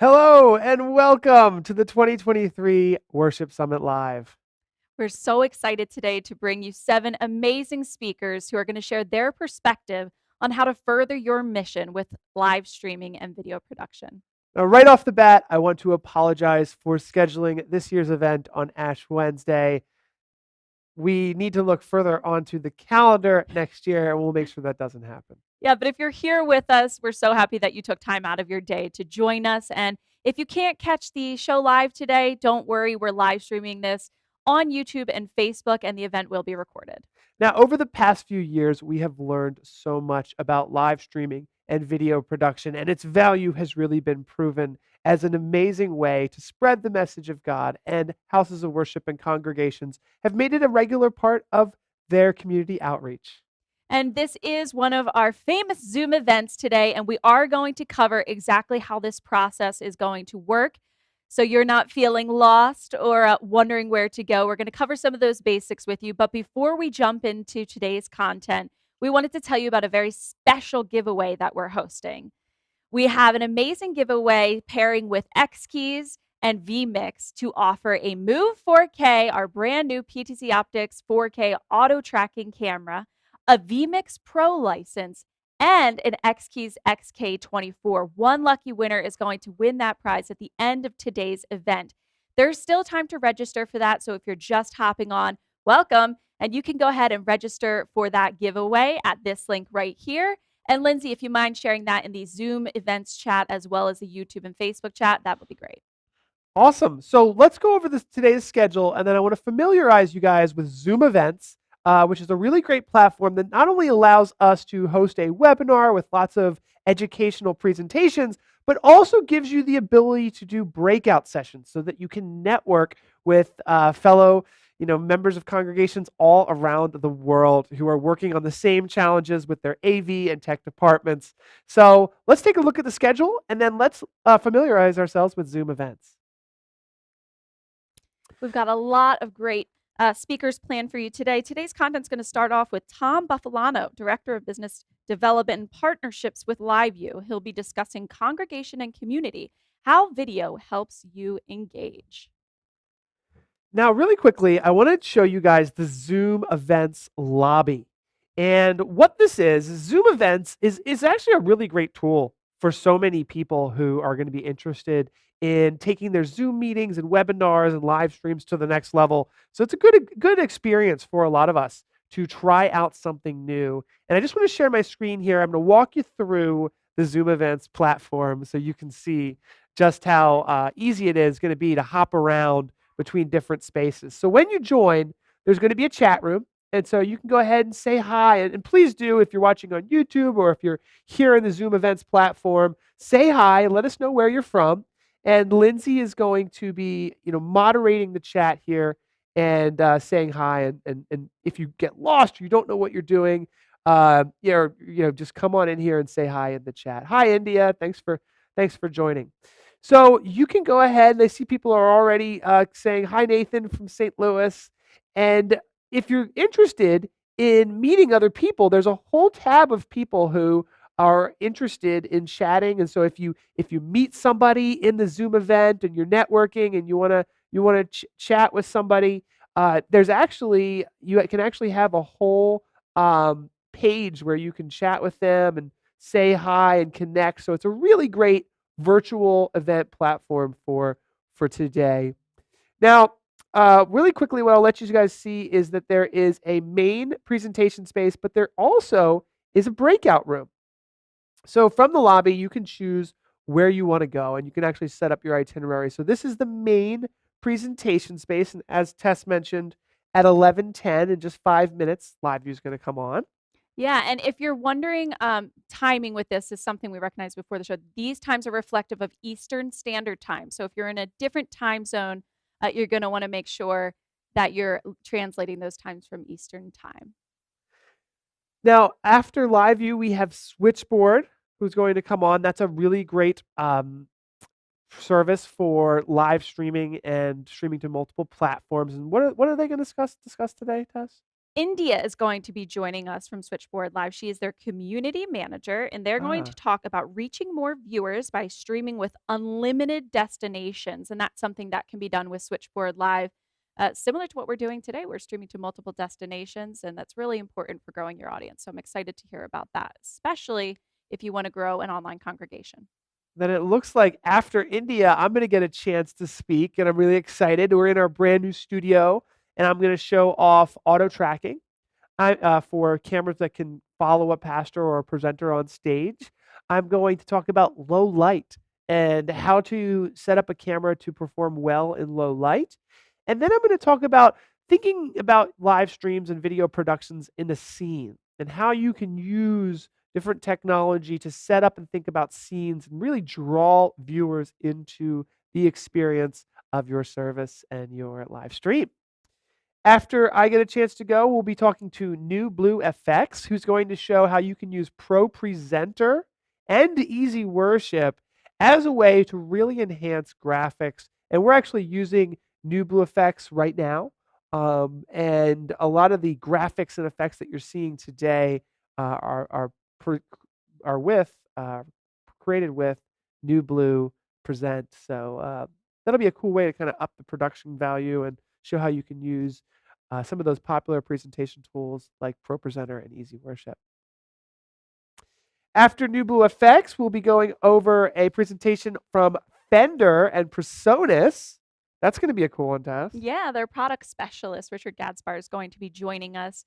Hello and welcome to the 2023 Worship Summit Live. We're so excited today to bring you 7 amazing speakers who are going to share their perspective on how to further your mission with live streaming and video production. Now, right off the bat, I want to apologize for scheduling this year's event on Ash Wednesday. We need to look further onto the calendar next year, and we'll make sure that doesn't happen. Yeah, but if you're here with us, we're so happy that you took time out of your day to join us. And if you can't catch the show live today, don't worry, we're live streaming this on YouTube and Facebook, and the event will be recorded. Now, over the past few years, we have learned so much about live streaming and video production, and its value has really been proven as an amazing way to spread the message of God, and houses of worship and congregations have made it a regular part of their community outreach. And this is one of our famous Zoom events today, and we are going to cover exactly how this process is going to work. So you're not feeling lost or wondering where to go. We're going to cover some of those basics with you. But before we jump into today's content, we wanted to tell you about a very special giveaway that we're hosting. We have an amazing giveaway pairing with X Keys and vmix to offer a Move 4K, our brand new PTZOptics 4K auto tracking camera, a vmix Pro license, and an X Keys XK24. One lucky winner is going to win that prize at the end of today's event. There's still time to register for that, so if you're just hopping on, welcome, and you can go ahead and register for that giveaway at this link right here. And Lindsay, if you mind sharing that in the Zoom events chat as well as the YouTube and Facebook chat, that would be great. Awesome. So let's go over today's schedule, and then I want to familiarize you guys with Zoom Events, which is a really great platform that not only allows us to host a webinar with lots of educational presentations, but also gives you the ability to do breakout sessions so that you can network with fellow members of congregations all around the world who are working on the same challenges with their AV and tech departments. So let's take a look at the schedule, and then let's familiarize ourselves with Zoom Events. We've got a lot of great speakers planned for you today. Today's content is going to start off with Tom Buffalano, Director of Business Development and Partnerships with LiveView. He'll be discussing congregation and community, how video helps you engage. Now, really quickly, I want to show you guys the Zoom Events lobby. And what this is Zoom Events is actually a really great tool for so many people who are going to be interested in taking their Zoom meetings and webinars and live streams to the next level. So it's a good experience for a lot of us to try out something new. And I just want to share my screen here. I'm going to walk you through the Zoom Events platform so you can see just how easy it is going to be to hop around between different spaces. So when you join, there's going to be a chat room. And so you can go ahead and say hi. And please do, if you're watching on YouTube or if you're here in the Zoom Events platform, say hi and let us know where you're from. And Lindsay is going to be, moderating the chat here and saying hi. And if you get lost or you don't know what you're doing, just come on in here and say hi in the chat. Hi, India. Thanks for joining. So you can go ahead. I see people are already saying hi, Nathan from St. Louis. And if you're interested in meeting other people, there's a whole tab of people who are interested in chatting. And so if you meet somebody in the Zoom event and you're networking and you want to chat with somebody, you can actually have a whole page where you can chat with them and say hi and connect. So it's a really great virtual event platform for today. Now, really quickly, what I'll let you guys see is that there is a main presentation space, but there also is a breakout room. So from the lobby, you can choose where you want to go, and you can actually set up your itinerary. So this is the main presentation space, and as Tess mentioned, at 11:10, in just 5 minutes, LiveView is going to come on. Yeah, and if you're wondering, timing with this is something we recognized before the show. These times are reflective of Eastern Standard Time. So if you're in a different time zone, you're going to want to make sure that you're translating those times from Eastern Time. Now, after LiveView, we have Switchboard, who's going to come on. That's a really great service for live streaming and streaming to multiple platforms. And what are they going to discuss today, Tess? India is going to be joining us from Switchboard Live. She is their community manager, and they're going to Ah, talk about reaching more viewers by streaming with unlimited destinations. And that's something that can be done with Switchboard Live. Similar to what we're doing today, we're streaming to multiple destinations, and that's really important for growing your audience. So I'm excited to hear about that, especially if you want to grow an online congregation. then it looks like after India, I'm going to get a chance to speak, and I'm really excited. We're in our brand new studio, and I'm going to show off auto tracking for cameras that can follow a pastor or a presenter on stage. I'm going to talk about low light and how to set up a camera to perform well in low light. And then I'm going to talk about thinking about live streams and video productions in a scene and how you can use different technology to set up and think about scenes and really draw viewers into the experience of your service and your live stream. After I get a chance to go, we'll be talking to New Blue FX, who's going to show how you can use Proresenter and Easy Worship as a way to really enhance graphics. And we're actually using New Blue FX right now. And a lot of the graphics and effects that you're seeing today pre- are created with New Blue Present. So that'll be a cool way to kind of up the production value and show how you can use some of those popular presentation tools like Proresenter and Easy Worship. After New Blue Effects, we'll be going over a presentation from Fender and Presonus. That's going to be a cool one, Tess. Yeah, their product specialist, Richard Gadspar, is going to be joining us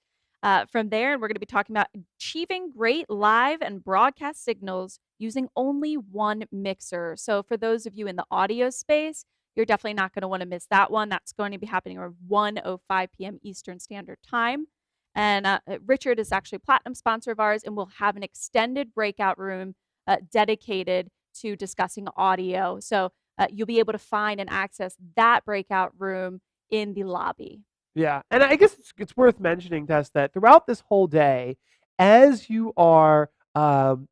from there. And we're going to be talking about achieving great live and broadcast signals using only one mixer. So, for those of you in the audio space, you're definitely not going to want to miss that one. That's going to be happening around 1:05 p.m. Eastern Standard Time. And Richard is actually a platinum sponsor of ours, and we'll have an extended breakout room dedicated to discussing audio. So, you'll be able to find and access that breakout room in the lobby. Yeah, and I guess it's worth mentioning, Tess, that throughout this whole day, as you are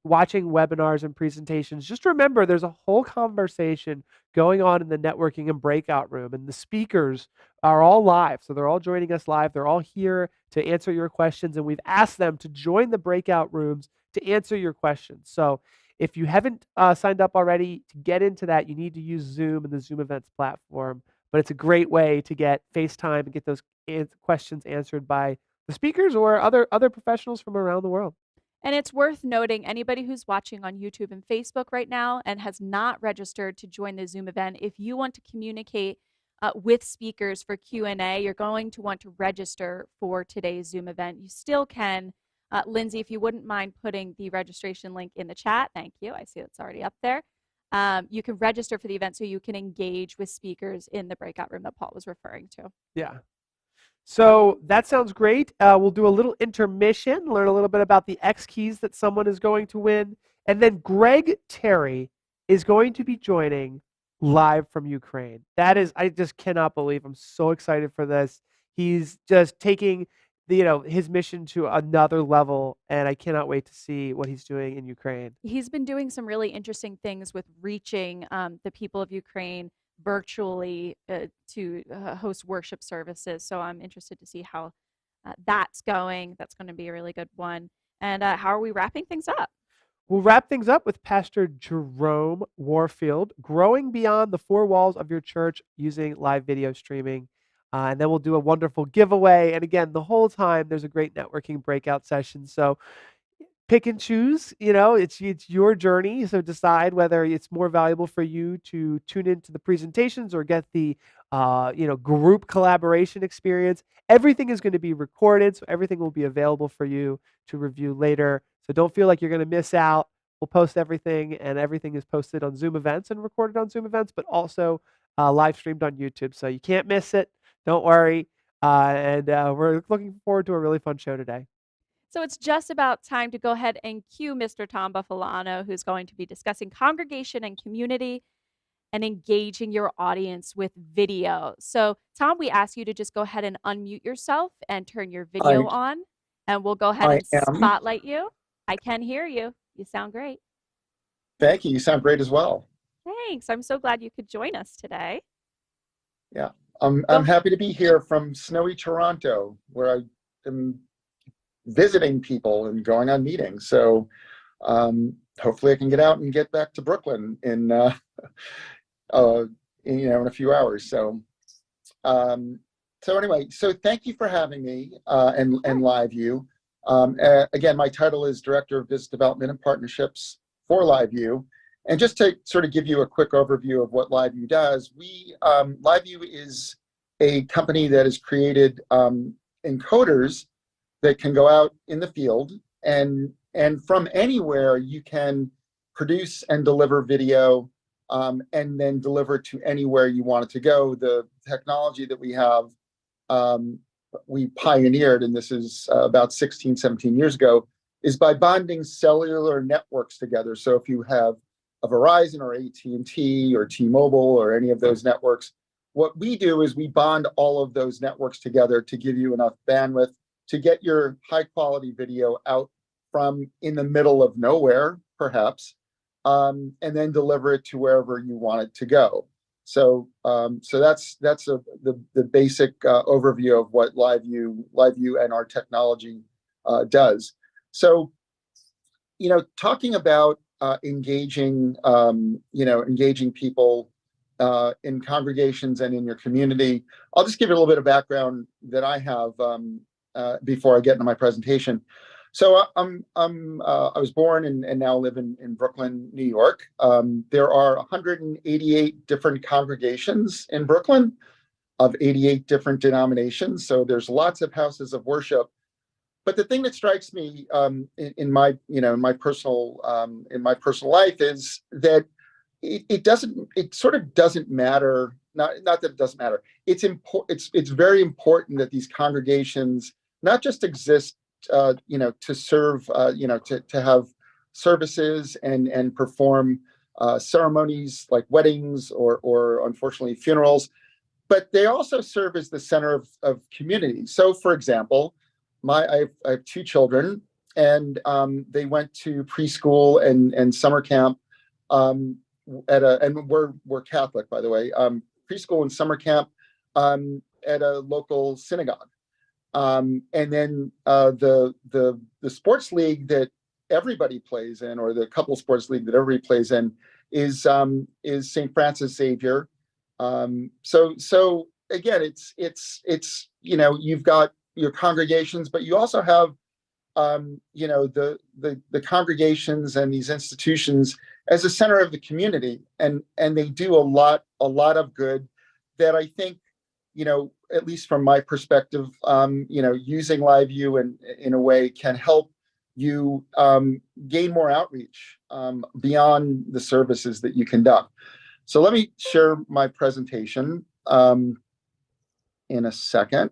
watching webinars and presentations, just remember there's a whole conversation going on in the networking and breakout room, and the speakers are all live. So they're all joining us live. They're all here to answer your questions, and we've asked them to join the breakout rooms to answer your questions. So if you haven't signed up already to get into that, you need to use Zoom and the Zoom Events platform. But it's a great way to get FaceTime and get those questions answered by the speakers or other professionals from around the world. And it's worth noting anybody who's watching on YouTube and Facebook right now and has not registered to join the Zoom event, if you want to communicate with speakers for Q&A, you're going to want to register for today's Zoom event. You still can. Lindsay, if you wouldn't mind putting the registration link in the chat, thank you. I see it's already up there. You can register for the event so you can engage with speakers in the breakout room that Paul was referring to. Yeah. So that sounds great. We'll do a little intermission, learn a little bit about the X keys that someone is going to win. And then Greg Terry is going to be joining live from Ukraine. That is, I just cannot believe. I'm so excited for this. He's just taking his mission to another level, and I cannot wait to see what he's doing in Ukraine. He's been doing some really interesting things with reaching the people of Ukraine virtually to host worship services. So I'm interested to see how that's going. That's going to be a really good one. And how are we wrapping things up? We'll wrap things up with Pastor Jerome Warfield, growing beyond the four walls of your church using live video streaming. And then we'll do a wonderful giveaway. And again, the whole time there's a great networking breakout session. So pick and choose, it's your journey. So decide whether it's more valuable for you to tune into the presentations or get the group collaboration experience. Everything is going to be recorded, so everything will be available for you to review later. So don't feel like you're going to miss out. We'll post everything, and everything is posted on Zoom Events and recorded on Zoom Events, but also live streamed on YouTube. So you can't miss it. Don't worry. And we're looking forward to a really fun show today. So it's just about time to go ahead and cue Mr. Tom Buffalano, who's going to be discussing congregation and community and engaging your audience with video. So, Tom, we ask you to just go ahead and unmute yourself and turn your video on, and we'll go ahead and spotlight you. I can hear you. You sound great. Thank you. You sound great as well. Thanks. I'm so glad you could join us today. Yeah. I'm happy to be here from snowy Toronto, where I am visiting people and going on meetings. So hopefully I can get out and get back to Brooklyn in in a few hours. So anyway, so thank you for having me and LiveView. Again, my title is Director of Business Development and Partnerships for LiveView. And just to sort of give you a quick overview of what LiveView does, LiveView is a company that has created encoders that can go out in the field, and from anywhere you can produce and deliver video, and then deliver to anywhere you want it to go. The technology that we have, we pioneered, and this is about 16, 17 years ago, is by bonding cellular networks together. So if you have a Verizon or AT&T or T-Mobile or any of those networks, what we do is we bond all of those networks together to give you enough bandwidth to get your high quality video out from in the middle of nowhere, perhaps, and then deliver it to wherever you want it to go. So that's the basic overview of what LiveView and our technology does. So, talking about engaging people in congregations and in your community, I'll just give you a little bit of background that I have before I get into my presentation. So I was born and now live in Brooklyn, New York. There are 188 different congregations in Brooklyn of 88 different denominations. So there's lots of houses of worship. But the thing that strikes me in my personal life is that it sort of doesn't matter. Not that it doesn't matter. It's very important that these congregations not just exist, to serve, to have services and perform ceremonies like weddings or unfortunately funerals, but they also serve as the center of community. So, for example, I have two children, and they went to preschool and summer camp and we're Catholic, by the way. Preschool and summer camp at a local synagogue. And then the sports league that everybody plays in, or the couple sports league that everybody plays in, is St. Francis Xavier. So again, it's you've got your congregations, but you also have the congregations and these institutions as a center of the community, and they do a lot of good that I think, at least from my perspective, using LiveView in a way can help you gain more outreach beyond the services that you conduct. So let me share my presentation in a second.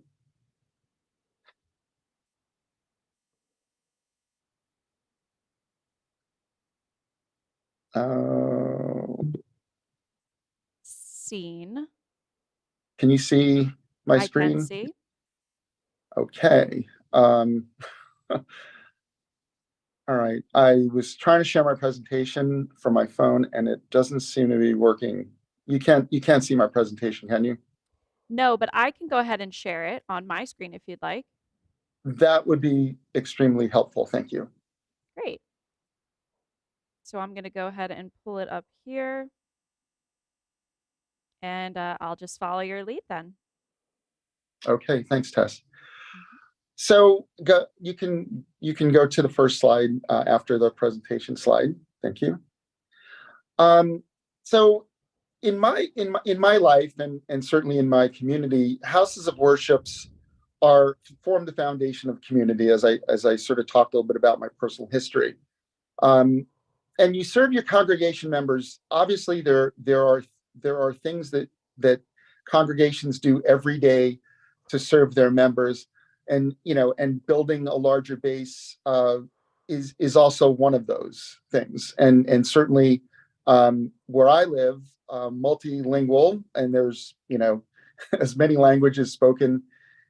Scene. Can you see my screen? I can see. Okay. All right. I was trying to share my presentation from my phone, and it doesn't seem to be working. You can't see my presentation, can you? No, but I can go ahead and share it on my screen if you'd like. That would be extremely helpful. Thank you. Great. So I'm going to go ahead and pull it up here. And I'll just follow your lead then. Okay, thanks, Tess. So you can go to the first slide after the presentation slide. Thank you. So in my life and certainly in my community, houses of worships form the foundation of community, as I sort of talked a little bit about my personal history. And you serve your congregation members. Obviously, there are things that congregations do every day to serve their members, and building a larger base is also one of those things. And certainly where I live, multilingual, and there's as many languages spoken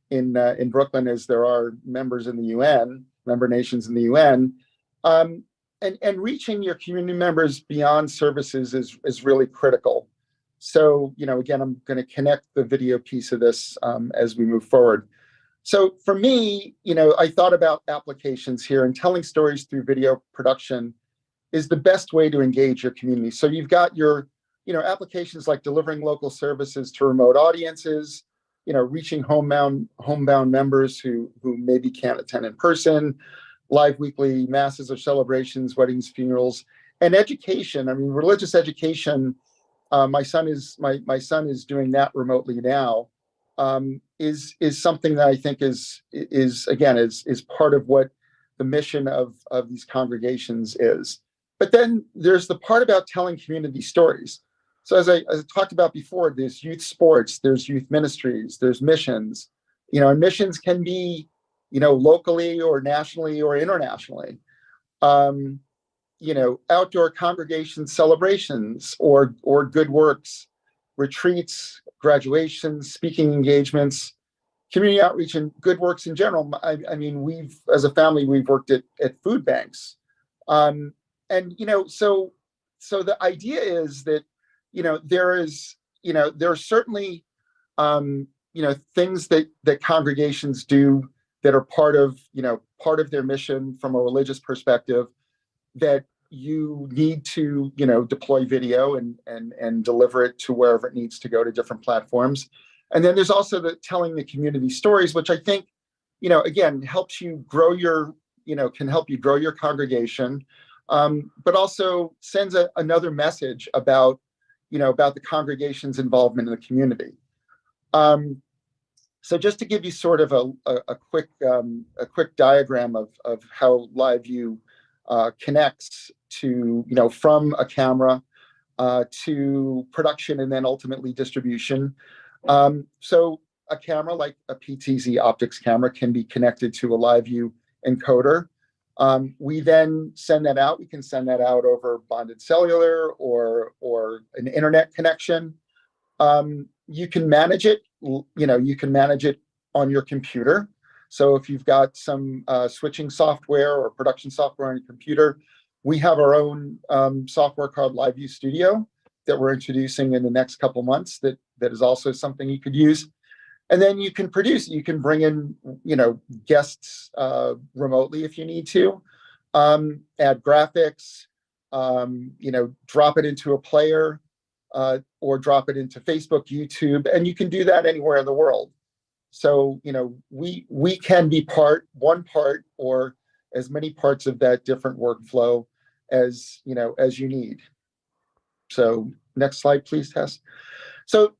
in Brooklyn as there are members in the UN, member nations in the UN. And reaching your community members beyond services is really critical. So, again, I'm going to connect the video piece of this as we move forward. So for me, I thought about applications here, and telling stories through video production is the best way to engage your community. So you've got your, applications like delivering local services to remote audiences, reaching homebound members who maybe can't attend in person, live weekly masses or celebrations, weddings, funerals, and education. I mean, religious education. My son is doing that remotely now. Is something that I think is again is part of what the mission of these congregations is. But then there's the part about telling community stories. So as I talked about before, there's youth sports, there's youth ministries, there's missions. And missions can be, locally or nationally or internationally. Um, Outdoor congregation celebrations or good works, retreats, graduations, speaking engagements, community outreach, and good works in general. I mean, as a family, we've worked at food banks. And, so the idea is that, there are certainly, things that congregations do that are part of their mission from a religious perspective, that you need to deploy video and deliver it to wherever it needs to go, to different platforms. And then there's also the telling the community stories, which I think again helps you grow your can help you grow your congregation, but also sends another message about about the congregation's involvement in the community. So just to give you sort of a quick diagram of how LiveView connects to, from a camera to production and then ultimately distribution. So a camera like a PTZOptics camera can be connected to a LiveView encoder. We then send that out. We can send that out over bonded cellular or an internet connection. You can manage it. You can manage it on your computer. So if you've got some switching software or production software on your computer, we have our own software called LiveView Studio that we're introducing in the next couple months. That is also something you could use. And then you can produce. You can bring in guests remotely if you need to, add graphics, drop it into a player, or drop it into Facebook, YouTube, and you can do that anywhere in the world. So, we can be one part, or as many parts of that different workflow as you need. So next slide, please, Tess. So,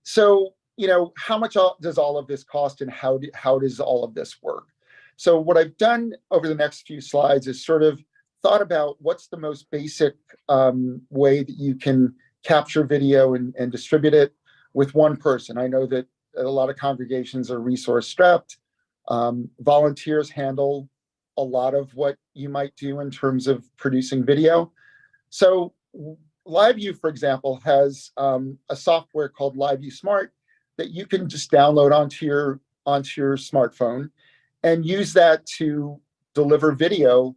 how much does all of this cost, and how does all of this work? So what I've done over the next few slides is sort of thought about what's the most basic way that you can capture video and distribute it with one person. I know that a lot of congregations are resource strapped. Volunteers handle a lot of what you might do in terms of producing video. So LiveView, for example, has a software called LiveView Smart that you can just download onto your smartphone and use that to deliver video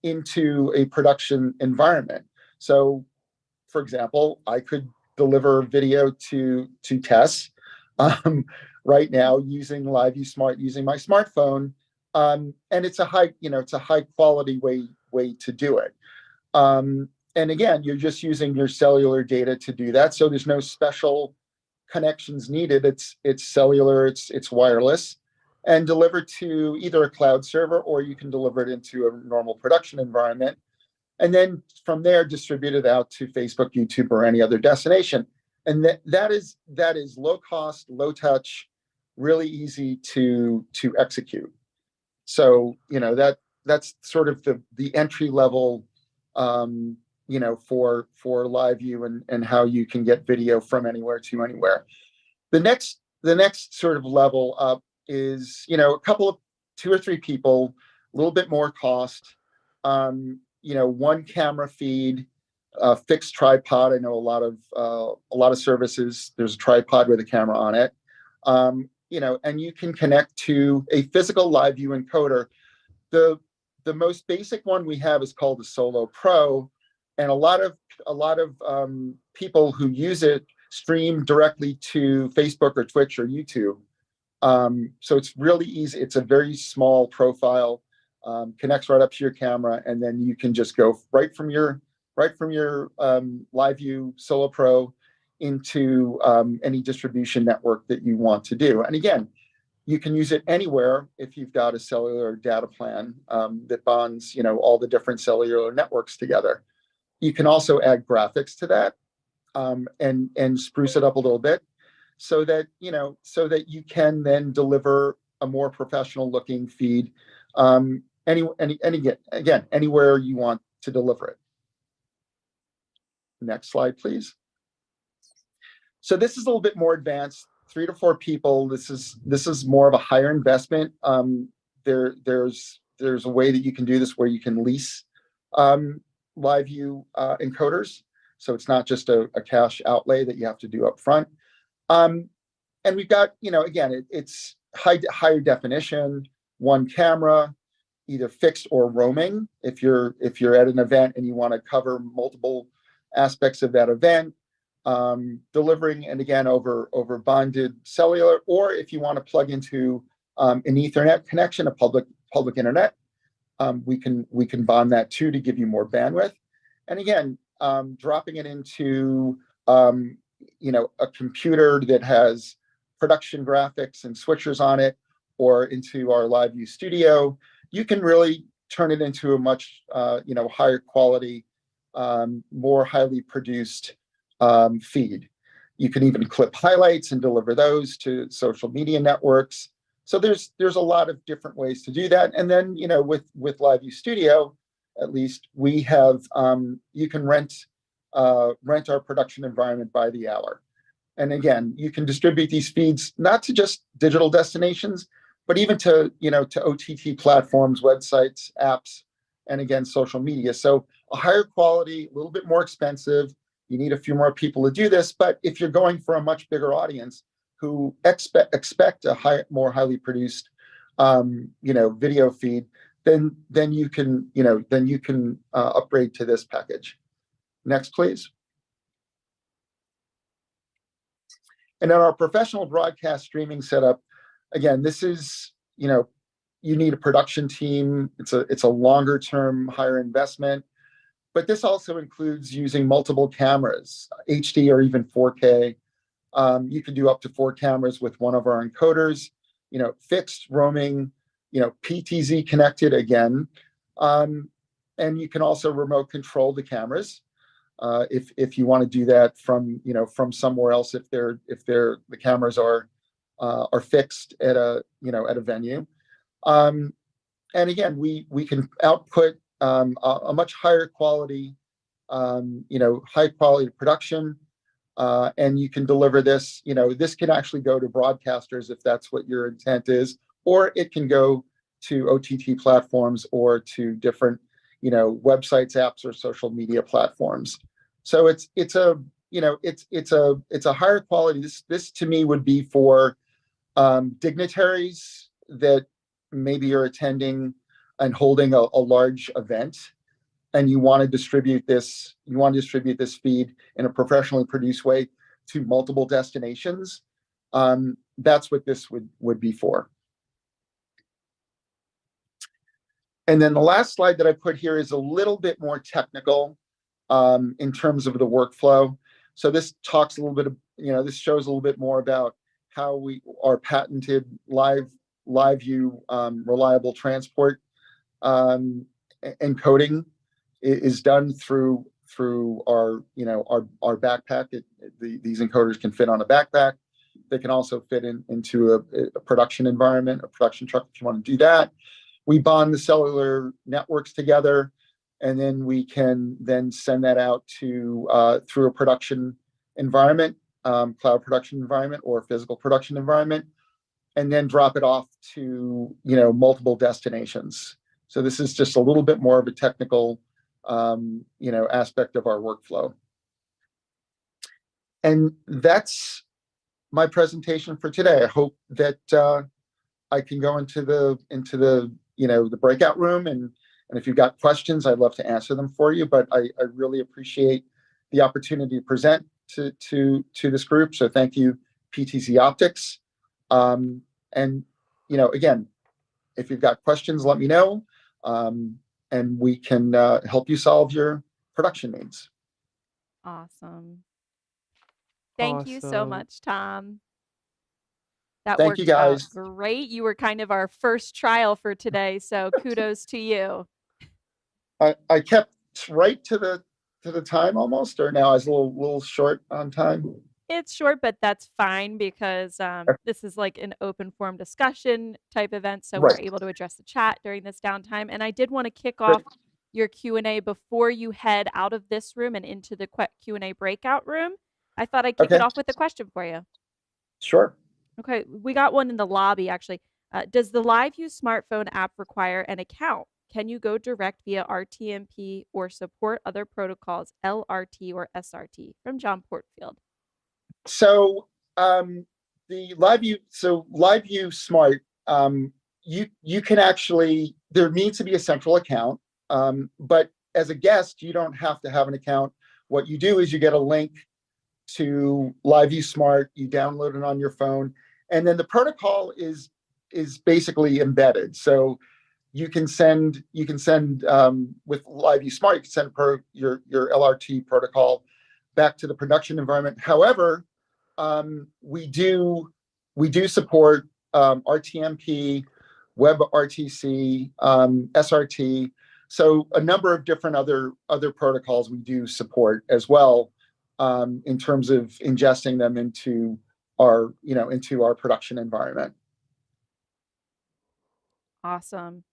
into a production environment. So, for example, I could deliver video to Tess right now using LiveView Smart, using my smartphone, and it's a high quality way to do it. And again, you're just using your cellular data to do that, so there's no special connections needed. It's cellular, it's wireless, and delivered to either a cloud server, or you can deliver it into a normal production environment, and then from there distribute it out to Facebook, YouTube, or any other destination. And that is low cost, low touch, really easy to execute. So that's sort of the entry level, for LiveView and how you can get video from anywhere to anywhere. The next sort of level up is a couple of 2 or 3 people, a little bit more cost. One camera feed, fixed tripod. I know a lot of services, there's a tripod with a camera on it. And you can connect to a physical LiveView encoder. The most basic one we have is called the Solo Pro, and a lot of people who use it stream directly to Facebook or Twitch or YouTube. So it's really easy. It's a very small profile, connects right up to your camera, and then you can just go right from your LiveView Solo Pro into any distribution network that you want to do. And again, you can use it anywhere if you've got a cellular data plan that bonds, all the different cellular networks together. You can also add graphics to that and spruce it up a little bit, so that you can then deliver a more professional looking feed anywhere you want to deliver it. Next slide, please. So this is a little bit more advanced. 3 to 4 people. This is more of a higher investment. There's a way that you can do this where you can lease LiveView encoders, so it's not just a cash outlay that you have to do up front. And we've got, again, it's higher definition, one camera, either fixed or roaming. If you're at an event and you want to cover multiple aspects of that event, delivering, and again, over bonded cellular, or if you want to plug into an Ethernet connection, a public internet, we can bond that too to give you more bandwidth. And again, dropping it into a computer that has production graphics and switchers on it, or into our LiveView Studio, you can really turn it into a much higher quality, more highly produced feed. You can even clip highlights and deliver those to social media networks. So there's a lot of different ways to do that. And then with LiveView Studio, at least we have you can rent our production environment by the hour. And again, you can distribute these feeds not to just digital destinations, but even to OTT platforms, websites, apps, and again, social media. So a higher quality, a little bit more expensive. You need a few more people to do this, but if you're going for a much bigger audience who expect a more highly produced, video feed, then you can upgrade to this package. Next, please. And then our professional broadcast streaming setup, again, this is, you need a production team. It's a longer term, higher investment, but this also includes using multiple cameras, HD or even 4K. You can do up to 4 cameras with one of our encoders, fixed, roaming, PTZ connected again. And you can also remote control the cameras if you want to do that from somewhere else, if the cameras are fixed at a venue. And again, we can output a much higher quality, high quality production, and you can deliver this. This can actually go to broadcasters if that's what your intent is, or it can go to OTT platforms or to different, websites, apps, or social media platforms. So it's a higher quality. This to me would be for dignitaries that maybe you're attending and holding a large event, and you want to distribute this feed in a professionally produced way to multiple destinations. That's what this would be for. And then the last slide that I put here is a little bit more technical in terms of the workflow. So this talks a little bit of, this shows a little bit more about how our patented LiveView reliable transport encoding is done through our our backpack. These encoders can fit on a backpack. They can also fit into a production environment, a production truck if you want to do that. We bond the cellular networks together, and then we can then send that out to through a production environment, cloud production environment or physical production environment, and then drop it off to multiple destinations. So this is just a little bit more of a technical aspect of our workflow. And that's my presentation for today. I hope that I can go into the the breakout room, and if you've got questions, I'd love to answer them for you. But I really appreciate the opportunity to present to this group. So thank you, PTZOptics. And, again, if you've got questions, let me know, and we can help you solve your production needs. Awesome. Thank you so Awesome. much, Tom. That Thank you, worked out guys. great. You were kind of our first trial for today, so kudos to you. I kept right to the time almost, or now I was a little short on time. It's short, but that's fine because this is like an open forum discussion type event, so we're Right. able to address the chat during this downtime. And I did want to kick Great. off your Q&A before you head out of this room and into the Q&A breakout room. I thought I'd kick it Okay. off with a question for you. Sure. Okay, we got one in the lobby actually. Does the LiveView smartphone app require an account? Can you go direct via RTMP or support other protocols, LRT or SRT? From John Portfield. So the LiveView Smart, you can actually, there needs to be a central account, but as a guest, you don't have to have an account. What you do is you get a link to LiveView Smart, you download it on your phone, and then the protocol is basically embedded. So you can send with LiveView Smart, you can send your LRT protocol back to the production environment. However, we do support RTMP, WebRTC, SRT. So a number of different other protocols we do support as well, in terms of ingesting them into our production environment. Awesome.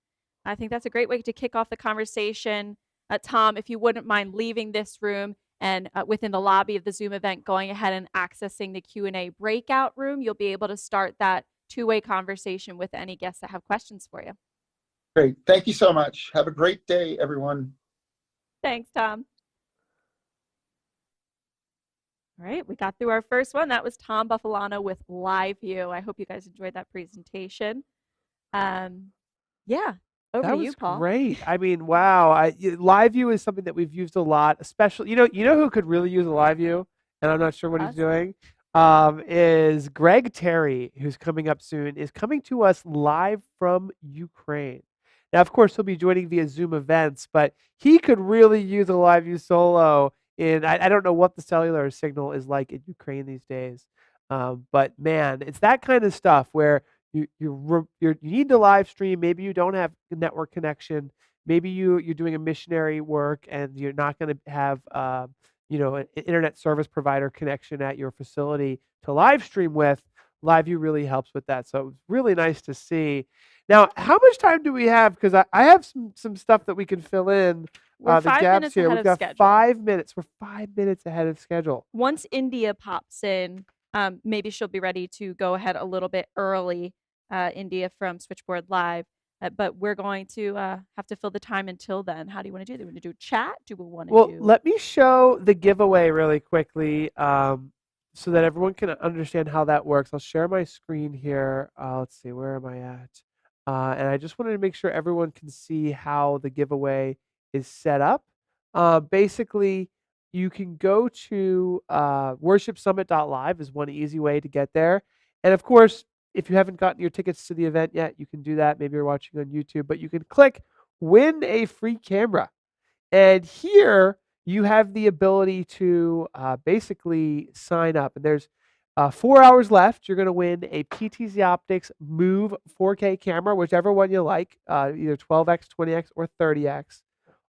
I think that's a great way to kick off the conversation. Tom, if you wouldn't mind leaving this room and within the lobby of the Zoom event, going ahead and accessing the Q&A breakout room, you'll be able to start that two-way conversation with any guests that have questions for you. Great. Thank you so much. Have a great day, everyone. Thanks, Tom. All right, we got through our first one. That was Tom Buffalano with LiveView. I hope you guys enjoyed that presentation. Yeah, over to you, Paul. Great. I mean, wow. LiveView is something that we've used a lot, especially, you know who could really use a LiveView, and I'm not sure what he's doing, is Greg Terry, who's coming up soon, is coming to us live from Ukraine. Now, of course, he'll be joining via Zoom events, but he could really use a LiveView solo. I don't know what the cellular signal is like in Ukraine these days, but man, it's that kind of stuff where you need to live stream. Maybe you don't have a network connection. Maybe you're doing a missionary work and you're not going to have an internet service provider connection at your facility to live stream with. LiveView really helps with that. So it's really nice to see. Now, how much time do we have? Because I have some stuff that we can fill in. We're The 5 gaps minutes here. ahead We've of got schedule. 5 minutes. We're 5 minutes ahead of schedule. Once India pops in, maybe she'll be ready to go ahead a little bit early. India from Switchboard Live, but we're going to have to fill the time until then. How do you want to do that? Do we want to do chat? Do we want to do? Well, let me show the giveaway really quickly, so that everyone can understand how that works. I'll share my screen here. Let's see, where am I at? And I just wanted to make sure everyone can see how the giveaway is set up. Basically, you can go to worshipsummit.live is one easy way to get there. And of course, if you haven't gotten your tickets to the event yet, you can do that. Maybe you're watching on YouTube, but you can click win a free camera. And here you have the ability to basically sign up. And there's 4 hours left. You're going to win a PTZOptics Move 4K camera, whichever one you like, either 12x, 20x, or 30x.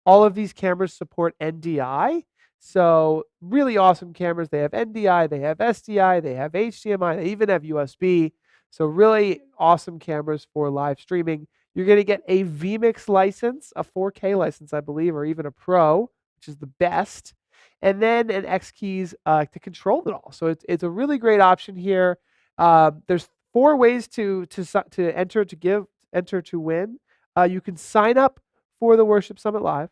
All of these cameras support NDI. So really awesome cameras. They have NDI, they have SDI, they have HDMI, they even have USB. So really awesome cameras for live streaming. You're going to get a vmix license, a 4K license, I believe, or even a Pro, which is the best, and then an X keys to control it all. So it's a really great option here. There's 4 ways to enter to win. You can sign up for the Worship Summit Live.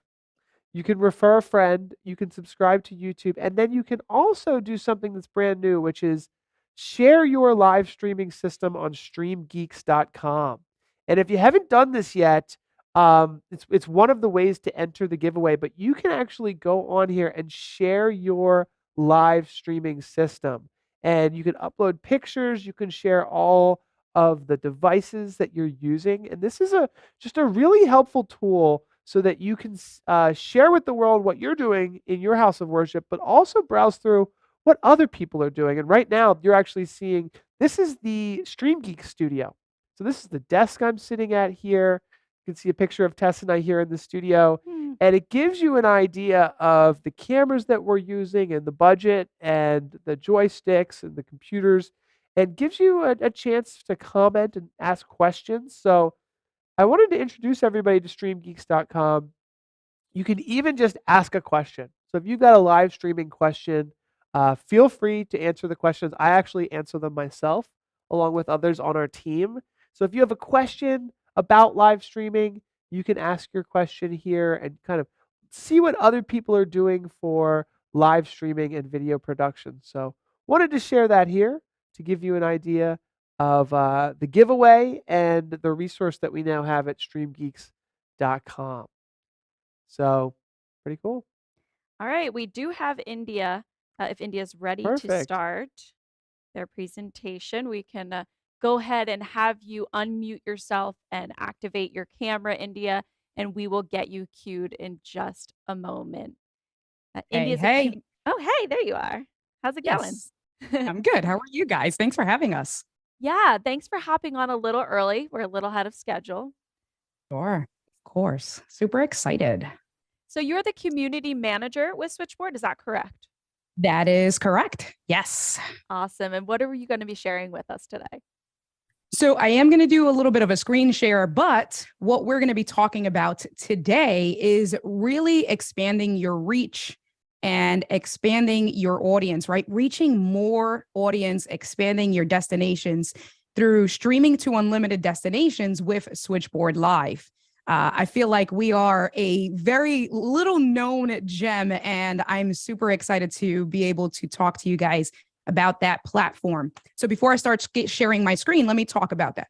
You can refer a friend. You can subscribe to YouTube, and then you can also do something that's brand new, which is share your live streaming system on streamgeeks.com. And if you haven't done this yet, it's one of the ways to enter the giveaway, but you can actually go on here and share your live streaming system. And you can upload pictures. You can share all of the devices that you're using. And this is just a really helpful tool so that you can share with the world what you're doing in your house of worship, but also browse through what other people are doing. And right now, you're actually seeing this is the Stream Geek studio. So this is the desk I'm sitting at here. You can see a picture of Tess and I here in the studio. And it gives you an idea of the cameras that we're using and the budget and the joysticks and the computers, and gives you a chance to comment and ask questions. So I wanted to introduce everybody to streamgeeks.com. You can even just ask a question. So if you've got a live streaming question, feel free to answer the questions. I actually answer them myself along with others on our team. So if you have a question about live streaming, you can ask your question here and kind of see what other people are doing for live streaming and video production. So wanted to share that here to give you an idea of the giveaway and the resource that we now have at streamgeeks.com. So pretty cool. All right, we do have India. If India's ready to Perfect. start their presentation, we can go ahead and have you unmute yourself and activate your camera, India, and we will get you queued in just a moment. India's Hey. Oh, hey, there you are. How's it Yes. going? I'm good. How are you guys? Thanks for having us. Yeah, thanks for hopping on a little early. We're a little ahead of schedule. Sure. Of course. Super excited. So you're the community manager with Switchboard, is that correct? That is correct. Yes. Awesome. And what are you going to be sharing with us today? So I am going to do a little bit of a screen share, but what we're going to be talking about today is really expanding your reach and expanding your audience, right? Reaching more audience, expanding your destinations through streaming to unlimited destinations with Switchboard Live. I feel like we are a very little known gem, and I'm super excited to be able to talk to you guys about that platform. So before I start sharing my screen, let me talk about that.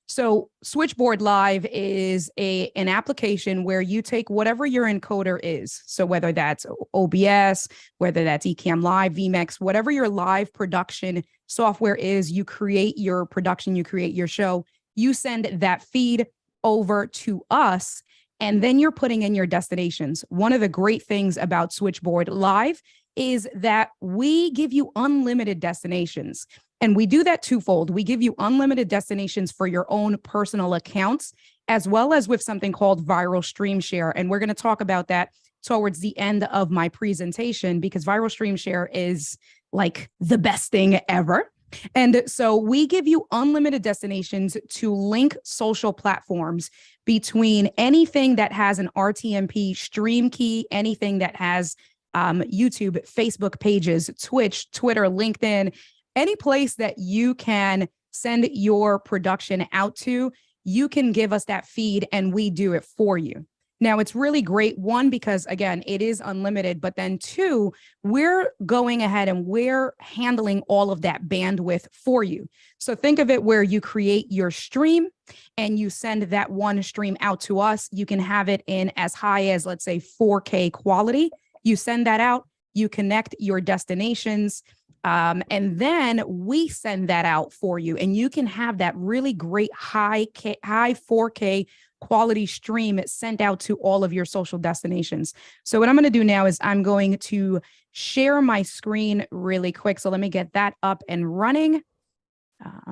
So Switchboard Live is an application where you take whatever your encoder is. So whether that's OBS, whether that's Ecamm Live, vmix, whatever your live production software is, you create your production, you create your show, you send that feed over to us, and then you're putting in your destinations. One of the great things about Switchboard Live is that we give you unlimited destinations. And we do that twofold. We give you unlimited destinations for your own personal accounts, as well as with something called Viral Stream Share. And we're going to talk about that towards the end of my presentation, because Viral Stream Share is like the best thing ever. And so we give you unlimited destinations to link social platforms between anything that has an RTMP stream key, anything that has YouTube, Facebook pages, Twitch, Twitter, LinkedIn, any place that you can send your production out to, you can give us that feed and we do it for you. Now, it's really great, one, because again, it is unlimited, but then two, we're going ahead and we're handling all of that bandwidth for you. So think of it where you create your stream and you send that one stream out to us. You can have it in as high as, let's say, 4K quality. You send that out, you connect your destinations, and then we send that out for you. And you can have that really great high 4K quality stream sent out to all of your social destinations. So what I'm going to do now is I'm going to share my screen really quick. So let me get that up and running.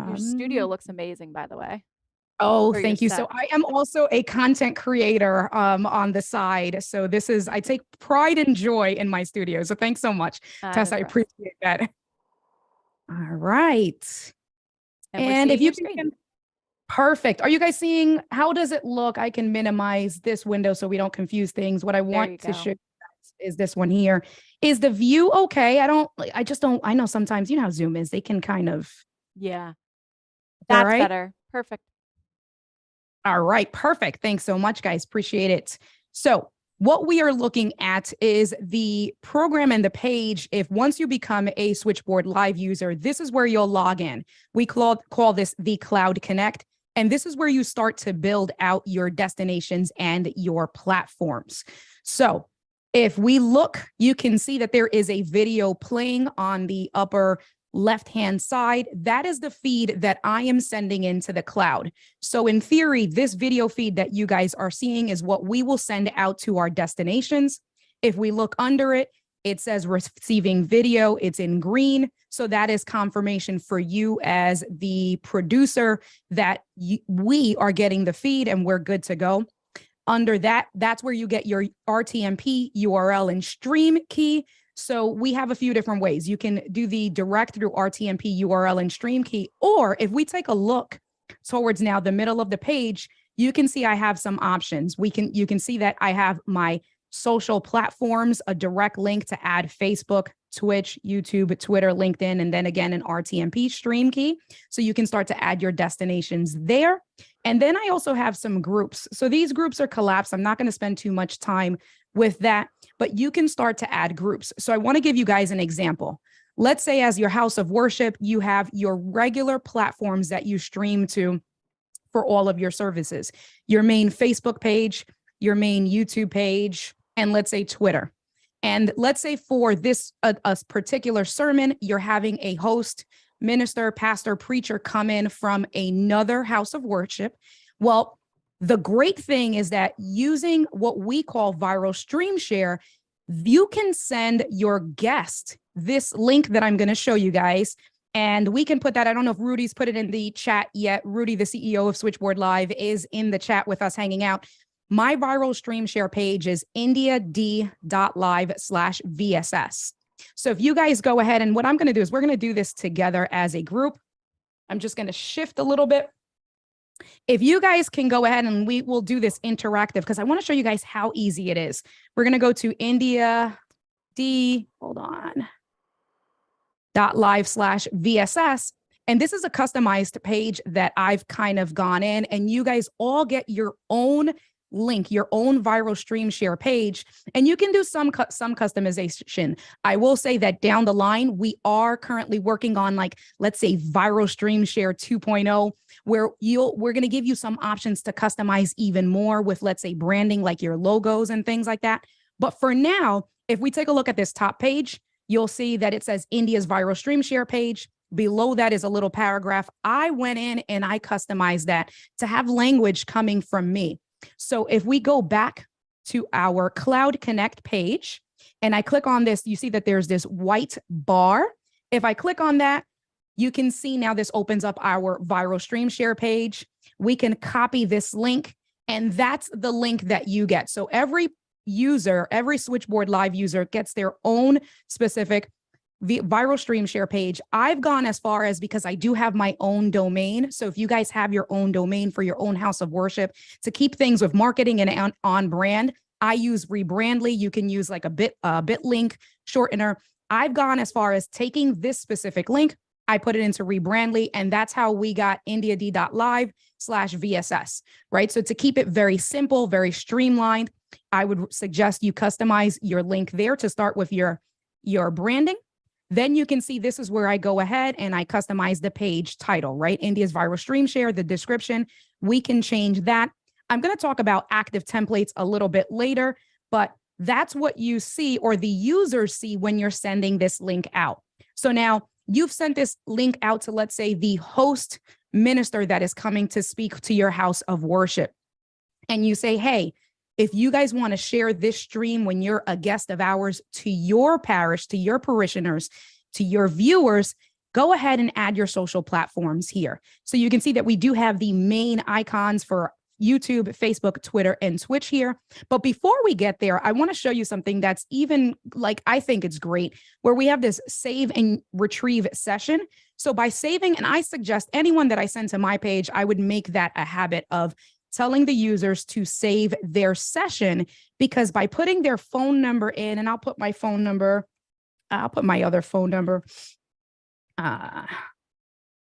Your studio looks amazing, by the way. Oh, thank you. So I am also a content creator on the side. So this is, I take pride and joy in my studio. So thanks so much, Tess. I appreciate that. All right. And if you can, perfect. Are you guys seeing, how does it look? I can minimize this window so we don't confuse things. What I want to show you guys is this one here. Is the view okay? I know sometimes, you know how Zoom is. They can kind of. Yeah. That's right? better. Perfect. All right. Perfect. Thanks so much, guys. Appreciate it. So what we are looking at is the program and the page. If once you become a Switchboard Live user, this is where you'll log in. We call this the Cloud Connect. And this is where you start to build out your destinations and your platforms. So if we look, you can see that there is a video playing on the upper left-hand side, that is the feed that I am sending into the cloud. So in theory, this video feed that you guys are seeing is what we will send out to our destinations. If we look under it, it says receiving video, it's in green. So that is confirmation for you as the producer that we are getting the feed and we're good to go. Under that, that's where you get your RTMP, URL, and stream key. So we have a few different ways. You can do the direct through RTMP, URL, and stream key. Or if we take a look towards now the middle of the page, you can see I have some options. You can see that I have my social platforms, a direct link to add Facebook, Twitch, YouTube, Twitter, LinkedIn, and then again, an RTMP stream key. So you can start to add your destinations there. And then I also have some groups. So these groups are collapsed. I'm not going to spend too much time with that, but you can start to add groups. So I want to give you guys an example. Let's say as your house of worship, you have your regular platforms that you stream to for all of your services, your main Facebook page, your main YouTube page, and let's say Twitter. And let's say for this a particular sermon, you're having a host, minister, pastor, preacher come in from another house of worship. Well, the great thing is that using what we call viral stream share, you can send your guest this link that I'm going to show you guys. And we can put that, I don't know if Rudy's put it in the chat yet. Rudy, the CEO of Switchboard Live, is in the chat with us hanging out. My viral stream share page is indiad.live/VSS. So if you guys go ahead, and what I'm going to do is we're going to do this together as a group. I'm just going to shift a little bit. If you guys can go ahead, and we will do this interactive because I want to show you guys how easy it is. We're going to go to indiad.live/VSS. And this is a customized page that I've kind of gone in, and you guys all get your own link, your own viral stream share page, and you can do some customization. I will say that down the line, we are currently working on, like, let's say viral stream share 2.0, where we're going to give you some options to customize even more with, let's say, branding, like your logos and things like that. But for now, if we take a look at this top page, you'll see that it says India's viral stream share page. Below that is a little paragraph. I went in and I customized that to have language coming from me. So if we go back to our Cloud Connect page and I click on this, you see that there's this white bar. If I click on that, you can see now this opens up our viral stream share page. We can copy this link, and that's the link that you get. So every user, every Switchboard Live user gets their own specific viral stream share page. I've gone as far as, because I do have my own domain. So if you guys have your own domain for your own house of worship, to keep things with marketing and on brand, I use Rebrandly. You can use like a BitLink shortener. I've gone as far as taking this specific link, I put it into Rebrandly, and that's how we got indiad.live/VSS, right? So to keep it very simple, very streamlined, I would suggest you customize your link there to start with your branding. Then you can see this is where I go ahead and I customize the page title, right? India's viral stream share, the description, we can change that. I'm going to talk about active templates a little bit later, but that's what you see, or the users see, when you're sending this link out. So now you've sent this link out to, let's say, the host minister that is coming to speak to your house of worship. And you say, hey, if you guys want to share this stream when you're a guest of ours to your parish, to your parishioners, to your viewers, go ahead and add your social platforms here. So you can see that we do have the main icons for YouTube, Facebook, Twitter, and Twitch here. But before we get there, I want to show you something that's even, like, I think it's great, where we have this save and retrieve session. So by saving, and I suggest anyone that I send to my page, I would make that a habit of telling the users to save their session, because by putting their phone number in, and I'll put my phone number, I'll put my other phone number, and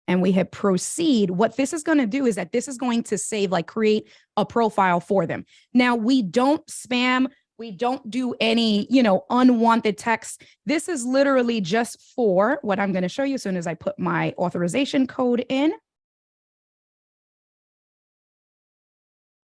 we hit proceed, what this is going to do is that this is going to save, like create a profile for them. Now, we don't spam, we don't do any, unwanted text. This is literally just for what I'm going to show you as soon as I put my authorization code in.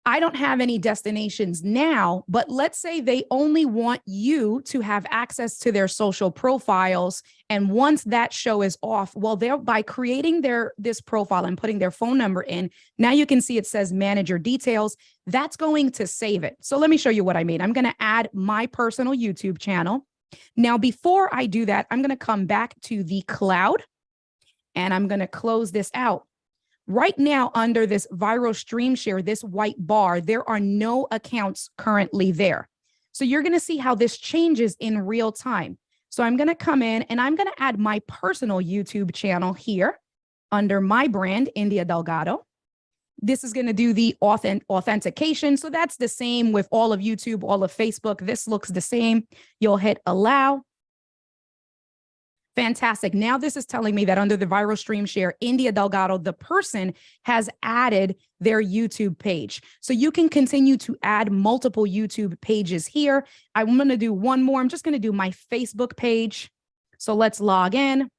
I don't have any destinations now, but let's say they only want you to have access to their social profiles. And once that show is off, well, they're by creating this profile and putting their phone number in, now you can see it says manager details. That's going to save it. So let me show you what I mean. I'm going to add my personal YouTube channel. Now, before I do that, I'm going to come back to the cloud and I'm going to close this out. Right now, under this viral stream share, this white bar, there are no accounts currently there. So you're going to see how this changes in real time. So I'm going to come in and I'm going to add my personal YouTube channel here under my brand, India Delgado. This is going to do the authentication. So that's the same with all of YouTube, all of Facebook. This looks the same. You'll hit allow. Fantastic. Now this is telling me that under the viral stream share, India Delgado, the person has added their YouTube page. So you can continue to add multiple YouTube pages here. I'm going to do one more. I'm just going to do my Facebook page. So let's log in.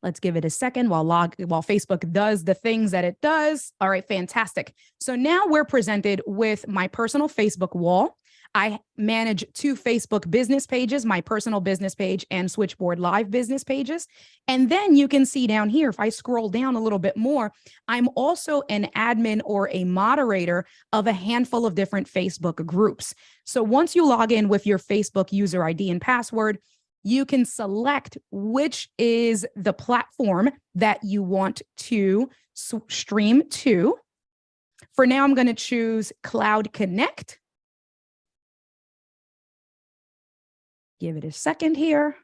Let's give it a second while Facebook does the things that it does. All right, fantastic. So now we're presented with my personal Facebook wall. I manage 2 Facebook business pages, my personal business page and Switchboard Live business pages. And then you can see down here, if I scroll down a little bit more, I'm also an admin or a moderator of a handful of different Facebook groups. So once you log in with your Facebook user ID and password, you can select which is the platform that you want to stream to. For now, I'm going to choose Cloud Connect. Give it a second here.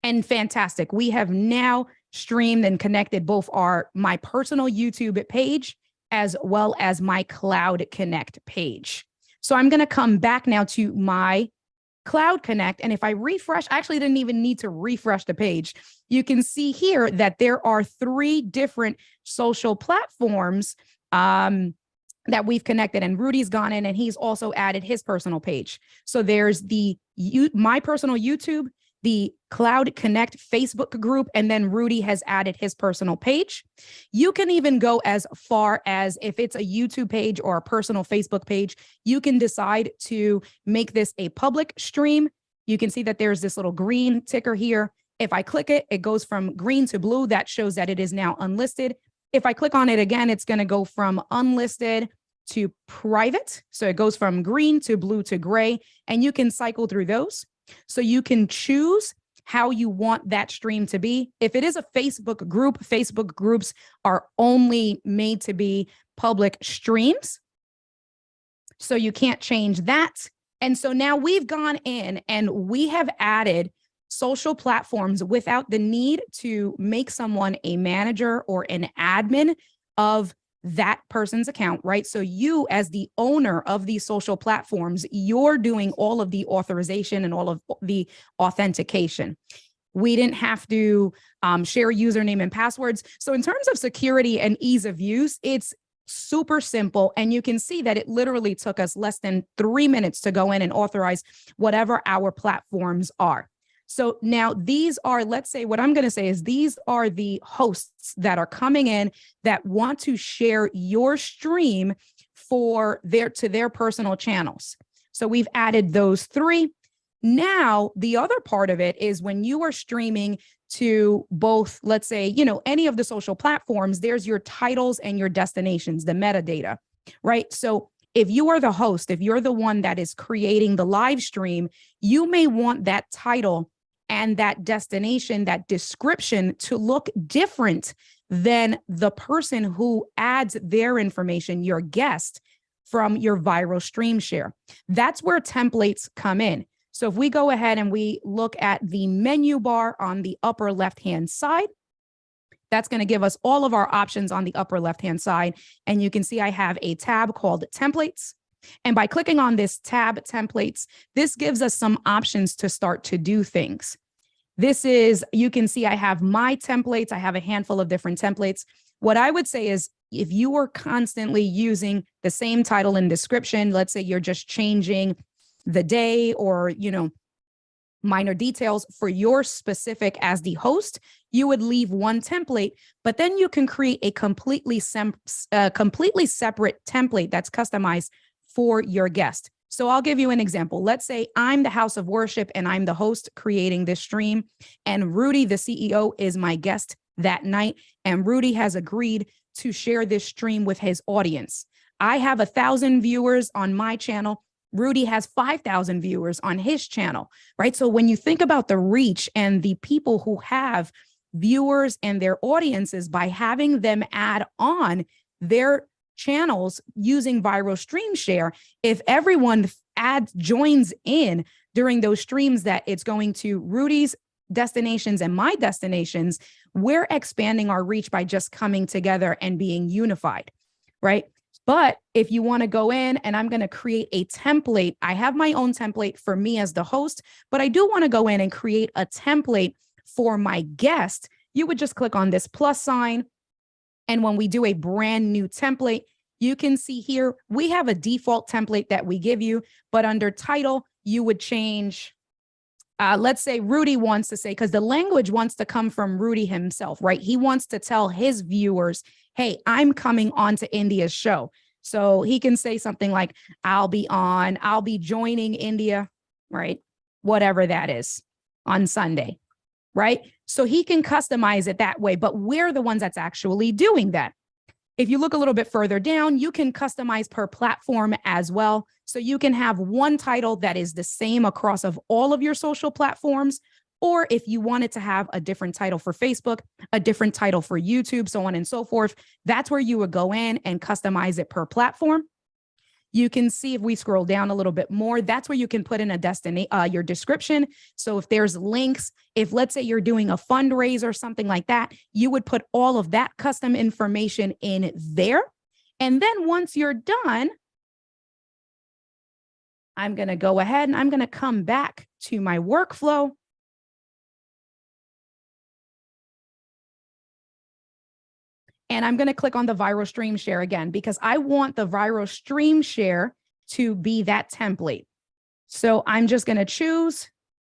And fantastic. We have now streamed and connected both my personal YouTube page as well as my Cloud Connect page. So I'm going to come back now to my Cloud Connect. And if I refresh, I actually didn't even need to refresh the page. You can see here that there are 3 different social platforms that we've connected, and Rudy's gone in and he's also added his personal page. So there's my personal YouTube, the Cloud Connect Facebook group, and then Rudy has added his personal page. You can even go as far as, if it's a YouTube page or a personal Facebook page, you can decide to make this a public stream. You can see that there's this little green ticker here. If I click it, it goes from green to blue. That shows that it is now unlisted. If I click on it again, it's going to go from unlisted to private. So it goes from green to blue to gray, and you can cycle through those. So you can choose how you want that stream to be. If it is a Facebook group, Facebook groups are only made to be public streams. So you can't change that. And so now we've gone in and we have added social platforms without the need to make someone a manager or an admin of that person's account, right? So you, as the owner of these social platforms, you're doing all of the authorization and all of the authentication. We didn't have to share username and passwords. So in terms of security and ease of use, it's super simple. And you can see that it literally took us less than 3 minutes to go in and authorize whatever our platforms are. So now these are, let's say, what I'm going to say is these are the hosts that are coming in that want to share your stream to their personal channels. So we've added those 3. Now, the other part of it is when you are streaming to both, let's say, any of the social platforms, there's your titles and your destinations, the metadata, right? So if you are the host, if you're the one that is creating the live stream, you may want that title and that destination, that description to look different than the person who adds their information, your guest, from your viral stream share. That's where templates come in. So if we go ahead and we look at the menu bar on the upper left-hand side, that's going to give us all of our options on the upper left-hand side. And you can see I have a tab called Templates. And by clicking on this tab, Templates, this gives us some options to start to do things. You can see I have my templates. I have a handful of different templates. What I would say is if you are constantly using the same title and description, let's say you're just changing the day or, minor details for your specific as the host, you would leave one template, but then you can create a completely separate template that's customized for your guest. So I'll give you an example. Let's say I'm the house of worship and I'm the host creating this stream, and Rudy, the CEO, is my guest that night. And Rudy has agreed to share this stream with his audience. I have 1,000 viewers on my channel. Rudy has 5,000 viewers on his channel, right? So when you think about the reach and the people who have viewers and their audiences, by having them add on their channels using viral stream share, if everyone joins in during those streams that it's going to Rudy's destinations and my destinations, we're expanding our reach by just coming together and being unified, right? But if you want to go in and I'm going to create a template, I have my own template for me as the host, but I do want to go in and create a template for my guest. You would just click on this plus sign. And when we do a brand new template, you can see here, we have a default template that we give you, but under title, you would change, let's say Rudy wants to say, because the language wants to come from Rudy himself, right? He wants to tell his viewers, hey, I'm coming on to India's show. So he can say something like, I'll be joining India, right? Whatever that is on Sunday, right? So he can customize it that way, but we're the ones that's actually doing that. If you look a little bit further down, you can customize per platform as well. So you can have one title that is the same across of all of your social platforms, or if you wanted to have a different title for Facebook, a different title for YouTube, so on and so forth, that's where you would go in and customize it per platform. You can see if we scroll down a little bit more, that's where you can put in your description. So if there's links, if let's say you're doing a fundraiser or something like that, you would put all of that custom information in there. And then once you're done, I'm going to go ahead and I'm going to come back to my workflow. And I'm going to click on the viral stream share again, because I want the viral stream share to be that template. So I'm just going to choose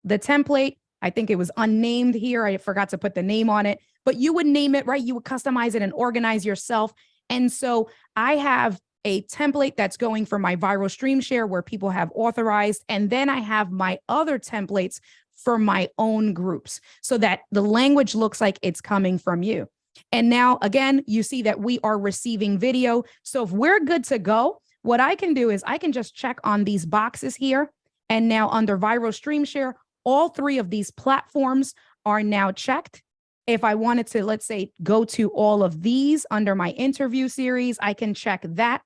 the template. I think it was unnamed here. I forgot to put the name on it, but you would name it, right? You would customize it and organize yourself. And so I have a template that's going for my viral stream share where people have authorized. And then I have my other templates for my own groups so that the language looks like it's coming from you. And now, again, you see that we are receiving video. So if we're good to go, what I can do is I can just check on these boxes here. And now under viral stream share, all three of these platforms are now checked. If I wanted to, let's say, go to all of these under my interview series, I can check that.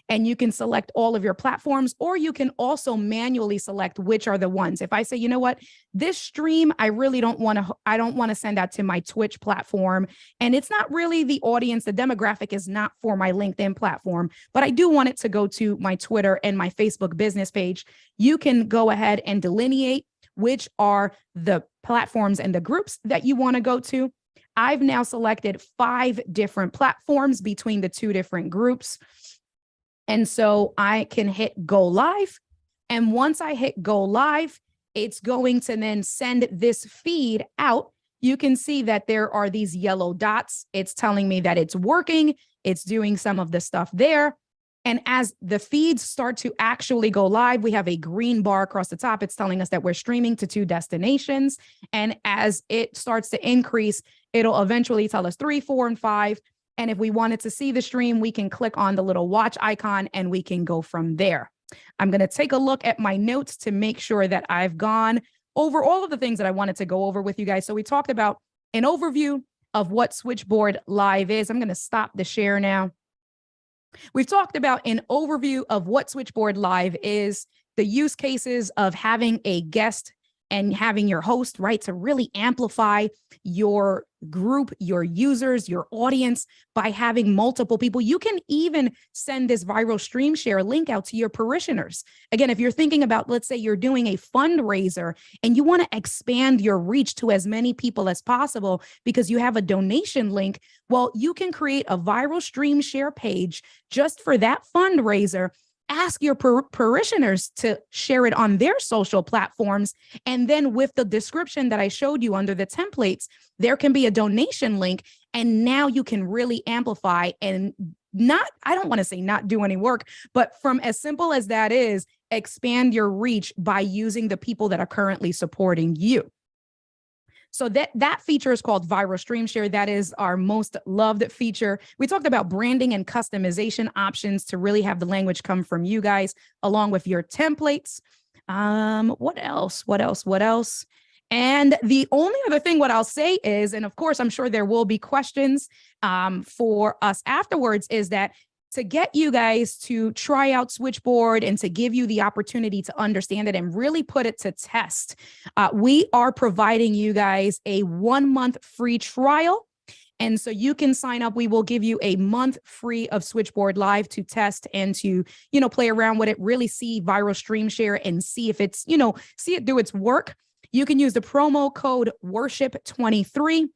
And you can select all of your platforms, or you can also manually select which are the ones. If I say, you know what, this stream, I don't want to send out to my Twitch platform. And it's not really the audience, the demographic is not for my LinkedIn platform, but I do want it to go to my Twitter and my Facebook business page. You can go ahead and delineate which are the platforms and the groups that you want to go to. I've now selected 5 different platforms between the 2 different groups. And so I can hit go live. And once I hit go live, it's going to then send this feed out. You can see that there are these yellow dots. It's telling me that it's working. It's doing some of the stuff there. And as the feeds start to actually go live, we have a green bar across the top. It's telling us that we're streaming to 2 destinations. And as it starts to increase, it'll eventually tell us 3, 4, and 5. And if we wanted to see the stream, we can click on the little watch icon and we can go from there. I'm going to take a look at my notes to make sure that I've gone over all of the things that I wanted to go over with you guys. So we talked about an overview of what Switchboard Live is. I'm going to stop the share now. We've talked about an overview of what Switchboard Live is, the use cases of having a guest and having your host, right, to really amplify your group, your users, your audience by having multiple people. You can even send this viral stream share link out to your parishioners. Again, if you're thinking about, let's say you're doing a fundraiser and you want to expand your reach to as many people as possible because you have a donation link, well, you can create a viral stream share page just for that fundraiser. ask your parishioners to share it on their social platforms. And then with the description that I showed you under the templates, there can be a donation link. And now you can really amplify and not, I don't want to say not do any work, but from as simple as that is, expand your reach by using the people that are currently supporting you. So that feature is called Viral Stream Share. That is our most loved feature. We talked about branding and customization options to really have the language come from you guys, along with your templates. What else? And the only other thing what I'll say is, and of course, I'm sure there will be questions for us afterwards, is that to get you guys to try out Switchboard and to give you the opportunity to understand it and really put it to test, we are providing you guys a 1-month free trial. And so you can sign up. We will give you a month free of Switchboard Live to test and to, play around with it, really see Viral Stream Share and see if it's, see it do its work. You can use the promo code worship23.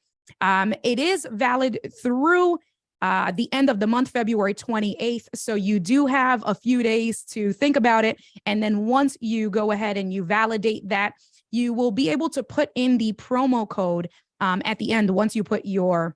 It is valid through the end of the month, February 28th. So you do have a few days to think about it. And then once you go ahead and you validate that, you will be able to put in the promo code at the end. Once you put your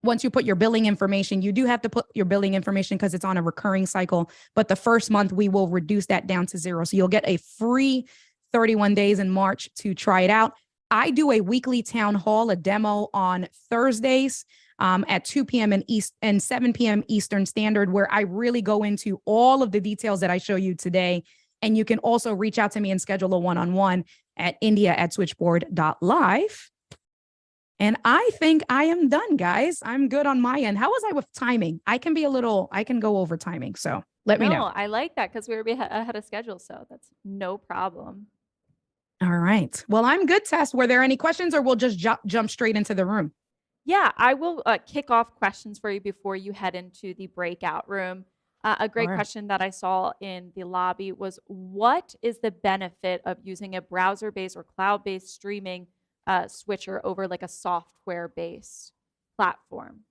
billing information, you do have to put your billing information because it's on a recurring cycle. But the first month, we will reduce that down to 0. So you'll get a free 31 days in March to try it out. I do a weekly town hall, a demo on Thursdays at 2 p.m. and 7 p.m. Eastern Standard, where I really go into all of the details that I show you today. And you can also reach out to me and schedule a one-on-one at india@switchboard.live. And I think I am done, guys. I'm good on my end. How was I with timing? I can go over timing. So let me know. No, I like that because we were ahead of schedule. So that's no problem. All right. Well, I'm good, Tess. Were there any questions or we'll just jump straight into the room? Yeah, I will kick off questions for you before you head into the breakout room. A great question that I saw in the lobby was, what is the benefit of using a browser-based or cloud-based streaming switcher over like a software-based platform?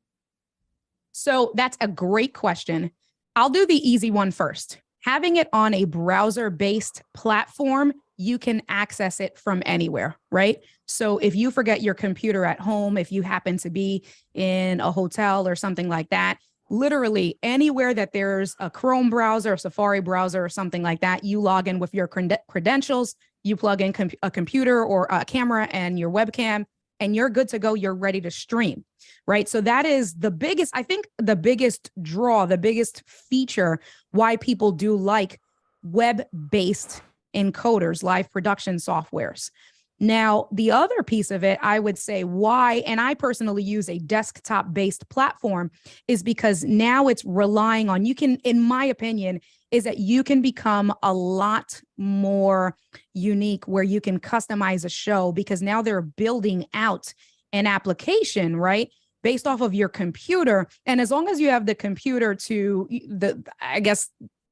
So that's a great question. I'll do the easy one first. Having it on a browser-based platform, you can access it from anywhere, right? So if you forget your computer at home, if you happen to be in a hotel or something like that, literally anywhere that there's a Chrome browser, a Safari browser or something like that, you log in with your credentials, you plug in a computer or a camera and your webcam, and you're good to go. You're ready to stream, right? So that is the biggest, I think the biggest draw, the biggest feature why people do like web-based encoders, live production softwares. Now, the other piece of it, I would say why, and I personally use a desktop-based platform, is because now it's relying on, you can, in my opinion, is that you can become a lot more unique where you can customize a show, because now they're building out an application, right, based off of your computer. And as long as you have the computer to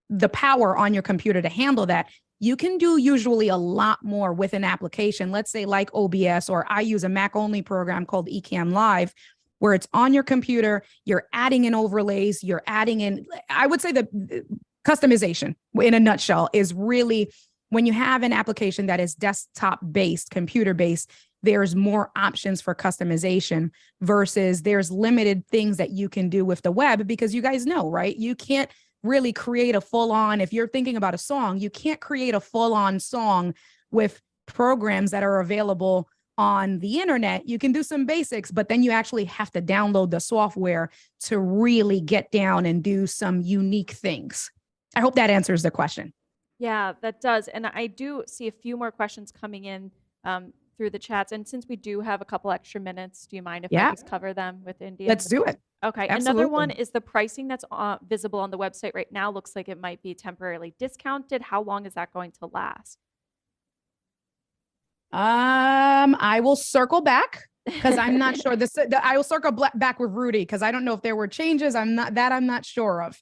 the power on your computer to handle that, you can do usually a lot more with an application, let's say like OBS, or I use a Mac only program called Ecamm Live, where it's on your computer, you're adding in overlays, you're adding in, I would say the customization in a nutshell is really when you have an application that is desktop based, computer based, there's more options for customization versus there's limited things that you can do with the web, because you guys know, right? You can't really create a full-on, if you're thinking about a song, you can't create a full-on song with programs that are available on the internet. You can do some basics, but then you actually have to download the software to really get down and do some unique things. I hope that answers the question. Yeah, that does. And I do see a few more questions coming in through the chats. And since we do have a couple extra minutes, do you mind if I just cover them with India? Let's do it. Okay. Absolutely. Another one is the pricing that's visible on the website right now. Looks like it might be temporarily discounted. How long is that going to last? I will circle back because I'm not sure. I will circle back with Rudy because I don't know if there were changes. I'm not sure of.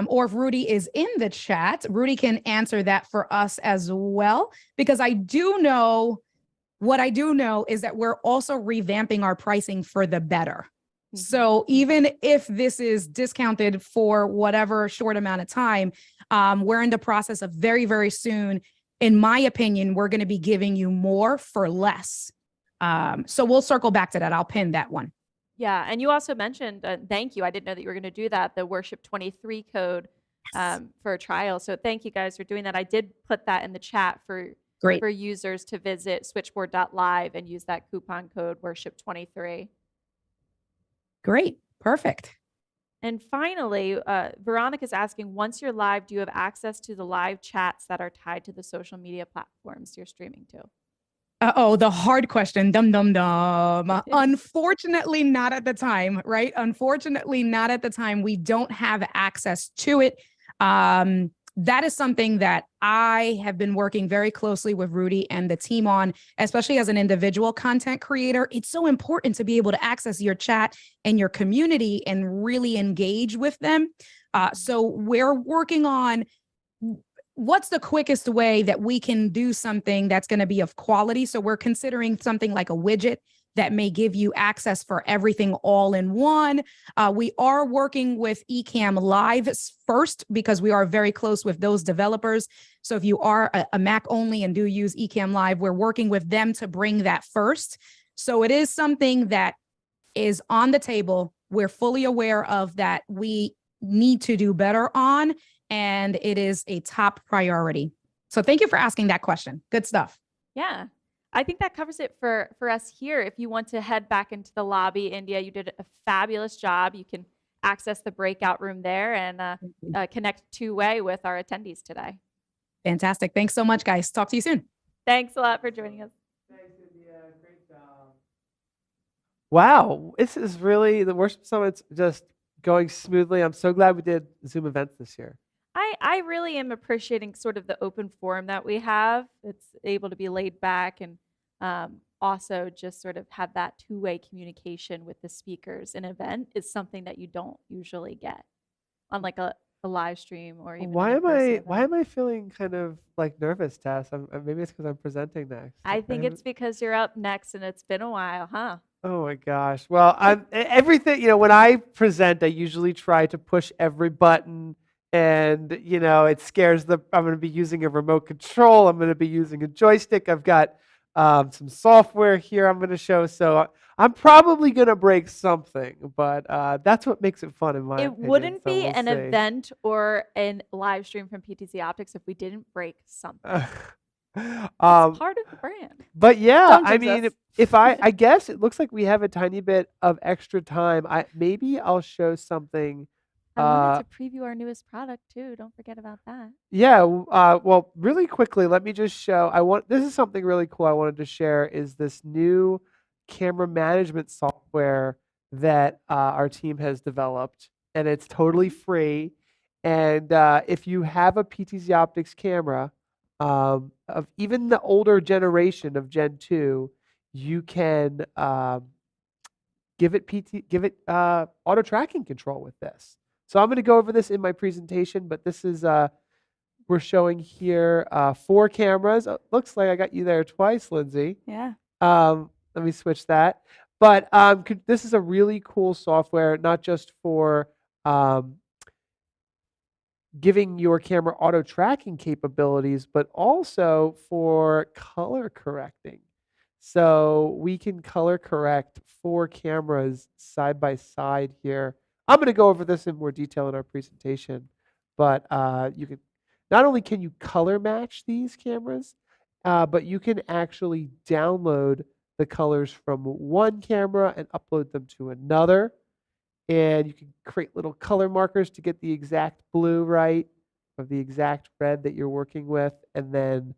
Or if Rudy is in the chat, Rudy can answer that for us as well, because what I do know is that we're also revamping our pricing for the better. So even if this is discounted for whatever short amount of time, We're in the process of very, very soon. In my opinion, we're going to be giving you more for less. So we'll circle back to that. I'll pin that one. Yeah, and you also mentioned, thank you. I didn't know that you were going to do that, the Worship 23 code for a trial. So thank you guys for doing that. I did put that in the chat for users to visit switchboard.live and use that coupon code Worship 23. Great. Perfect. And finally, Veronica's asking, once you're live, do you have access to the live chats that are tied to the social media platforms you're streaming to? Oh, the hard question. Dum, dum, dum. Unfortunately, not at the time, right? Unfortunately, not at the time. We don't have access to it. That is something that I have been working very closely with Rudy and the team on, especially as an individual content creator. It's so important to be able to access your chat and your community and really engage with them. So we're working on what's the quickest way that we can do something that's going to be of quality. So we're considering something like a widget that may give you access for everything all in one. We are working with Ecamm Live first because we are very close with those developers. So if you are a Mac only and do use Ecamm Live, we're working with them to bring that first. So it is something that is on the table. We're fully aware of that. We need to do better on, and it is a top priority. So thank you for asking that question. Good stuff. Yeah. I think that covers it for us here. If you want to head back into the lobby, India, you did a fabulous job. You can access the breakout room there and connect two-way with our attendees today. Fantastic. Thanks so much, guys. Talk to you soon. Thanks a lot for joining us. Thanks, India. Great job. Wow. This is really, the Worship Summit's just going smoothly. I'm so glad we did Zoom events this year. I really am appreciating sort of the open forum that we have. It's able to be laid back and also just sort of have that two-way communication with the speakers. An event is something that you don't usually get on like a live stream or even why am I feeling kind of like nervous, Tess? Maybe it's because I'm presenting next. I think it's because you're up next and it's been a while, huh? Oh my gosh. Well, everything, when I present, I usually try to push every button. And, it scares I'm going to be using a remote control. I'm going to be using a joystick. I've got some software here I'm going to show. So I'm probably going to break something, but that's what makes it fun in my opinion. It wouldn't be we'll an see. event or a live stream from PTZOptics if we didn't break something. It's part of the brand. But yeah, I mean, if I guess it looks like we have a tiny bit of extra time. Maybe I'll show something. I wanted to preview our newest product too. Don't forget about that. Yeah. Well, really quickly, let me just show. This is something really cool I wanted to share. Is this new camera management software that our team has developed, and it's totally free. And if you have a PTZOptics camera, of even the older generation of Gen 2, you can give it auto tracking control with this. So I'm going to go over this in my presentation, but this is, we're showing here 4 cameras. Looks like I got you there twice, Lindsay. Yeah. Let me switch that. But this is a really cool software, not just for giving your camera auto tracking capabilities, but also for color correcting. So we can color correct 4 cameras side by side here. I'm going to go over this in more detail in our presentation, but you can not only can you color match these cameras, but you can actually download the colors from one camera and upload them to another. And you can create little color markers to get the exact blue right of the exact red that you're working with, and then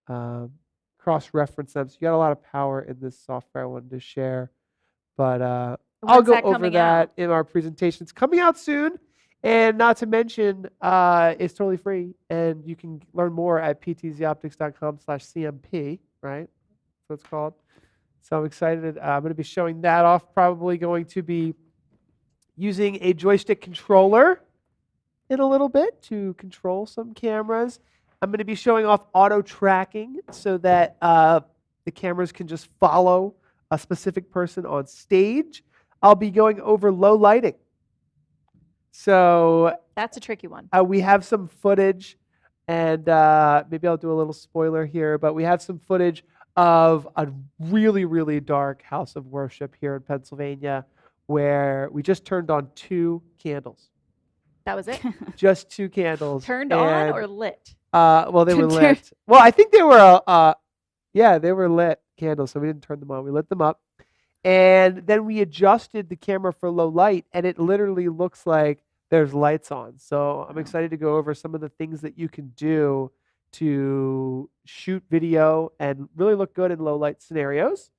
cross-reference them. So you got a lot of power in this software I wanted to share. But I'll go over that in our presentation. It's coming out soon. And not to mention, it's totally free. And you can learn more at ptzoptics.com/CMP, right? That's what it's called. So I'm excited. I'm going to be showing that off. Probably going to be using a joystick controller in a little bit to control some cameras. I'm going to be showing off auto tracking so that the cameras can just follow a specific person on stage. I'll be going over low lighting. So That's a tricky one. we have some footage, and maybe I'll do a little spoiler here, but we have some footage of a really, really dark house of worship here in Pennsylvania where we just turned on 2 candles. That was it. Just 2 candles. Turned on and, or lit? well, they were lit. Well, I think they were, yeah, they were lit candles, so we didn't turn them on. We lit them up. And then we adjusted the camera for low light, and it literally looks like there's lights on. So I'm excited to go over some of the things that you can do to shoot video and really look good in low light scenarios.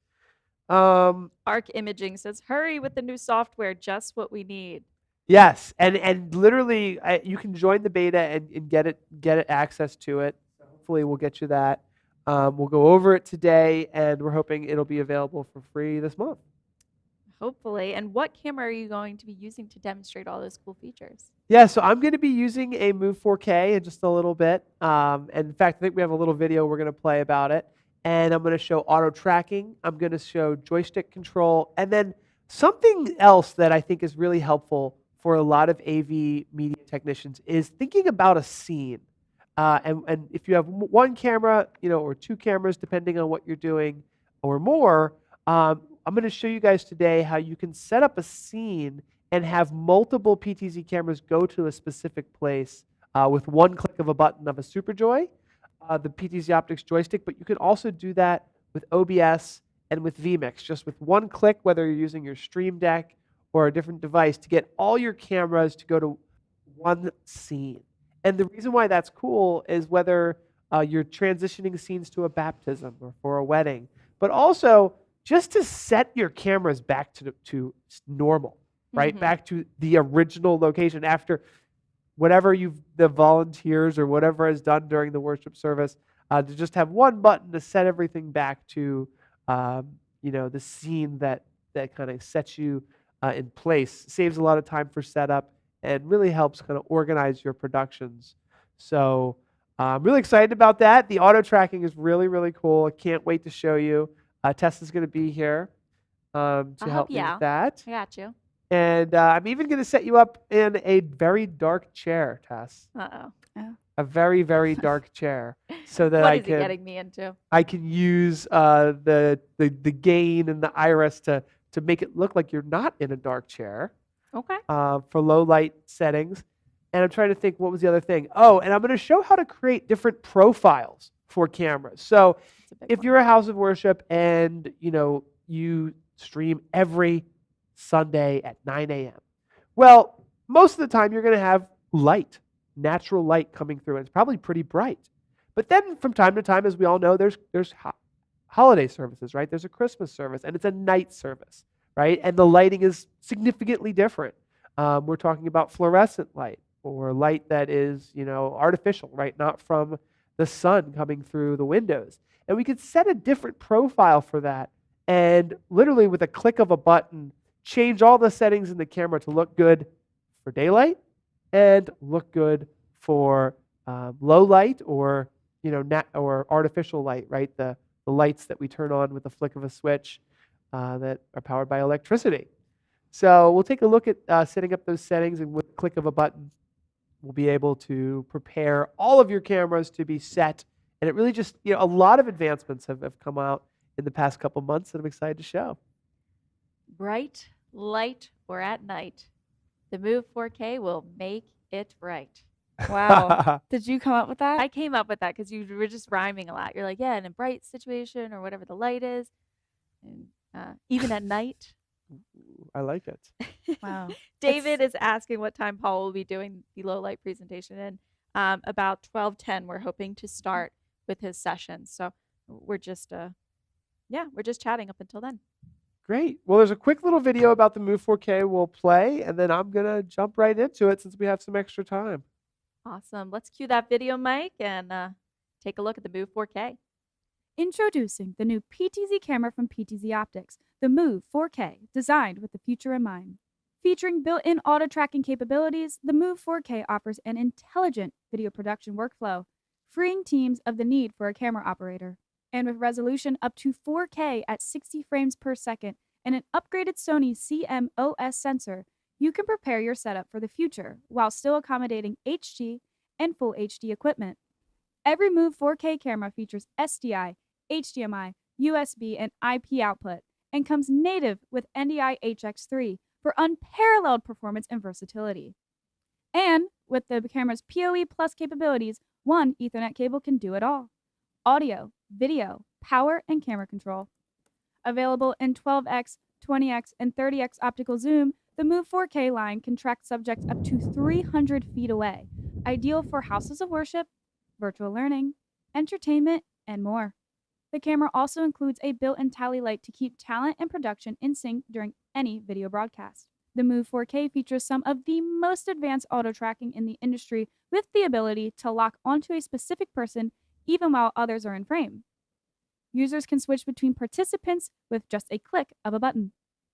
Arc Imaging says, hurry with the new software, just what we need. Yes, and literally you can join the beta and get it access to it. So hopefully we'll get you that. We'll go over it today, and we're hoping it'll be available for free this month. Hopefully. And what camera are you going to be using to demonstrate all those cool features? Yeah, so I'm going to be using a Move 4K in just a little bit. And in fact, I think we have a little video we're going to play about it. And I'm going to show auto tracking. I'm going to show joystick control. And then something else that I think is really helpful for a lot of AV media technicians is thinking about a scene. And if you have 1 camera, or 2 cameras, depending on what you're doing, or more, I'm going to show you guys today how you can set up a scene and have multiple PTZ cameras go to a specific place with 1 click of a button of a SuperJoy, the PTZOptics joystick. But you can also do that with OBS and with vmix, just with 1 click, whether you're using your Stream Deck or a different device, to get all your cameras to go to 1 scene. And the reason why that's cool is whether you're transitioning scenes to a baptism or for a wedding, but also just to set your cameras back to normal, right? Mhm. Back to the original location after whatever the volunteers or whatever is done during the worship service, to just have 1 button to set everything back to, the scene that kind of sets you in place. Saves a lot of time for setup and really helps kind of organize your productions. So I'm really excited about that. The auto tracking is really, really cool. I can't wait to show you. Tessa's going to be here to help me with that. I got you. And I'm even going to set you up in a very dark chair, Tess. Uh-oh. A very, very dark chair, so that What is he getting me into? I can use the gain and the iris to make it look like you're not in a dark chair. Okay. For low light settings. And I'm trying to think, what was the other thing? Oh, and I'm going to show how to create different profiles for cameras. So if you're a house of worship and you stream every Sunday at 9 a.m., well, most of the time you're going to have light, natural light coming through, and it's probably pretty bright. But then from time to time, as we all know, there's holiday services, right? There's a Christmas service, and it's a night service, right? And the lighting is significantly different. We're talking about fluorescent light, or light that is, artificial, right? Not from the sun coming through the windows. And we could set a different profile for that, and literally with a click of a button, change all the settings in the camera to look good for daylight and look good for low light, or or artificial light, right? The lights that we turn on with the flick of a switch that are powered by electricity. So we'll take a look at setting up those settings, and with a click of a button, we'll be able to prepare all of your cameras to be set. And it really just, a lot of advancements have come out in the past couple months that I'm excited to show. Bright light or at night, the Move 4K will make it right. Wow. Did you come up with that? I came up with that because you were just rhyming a lot. You're like, yeah, in a bright situation or whatever the light is, and even at night. I like it. Wow. David is asking what time Paul will be doing the low light presentation, and about 12:10 we're hoping to start with his session. So we're just we're just chatting up until then. Great. Well, there's a quick little video about the Move 4K we'll play, and then I'm gonna jump right into it since we have some extra time. Awesome. Let's cue that video, Mike, and take a look at the Move 4K. Introducing the new PTZ camera from PTZOptics, the Move 4K, designed with the future in mind. Featuring built-in auto-tracking capabilities, the Move 4K offers an intelligent video production workflow, freeing teams of the need for a camera operator. And with resolution up to 4K at 60 frames per second and an upgraded Sony CMOS sensor, You can prepare your setup for the future while still accommodating HD and Full HD equipment. Every Move 4K camera features SDI, HDMI, USB, and IP output, and comes native with NDI HX3 for unparalleled performance and versatility. And with the camera's PoE Plus capabilities, one Ethernet cable can do it all: audio, video, power, and camera control. Available in 12x, 20x, and 30x optical zoom, the Move 4K line can track subjects up to 300 feet away, ideal for houses of worship, virtual learning, entertainment, and more. The camera also includes a built-in tally light to keep talent and production in sync during any video broadcast. The Move 4K features some of the most advanced auto tracking in the industry, with the ability to lock onto a specific person even while others are in frame. Users can switch between participants with just a click of a button.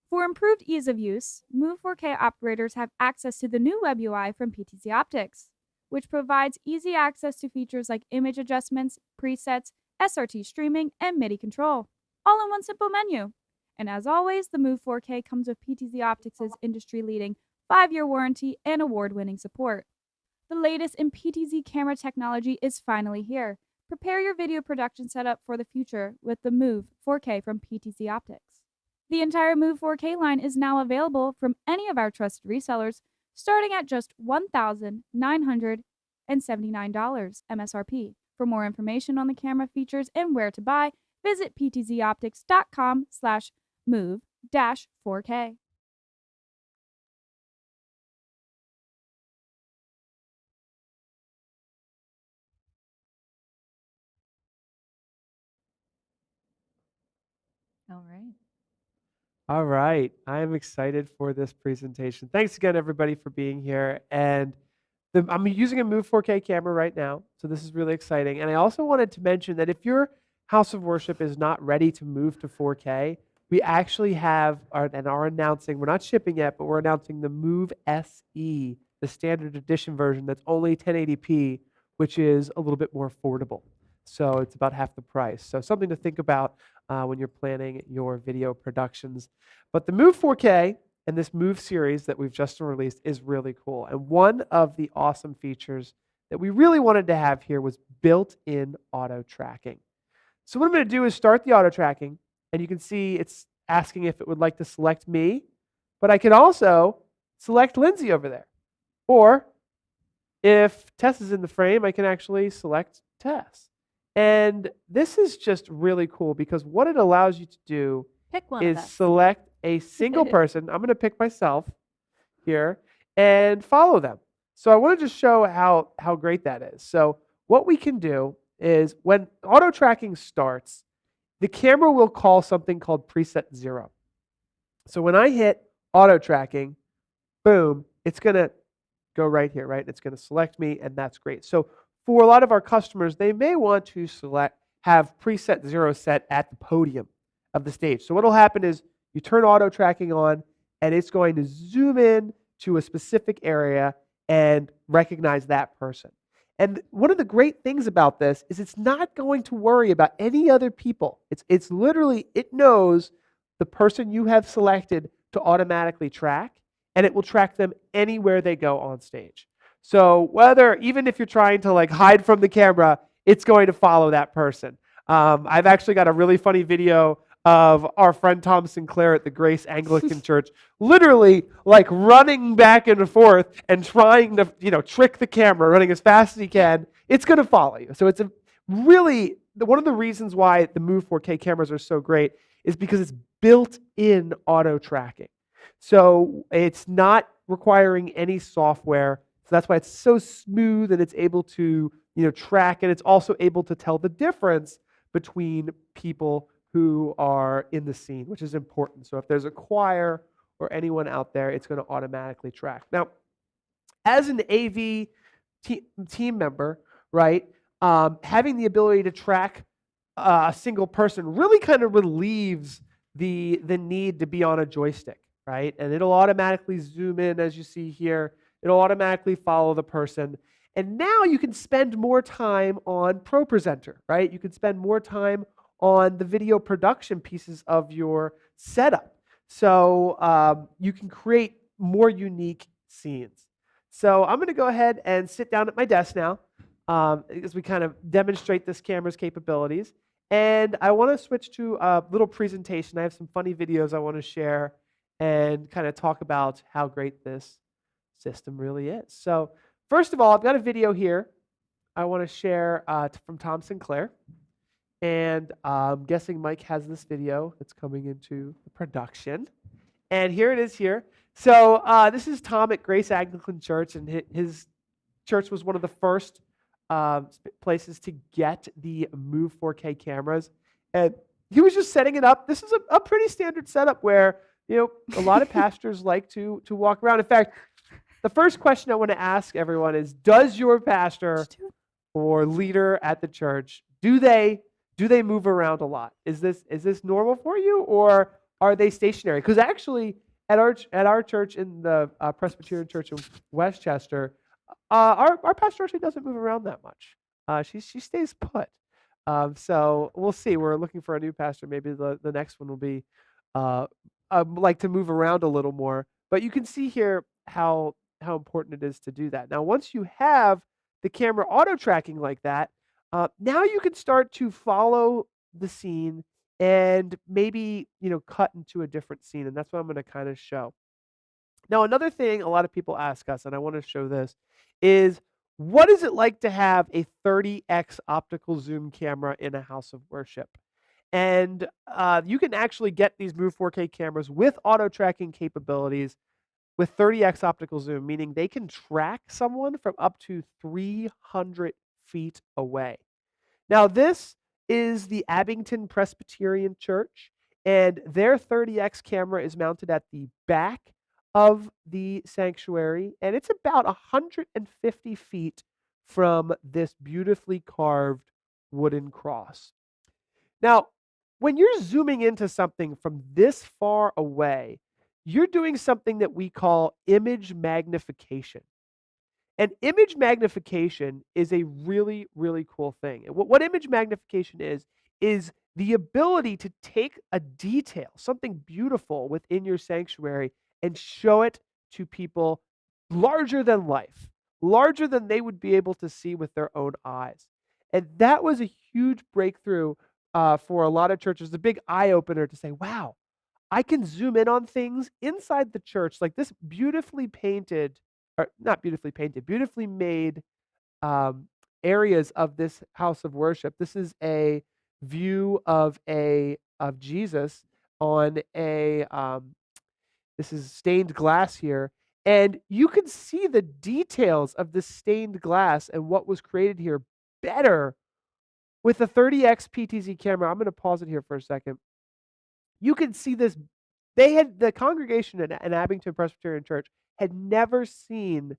For improved ease of use, Move 4K operators have access to the new web UI from PTZOptics, which provides easy access to features like image adjustments, presets, SRT streaming, and MIDI control, all in one simple menu. And as always, the Move 4K comes with PTZOptics' industry-leading 5-year warranty and award-winning support. The latest in PTZ camera technology is finally here. Prepare your video production setup for the future with the Move 4K from PTZOptics. The entire Move 4K line is now available from any of our trusted resellers, starting at just $1,979 MSRP. For more information on the camera features and where to buy, visit ptzoptics.com/move-4K. All right. All right. I'm excited for this presentation. Thanks again, everybody, for being here. And I'm using a Move 4K camera right now, so this is really exciting. And I also wanted to mention that if your house of worship is not ready to move to 4K, we actually have and are announcing, we're not shipping yet, but we're announcing the Move SE, the standard edition version that's only 1080p, which is a little bit more affordable. So it's about half the price. So something to think about when you're planning your video productions. But the Move 4K and this Move series that we've just released is really cool. And one of the awesome features that we really wanted to have here was built-in auto tracking. So what I'm going to do is start the auto tracking, and you can see it's asking if it would like to select me, but I can also select Lindsay over there. Or if Tess is in the frame, I can actually select Tess. And this is just really cool because what it allows you to do Pick one is of us. select a single person. I'm going to pick myself here and follow them. So I want to just show how great that is. So what we can do is when auto tracking starts, the camera will call something called preset 0. So when I hit auto tracking, boom, it's going to go right here, right? It's going to select me, and that's great. So for a lot of our customers, they may want to have preset 0 set at the podium of the stage. So what will happen is you turn auto tracking on, and it's going to zoom in to a specific area and recognize that person. And one of the great things about this is it's not going to worry about any other people. It's literally, it knows the person you have selected to automatically track, and it will track them anywhere they go on stage. So even if you're trying to like hide from the camera, it's going to follow that person. I've actually got a really funny video of our friend Tom Sinclair at the Grace Anglican Church, literally like running back and forth and trying to, trick the camera, running as fast as he can. It's going to follow you. So it's one of the reasons why the Move 4K cameras are so great is because it's built-in auto tracking. So it's not requiring any software. So that's why it's so smooth and it's able to, track, and it's also able to tell the difference between people who are in the scene, which is important. So if there's a choir or anyone out there, it's going to automatically track. Now, as an AV team member, right, having the ability to track a single person really kind of relieves the need to be on a joystick, right? And it'll automatically zoom in, as you see here. It'll automatically follow the person. And now you can spend more time on Proresenter, right? You can spend more time on the video production pieces of your setup. So you can create more unique scenes. So I'm going to go ahead and sit down at my desk now as we kind of demonstrate this camera's capabilities. And I want to switch to a little presentation. I have some funny videos I want to share and kind of talk about how great this system really is. So first of all, I've got a video here I want to share from Tom Sinclair. And I'm guessing Mike has this video that's coming into production. And here it is here. So this is Tom at Grace Anglican Church, and his church was one of the first places to get the Move 4K cameras. And he was just setting it up. This is a pretty standard setup where, you know, a lot of pastors like to walk around. In fact, the first question I want to ask everyone is, does your pastor or leader at the church, do they move around a lot? Is this normal for you, or are they stationary? Because actually, at our church in the Presbyterian Church in Westchester, our pastor actually doesn't move around that much. She stays put. So we'll see. We're looking for a new pastor. Maybe the next one will be like to move around a little more. But you can see here how important it is to do that. Now, once you have the camera auto tracking like that, now you can start to follow the scene and maybe, you know, cut into a different scene. And that's what I'm going to kind of show. Now, another thing a lot of people ask us, and I want to show this, is what is it like to have a 30x optical zoom camera in a house of worship? And you can actually get these Move 4K cameras with auto tracking capabilities with 30x optical zoom, meaning they can track someone from up to 300 feet away. Now, this is the Abington Presbyterian Church, and their 30x camera is mounted at the back of the sanctuary, and it's about 150 feet from this beautifully carved wooden cross. Now, when you're zooming into something from this far away, you're doing something that we call image magnification. And image magnification is a really, really cool thing. And what image magnification is the ability to take a detail, something beautiful within your sanctuary, and show it to people larger than life, larger than they would be able to see with their own eyes. And that was a huge breakthrough for a lot of churches, a big eye-opener to say, wow, I can zoom in on things inside the church, like this beautifully painted, or not beautifully painted, beautifully made areas of this house of worship. This is a view of Jesus on a this is stained glass here, and you can see the details of the stained glass and what was created here better with the 30x PTZ camera. I'm going to pause it here for a second. You can see this. The congregation at Abington Presbyterian Church had never seen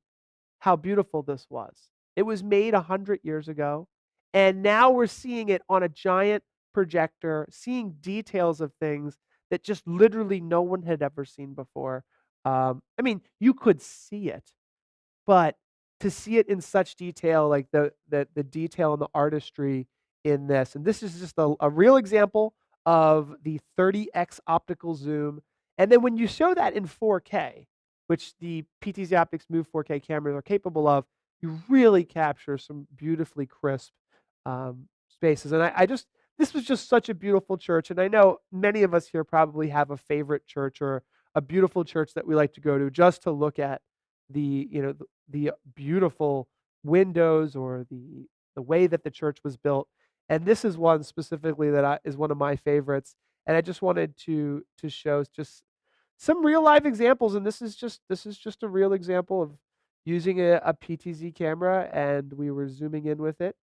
how beautiful this was. It was made 100 years ago, and now we're seeing it on a giant projector, seeing details of things that just literally no one had ever seen before. I mean, you could see it, but to see it in such detail, like the detail and the artistry in this, and this is just a real example of the 30x optical zoom. And then when you show that in 4K, which the PTZOptics Move 4K cameras are capable of, you really capture some beautifully crisp spaces. And this was just such a beautiful church. And I know many of us here probably have a favorite church or a beautiful church that we like to go to just to look at the beautiful windows or the way that the church was built. And this is one specifically that is one of my favorites. And I just wanted to show just some real live examples. And this is just a real example of using a PTZ camera, and we were zooming in with it.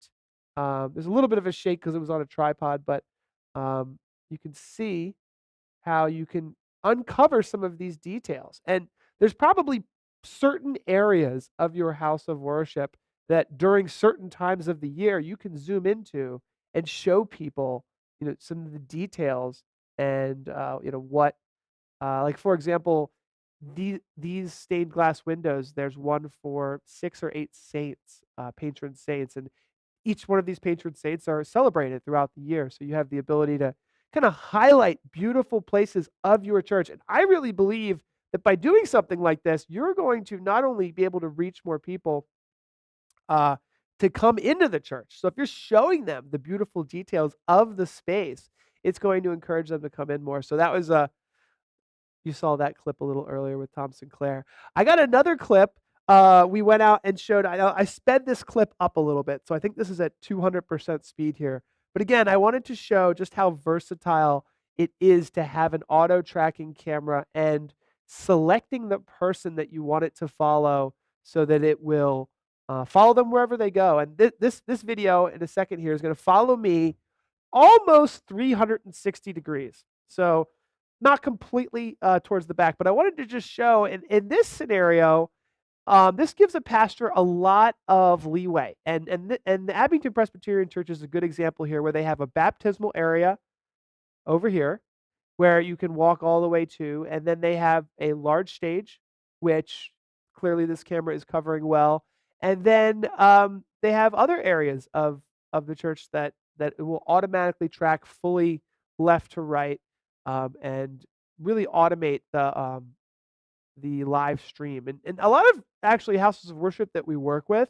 There's a little bit of a shake because it was on a tripod, but you can see how you can uncover some of these details. And there's probably certain areas of your house of worship that during certain times of the year you can zoom into and show people, some of the details and what, like for example, these stained glass windows. There's one for 6 or 8 saints, patron saints, and each one of these patron saints are celebrated throughout the year. So you have the ability to kind of highlight beautiful places of your church. And I really believe that by doing something like this, you're going to not only be able to reach more people to come into the church. So if you're showing them the beautiful details of the space, it's going to encourage them to come in more. So that was you saw that clip a little earlier with Tom Sinclair. I got another clip. We went out and showed, I sped this clip up a little bit. So I think this is at 200% speed here. But again, I wanted to show just how versatile it is to have an auto tracking camera and selecting the person that you want it to follow so that it will follow them wherever they go. And this video in a second here is going to follow me almost 360 degrees. So not completely towards the back, but I wanted to just show in this scenario, this gives a pastor a lot of leeway. And the Abington Presbyterian Church is a good example here where they have a baptismal area over here where you can walk all the way to, and then they have a large stage, which clearly this camera is covering well. And then they have other areas of the church that it will automatically track fully left to right and really automate the live stream. And a lot of actually houses of worship that we work with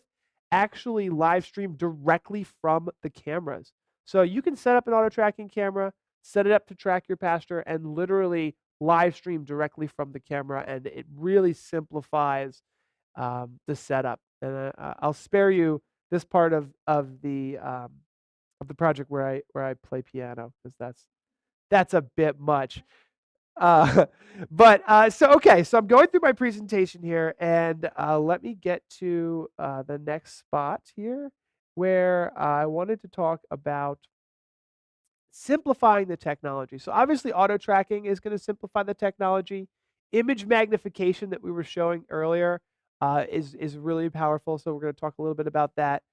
actually live stream directly from the cameras. So you can set up an auto tracking camera, set it up to track your pastor, and literally live stream directly from the camera, and it really simplifies the setup. And I'll spare you this part of the project where I play piano, because that's a bit much. So I'm going through my presentation here, and let me get to the next spot here where I wanted to talk about simplifying the technology. So obviously auto tracking is going to simplify the technology. Image magnification that we were showing earlier is really powerful. So we're going to talk a little bit about that.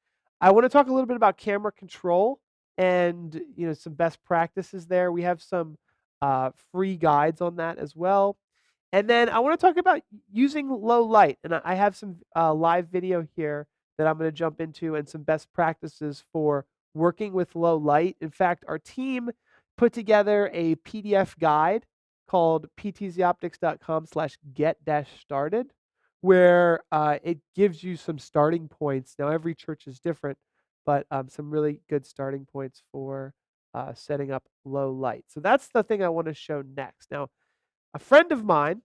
I want to talk a little bit about camera control and some best practices there. We have some free guides on that as well. And then I want to talk about using low light. And I have some live video here that I'm going to jump into and some best practices for working with low light. In fact, our team put together a PDF guide called PTZOptics.com/get-started, where it gives you some starting points. Now, every church is different, but some really good starting points for setting up low light. So that's the thing I want to show next. Now, a friend of mine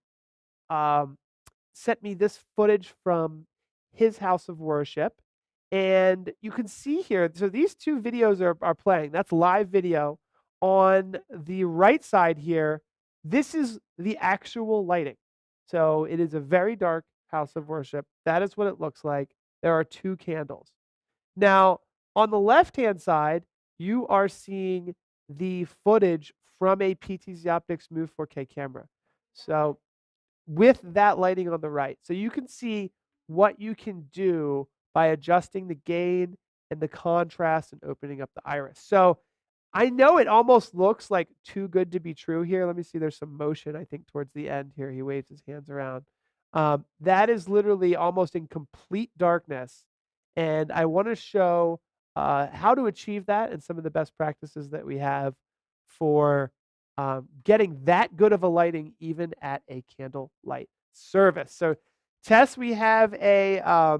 sent me this footage from his house of worship. And you can see here, so these two videos are playing. That's live video. On the right side here, this is the actual lighting. So it is a very dark house of worship. That is what it looks like. There are 2 candles. Now, on the left-hand side, you are seeing the footage from a PTZOptics Move 4K camera. So with that lighting on the right. So you can see what you can do by adjusting the gain and the contrast and opening up the iris. So I know it almost looks like too good to be true here. Let me see. There's some motion, I think, towards the end here. He waves his hands around. That is literally almost in complete darkness. And I want to show how to achieve that and some of the best practices that we have for getting that good of a lighting even at a candlelight service. So, Tess, we have a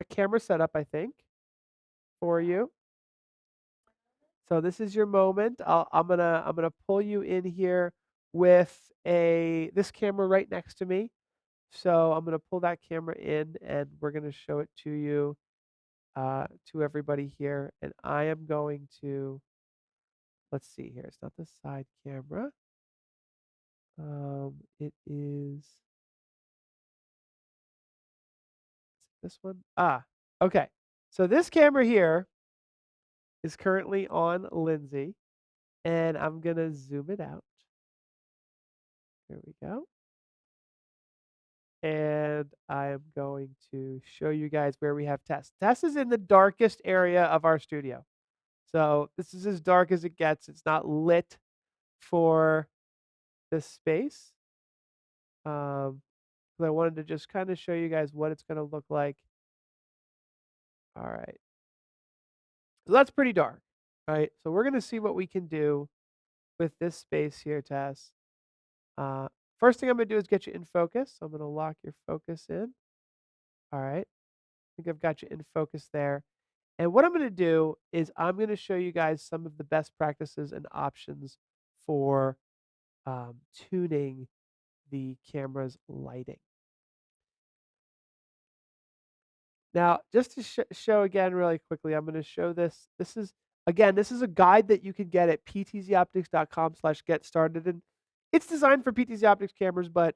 camera set up, I think, for you. So this is your moment. I'm gonna pull you in here with this camera right next to me. So I'm gonna pull that camera in, and we're gonna show it to you, to everybody here. And I am going to, let's see here. It's not the side camera. It is this one. Okay. So this camera here is currently on Lindsay, and I'm gonna zoom it out. Here we go. And I am going to show you guys where we have Tess. Tess is in the darkest area of our studio. So this is as dark as it gets. It's not lit for this space. But I wanted to just kind of show you guys what it's going to look like. All right. So that's pretty dark, right? So we're going to see what we can do with this space here, Tess. First thing I'm going to do is get you in focus. So I'm going to lock your focus in. All right. I think I've got you in focus there. And what I'm going to do is I'm going to show you guys some of the best practices and options for tuning the camera's lighting. Now, just to show again really quickly, I'm going to show this. This is a guide that you can get at ptzoptics.com/get-started, and it's designed for PTZ Optics cameras, but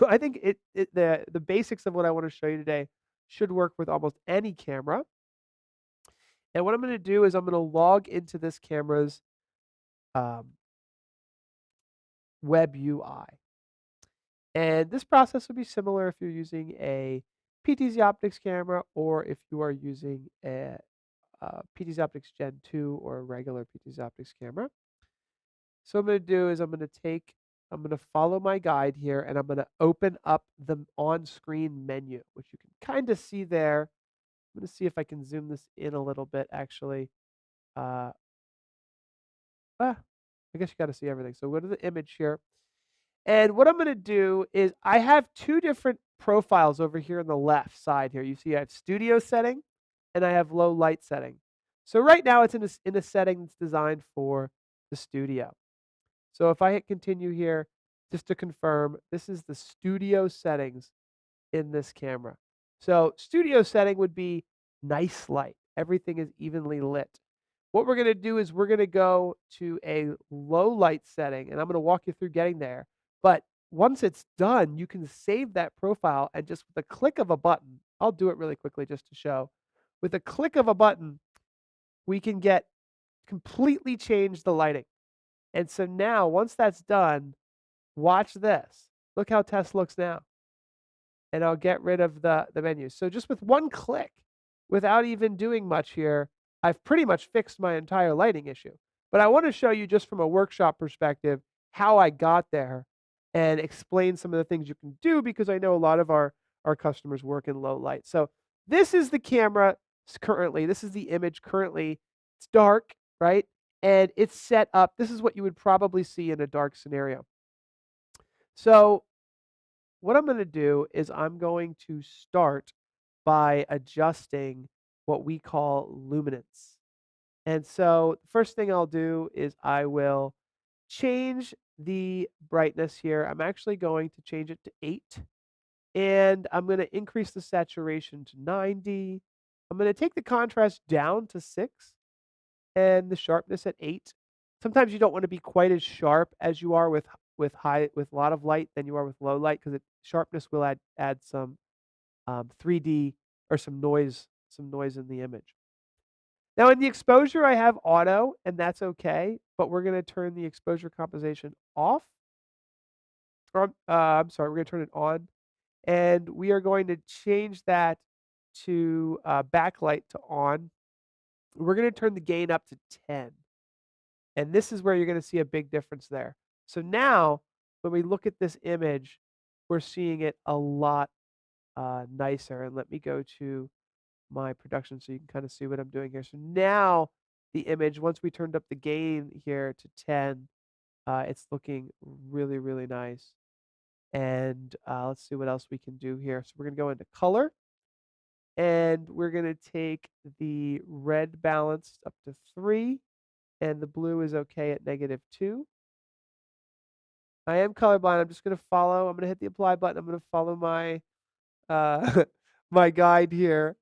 I think the basics of what I want to show you today should work with almost any camera. And what I'm going to do is I'm going to log into this camera's web UI. And this process would be similar if you're using a PTZ Optics camera or if you are using a PTZ Optics Gen 2 or a regular PTZ Optics camera. So what I'm going to do is I'm going to follow my guide here, and I'm going to open up the on-screen menu, which you can kind of see there. I'm going to see if I can zoom this in a little bit, actually. I guess you got to see everything. So go to the image here. And what I'm going to do is I have two different profiles over here on the left side here. You see I have studio setting and I have low light setting. So right now it's in a setting that's designed for the studio. So if I hit continue here, just to confirm, this is the studio settings in this camera. So studio setting would be nice light. Everything is evenly lit. What we're going to do is we're going to go to a low light setting, and I'm going to walk you through getting there. But once it's done, you can save that profile, and just with a click of a button, I'll do it really quickly just to show. With a click of a button, we can completely change the lighting. And so now, once that's done, watch this. Look how Tess looks now. And I'll get rid of the menu. So just with one click, without even doing much here, I've pretty much fixed my entire lighting issue. But I want to show you just from a workshop perspective how I got there and explain some of the things you can do, because I know a lot of our customers work in low light. So this is the camera currently. This is the image currently. It's dark, right? And it's set up. This is what you would probably see in a dark scenario. So what I'm going to do is I'm going to start by adjusting what we call luminance. And so the first thing I'll do is I will change the brightness here. I'm actually going to change it to 8. And I'm going to increase the saturation to 90. I'm going to take the contrast down to 6 and the sharpness at 8. Sometimes you don't want to be quite as sharp as you are with a lot of light than you are with low light, because sharpness will add some 3D or some noise in the image. Now in the exposure, I have auto, and that's okay, but we're going to turn the exposure compensation off. Or, I'm sorry, we're going to turn it on, and we are going to change that to backlight to on. We're going to turn the gain up to 10. And this is where you're going to see a big difference there. So now, when we look at this image, we're seeing it a lot nicer. And let me go to my production so you can kind of see what I'm doing here. So now the image, once we turned up the gain here to 10, it's looking really, really nice. And let's see what else we can do here. So we're going to go into color. And we're going to take the red balance up to 3. And the blue is okay at -2. I am colorblind. I'm just going to follow. I'm going to hit the apply button. I'm going to follow my my guide here.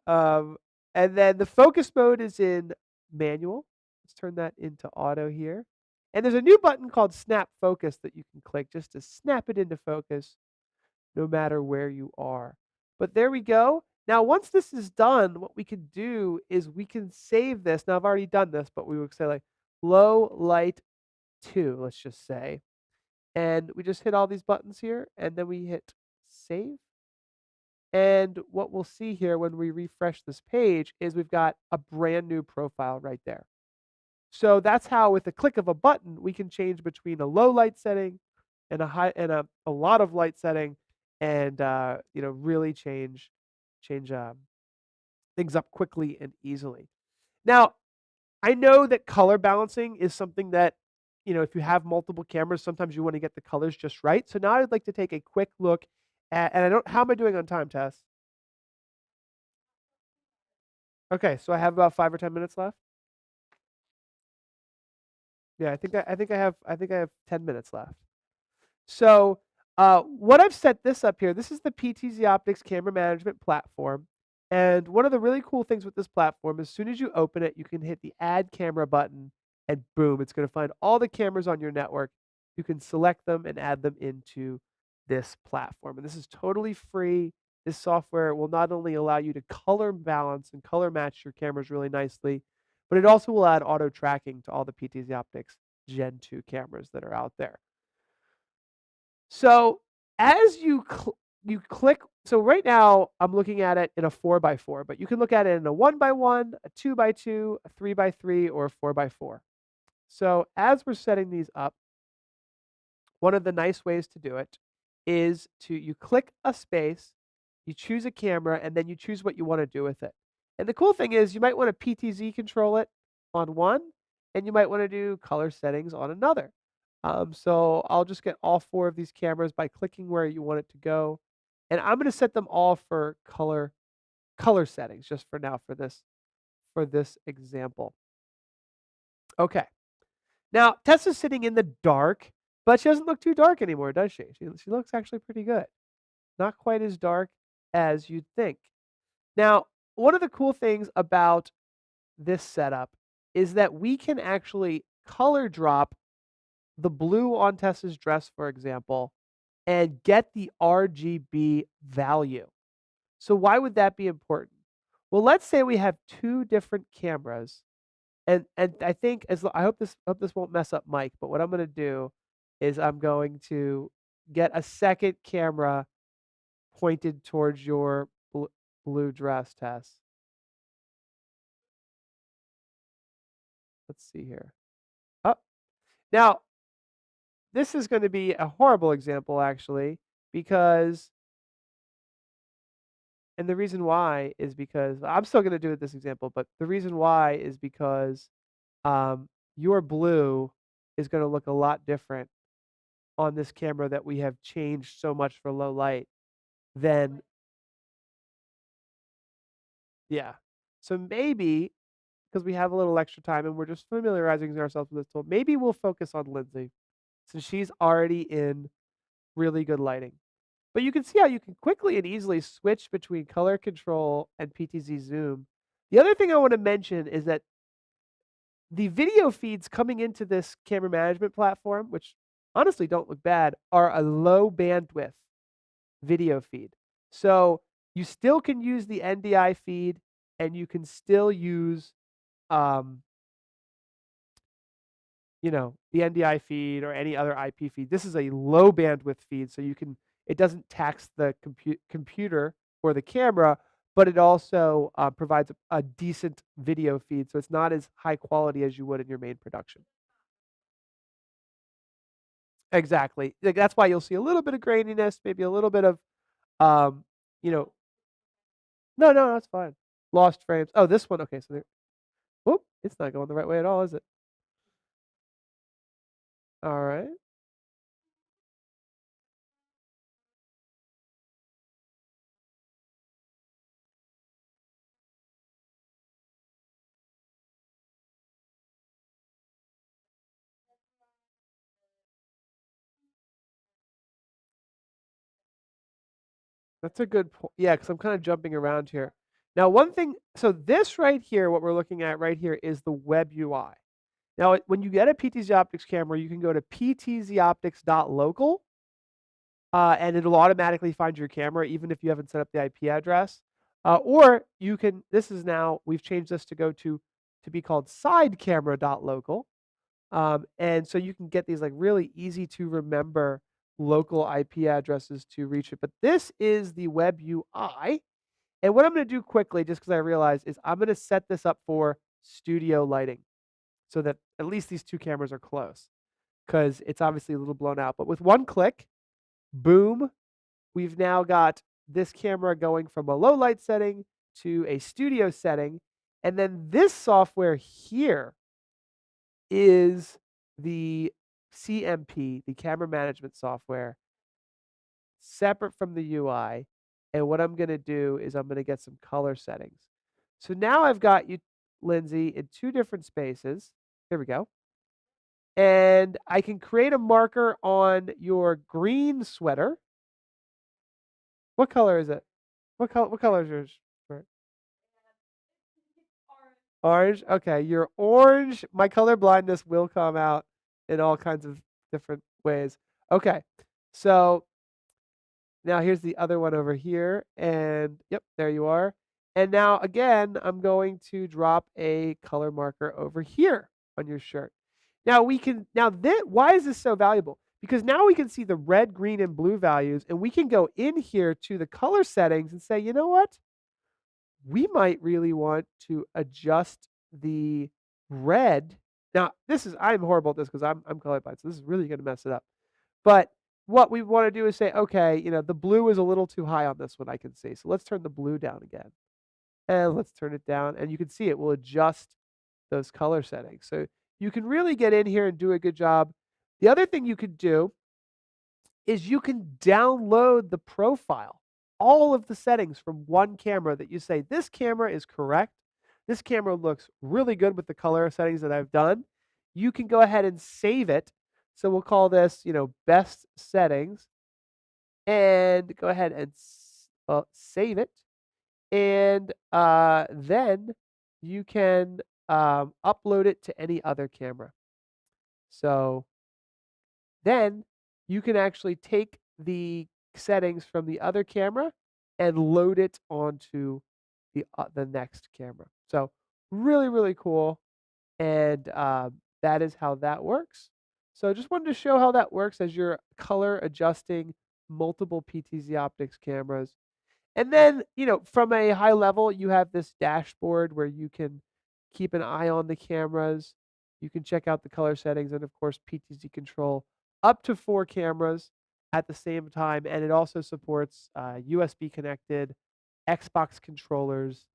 And then the focus mode is in manual. Let's turn that into auto here. And there's a new button called Snap Focus that you can click just to snap it into focus no matter where you are. But there we go. Now, once this is done, what we can do is we can save this. Now, I've already done this, but we would say like low light 2, let's just say. And we just hit all these buttons here, and then we hit save. And what we'll see here when we refresh this page is we've got a brand new profile right there. So that's how, with the click of a button, we can change between a low light setting and a lot of light setting, and really change things up quickly and easily. Now, I know that color balancing is something that if you have multiple cameras, sometimes you want to get the colors just right. So now I'd like to take a quick look at, and how am I doing on time, Tess? Okay, so I have about 5 or 10 minutes left. Yeah, I think I have 10 minutes left. So what I've set this up here, this is the PTZOptics camera management platform. And one of the really cool things with this platform, as soon as you open it, you can hit the add camera button and boom, it's going to find all the cameras on your network. You can select them and add them into this platform. And this is totally free. This software will not only allow you to color balance and color match your cameras really nicely, but it also will add auto tracking to all the PTZOptics Gen 2 cameras that are out there. So as you click, so right now I'm looking at it in a 4x4, but you can look at it in a 1x1, a 2x2, a 3x3, or a 4x4. So as we're setting these up, one of the nice ways to do it is you click a space, you choose a camera, and then you choose what you want to do with it. And the cool thing is you might want to PTZ control it on one, and you might want to do color settings on another. So I'll just get all 4 of these cameras by clicking where you want it to go. And I'm going to set them all for color settings just for now for this example. Okay. Now, Tessa's sitting in the dark, but she doesn't look too dark anymore, does she? She looks actually pretty good. Not quite as dark as you'd think. Now, one of the cool things about this setup is that we can actually color drop the blue on Tessa's dress, for example, and get the RGB value. So why would that be important? Well, let's say we have 2 different cameras, and I think I hope this won't mess up Mike, but what I'm going to do is I'm going to get a second camera pointed towards your blue dress, Tess. Let's see here. Oh, now this is going to be a horrible example, actually, because, and the reason why is because, I'm still going to do it this example, but the reason why is because your blue is going to look a lot different on this camera that we have changed so much for low light than, yeah. So maybe, because we have a little extra time and we're just familiarizing ourselves with this tool, maybe we'll focus on Lindsay since she's already in really good lighting. But you can see how you can quickly and easily switch between color control and PTZ zoom. The other thing I want to mention is that the video feeds coming into this camera management platform, which honestly don't look bad, are a low bandwidth video feed. So you still can use the NDI feed and you can still use the NDI feed or any other IP feed. This is a low bandwidth feed, so it doesn't tax the computer or the camera, but it also provides a decent video feed, so it's not as high quality as you would in your main production. Exactly. That's why you'll see a little bit of graininess, maybe a little bit of, no, that's fine. Lost frames. Oh, this one. Okay, so whoop, it's not going the right way at all, is it? All right. That's a good point. Yeah, because I'm kind of jumping around here. Now, one thing, so this right here, what we're looking at right here is the web UI. Now, when you get a PTZOptics camera, you can go to PTZOptics.local, and it'll automatically find your camera, even if you haven't set up the IP address. Or you can, we've changed this to go to be called sidecamera.local. And so you can get these like really easy to remember local IP addresses to reach it. But this is the web UI. And what I'm going to do quickly, just because I realized, is I'm going to set this up for studio lighting so that at least these 2 cameras are close, because it's obviously a little blown out. But with one click, boom, we've now got this camera going from a low light setting to a studio setting. And then this software here is the CMP, the camera management software, separate from the UI. And what I'm going to do is I'm going to get some color settings. So now I've got you, Lindsay, in 2 different spaces. Here we go. And I can create a marker on your green sweater. What color is it? What color is yours? Orange. Okay, your orange. My color blindness will come out in all kinds of different ways. Okay, so now here's the other one over here, and yep, there you are. And now again, I'm going to drop a color marker over here on your shirt. Now we can, why is this so valuable? Because now we can see the red, green, and blue values, and we can go in here to the color settings and say, you know what? We might really want to adjust the red. Now, I'm horrible at this because I'm colorblind, so this is really going to mess it up. But what we want to do is say, okay, the blue is a little too high on this one, I can see. So let's turn the blue down again. And let's turn it down. And you can see it will adjust those color settings. So you can really get in here and do a good job. The other thing you could do is you can download the profile, all of the settings from one camera that you say, this camera is correct. This camera looks really good with the color settings that I've done. You can go ahead and save it. So we'll call this, best settings, and go ahead and save it. And then you can upload it to any other camera. So then you can actually take the settings from the other camera and load it onto the next camera. So really, really cool. And that is how that works. So I just wanted to show how that works as you're color adjusting multiple PTZOptics cameras. And then, from a high level, you have this dashboard where you can keep an eye on the cameras. You can check out the color settings and, of course, PTZ control up to 4 cameras at the same time. And it also supports USB connected Xbox controllers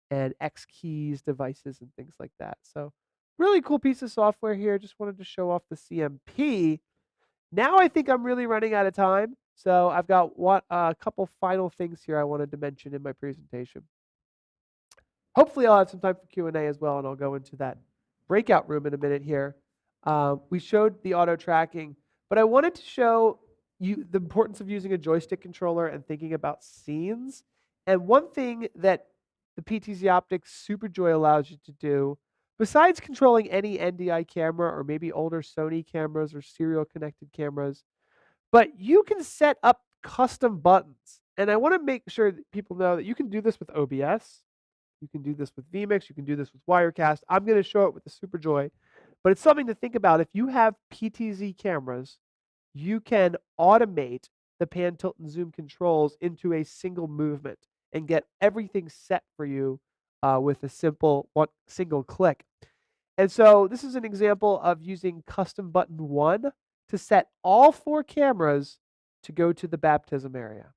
and X keys devices and things like that. So really cool piece of software here. Just wanted to show off the CMP. Now I think I'm really running out of time. So I've got a couple final things here I wanted to mention in my presentation. Hopefully I'll have some time for Q&A as well, and I'll go into that breakout room in a minute here. We showed the auto tracking, but I wanted to show you the importance of using a joystick controller and thinking about scenes. And one thing that the PTZOptics SuperJoy allows you to do, besides controlling any NDI camera or maybe older Sony cameras or serial connected cameras, but you can set up custom buttons. And I want to make sure that people know that you can do this with OBS. You can do this with vmix. You can do this with wirecast. I'm going to show it with the SuperJoy. But it's something to think about. If you have PTZ cameras, you can automate the pan, tilt, and zoom controls into a single movement and get everything set for you with a single click. And so this is an example of using custom button 1 to set all 4 cameras to go to the baptism area,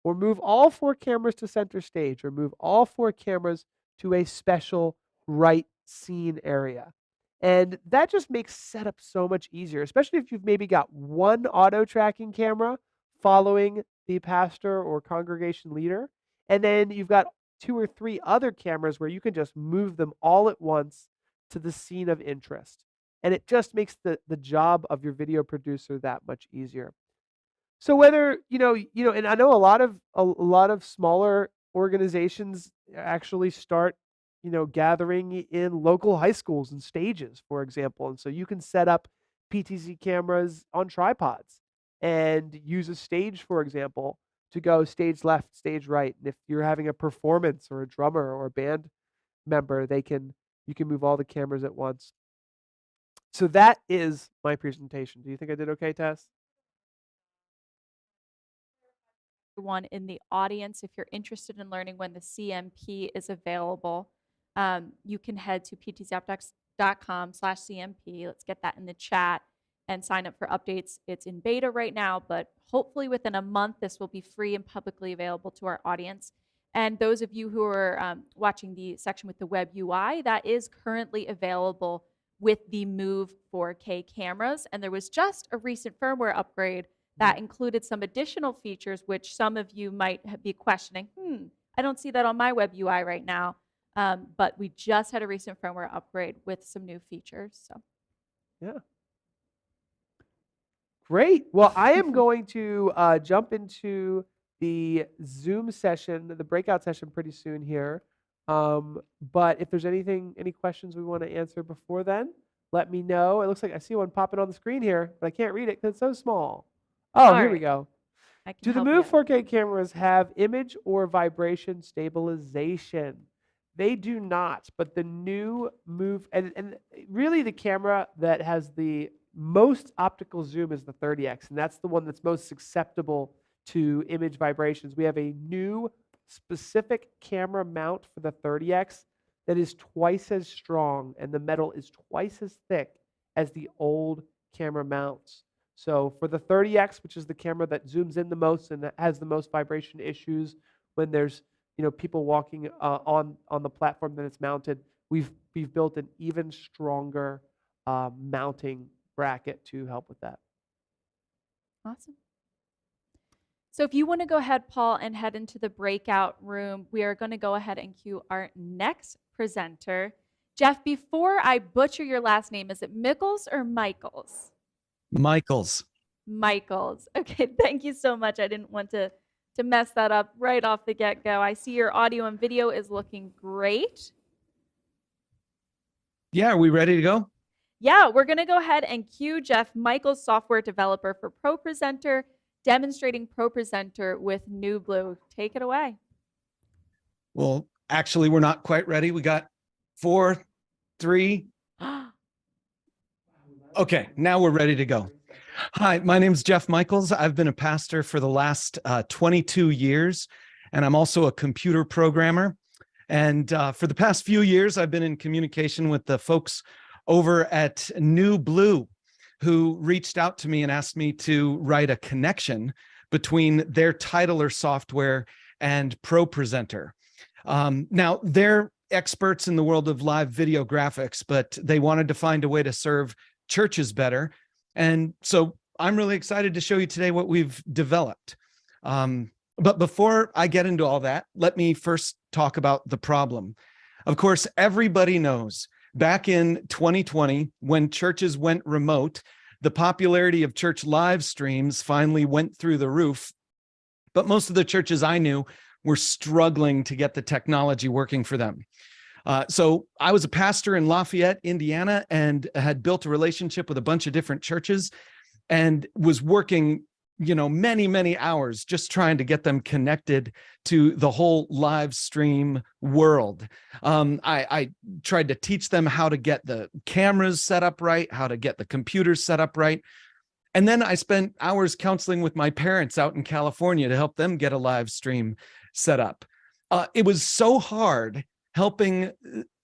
or move all 4 cameras to center stage, or move all 4 cameras to a special right scene area. And that just makes setup so much easier, especially if you've maybe got one auto tracking camera following the pastor or congregation leader, and then you've got 2 or 3 other cameras where you can just move them all at once to the scene of interest. And it just makes the job of your video producer that much easier. So whether, and I know a lot of smaller organizations actually start, gathering in local high schools and stages, for example. And so you can set up PTZ cameras on tripods and use a stage, for example, to go stage left, stage right. And if you're having a performance or a drummer or a band member, you can move all the cameras at once. So that is my presentation. Do you think I did okay, Tess? Everyone in the audience, if you're interested in learning when the CMP is available, you can head to ptzoptics.com/CMP. Let's get that in the chat and sign up for updates. It's in beta right now, but hopefully within a month, this will be free and publicly available to our audience. And those of you who are watching the section with the web UI, that is currently available with the Move 4K cameras. And there was just a recent firmware upgrade that included some additional features, which some of you might be questioning. I don't see that on my web UI right now. But we just had a recent firmware upgrade with some new features. So, yeah. Great. Well, I am going to jump into the Zoom session, the breakout session pretty soon here. But if there's any questions we want to answer before then, let me know. It looks like I see one popping on the screen here, but I can't read it because it's so small. Oh, All here we right. go. Do the help Move you. 4K cameras have image or vibration stabilization? They do not, but the new Move, and really the camera that has the most optical zoom is the 30x, and that's the one that's most susceptible to image vibrations. We have a new specific camera mount for the 30x that is twice as strong, and the metal is twice as thick as the old camera mounts. So for the 30x, which is the camera that zooms in the most and that has the most vibration issues when there's people walking on the platform that it's mounted, we've built an even stronger mounting bracket to help with that. Awesome. So if you want to go ahead, Paul, and head into the breakout room, we are going to go ahead and cue our next presenter. Jeff, before I butcher your last name, is it Mickles or Michaels? Michaels. Michaels. Okay, thank you so much. I didn't want to mess that up right off the get-go. I see your audio and video is looking great. Yeah, are we ready to go? Yeah, we're going to go ahead and cue Jeff Michaels, software developer for Proresenter, demonstrating Proresenter with NewBlue. Take it away. Well, actually, we're not quite ready. We got 4, 3. Okay, now we're ready to go. Hi, my name is Jeff Michaels. I've been a pastor for the last 22 years, and I'm also a computer programmer. And for the past few years, I've been in communication with the folks over at NewBlue, who reached out to me and asked me to write a connection between their titler software and Proresenter. Now, they're experts in the world of live video graphics, but they wanted to find a way to serve churches better. And so I'm really excited to show you today what we've developed. But before I get into all that, let me first talk about the problem. Of course, everybody knows back in 2020, when churches went remote, the popularity of church live streams finally went through the roof. But most of the churches I knew were struggling to get the technology working for them. So I was a pastor in Lafayette, Indiana, and had built a relationship with a bunch of different churches and was working, many, many hours just trying to get them connected to the whole live stream world. I tried to teach them how to get the cameras set up right, how to get the computers set up right. And then I spent hours counseling with my parents out in California to help them get a live stream set up. It was so hard helping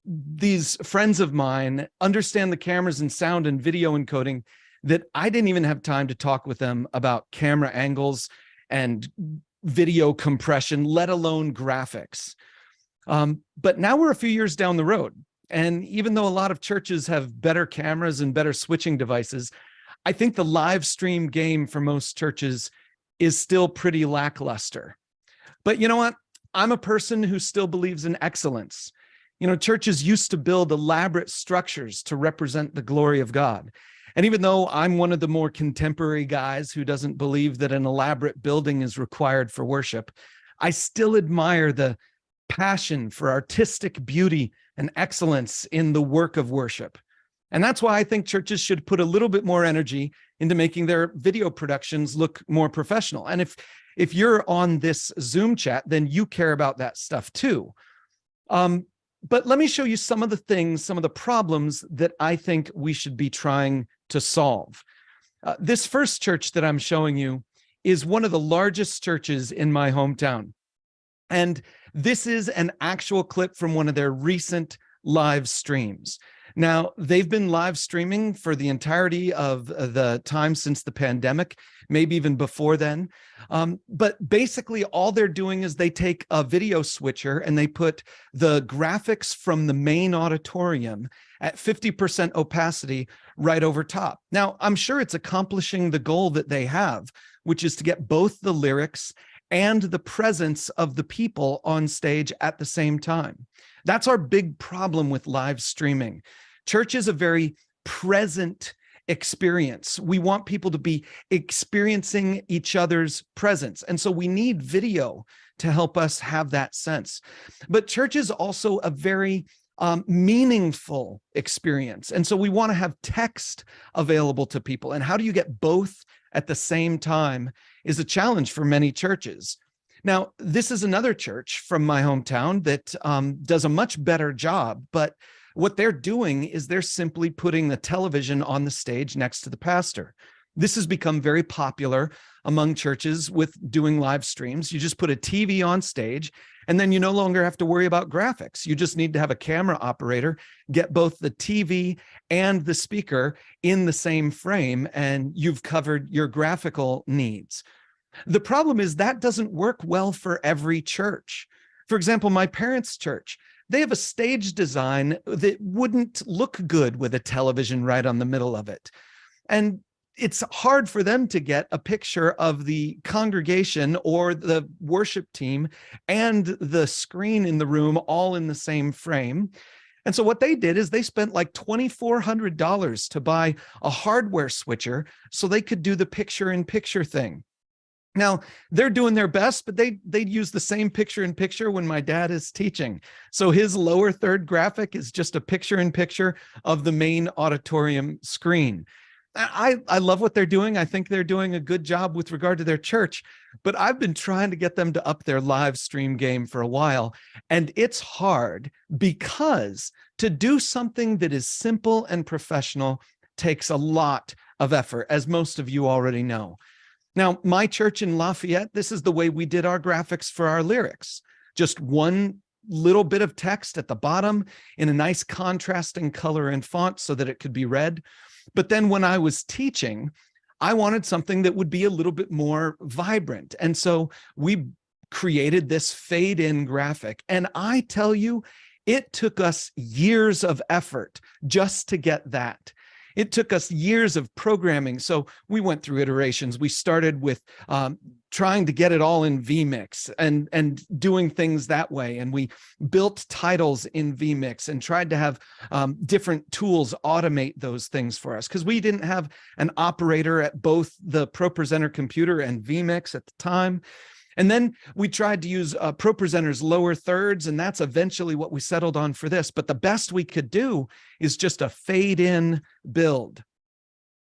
these friends of mine understand the cameras and sound and video encoding that I didn't even have time to talk with them about camera angles and video compression, let alone graphics. But now we're a few years down the road. And even though a lot of churches have better cameras and better switching devices, I think the live stream game for most churches is still pretty lackluster. But you know what? I'm a person who still believes in excellence. Churches used to build elaborate structures to represent the glory of God. And even though I'm one of the more contemporary guys who doesn't believe that an elaborate building is required for worship, I still admire the passion for artistic beauty and excellence in the work of worship. And that's why I think churches should put a little bit more energy into making their video productions look more professional. And if you're on this Zoom chat, then you care about that stuff too. But let me show you some of the problems that I think we should be trying to solve. This first church that I'm showing you is one of the largest churches in my hometown. And this is an actual clip from one of their recent live streams. Now, they've been live streaming for the entirety of the time since the pandemic, maybe even before then. But basically, all they're doing is they take a video switcher and they put the graphics from the main auditorium at 50% opacity right over top. Now, I'm sure it's accomplishing the goal that they have, which is to get both the lyrics and the presence of the people on stage at the same time. That's our big problem with live streaming. Church is a very present experience. We want people to be experiencing each other's presence. And so we need video to help us have that sense. But church is also a very meaningful experience. And so we want to have text available to people. And how do you get both at the same time is a challenge for many churches. Now, this is another church from my hometown that does a much better job, but what they're doing is they're simply putting the television on the stage next to the pastor. This has become very popular among churches with doing live streams. You just put a TV on stage, and then you no longer have to worry about graphics. You just need to have a camera operator get both the TV and the speaker in the same frame, and you've covered your graphical needs. The problem is that doesn't work well for every church. For example, my parents' church, they have a stage design that wouldn't look good with a television right on the middle of it. And it's hard for them to get a picture of the congregation or the worship team and the screen in the room all in the same frame. And so what they did is they spent like $2,400 to buy a hardware switcher so they could do the picture-in-picture thing. Now, they're doing their best, but they use the same picture-in-picture when my dad is teaching. So his lower third graphic is just a picture-in-picture of the main auditorium screen. I love what they're doing. I think they're doing a good job with regard to their church, but I've been trying to get them to up their live stream game for a while, and it's hard because to do something that is simple and professional takes a lot of effort, as most of you already know. Now, my church in Lafayette, this is the way we did our graphics for our lyrics. Just one little bit of text at the bottom in a nice contrasting color and font so that it could be read. But then when I was teaching, I wanted something that would be a little bit more vibrant. And so we created this fade-in graphic. And I tell you, it took us years of effort just to get that. It took us years of programming. So we went through iterations. We started with trying to get it all in vmix and doing things that way. And we built titles in vmix and tried to have different tools automate those things for us because we didn't have an operator at both the Proresenter computer and vmix at the time. And then we tried to use Proresenter's lower thirds, and that's eventually what we settled on for this. But the best we could do is just a fade-in build.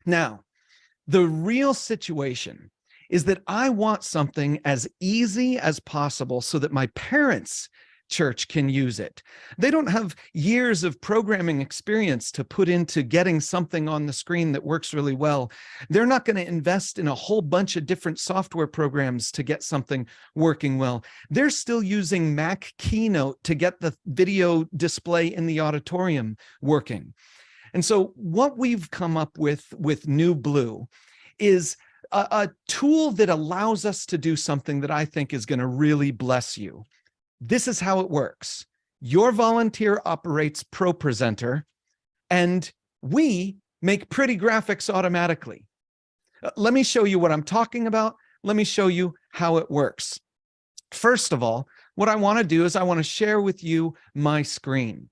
Now, the real situation is that I want something as easy as possible so that my parents' church can use it. They don't have years of programming experience to put into getting something on the screen that works really well. They're not going to invest in a whole bunch of different software programs to get something working well. They're still using Mac Keynote to get the video display in the auditorium working. And so what we've come up with New Blue is a tool that allows us to do something that I think is going to really bless you. This is how it works. Your volunteer operates Proresenter, and we make pretty graphics automatically. Let me show you what I'm talking about. Let me show you how it works. First of all, what I want to do is I want to share with you my screen.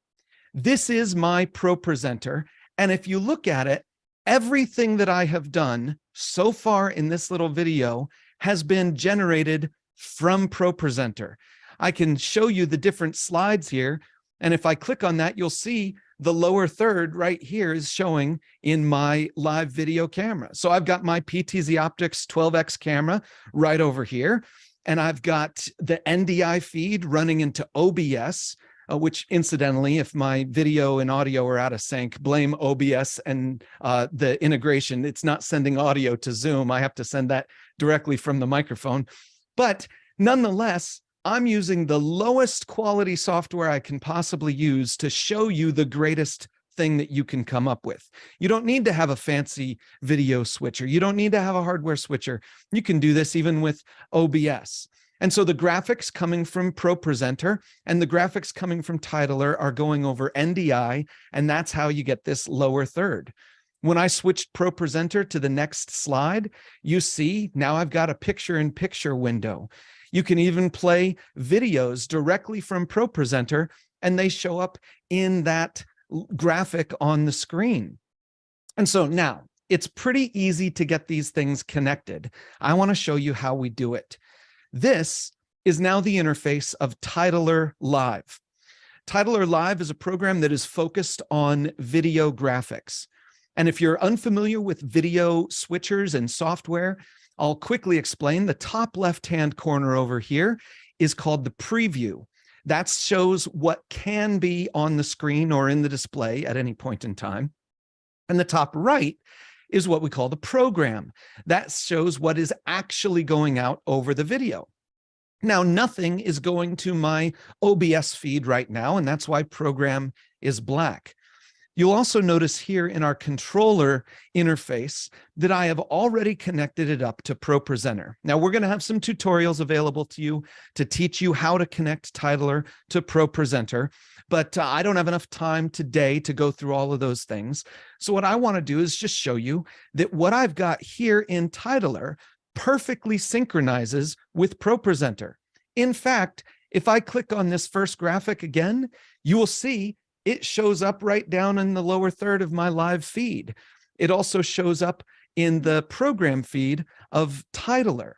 This is my Proresenter, and if you look at it, everything that I have done so far in this little video has been generated from Proresenter. I can show you the different slides here. And if I click on that, you'll see the lower third right here is showing in my live video camera. So I've got my PTZOptics 12X camera right over here. And I've got the NDI feed running into OBS, which incidentally, if my video and audio are out of sync, blame OBS and the integration. It's not sending audio to Zoom. I have to send that directly from the microphone. But nonetheless, I'm using the lowest quality software I can possibly use to show you the greatest thing that you can come up with. You don't need to have a fancy video switcher. You don't need to have a hardware switcher. You can do this even with OBS. And so the graphics coming from Proresenter and the graphics coming from Titler are going over NDI, and that's how you get this lower third. When I switched Proresenter to the next slide, you see now I've got a picture-in-picture window. You can even play videos directly from Proresenter, and they show up in that graphic on the screen. And so now it's pretty easy to get these things connected. I want to show you how we do it. This is now the interface of Titler Live. Titler Live is a program that is focused on video graphics. And if you're unfamiliar with video switchers and software, I'll quickly explain. The top left-hand corner over here is called the preview. That shows what can be on the screen or in the display at any point in time. And the top right is what we call the program. That shows what is actually going out over the video. Now, nothing is going to my OBS feed right now, and that's why program is black. You'll also notice here in our controller interface that I have already connected it up to Proresenter. Now, we're going to have some tutorials available to you to teach you how to connect Titler to Proresenter, but I don't have enough time today to go through all of those things. So what I want to do is just show you that what I've got here in Titler perfectly synchronizes with Proresenter. In fact, if I click on this first graphic again, you will see it shows up right down in the lower third of my live feed. It also shows up in the program feed of Titler.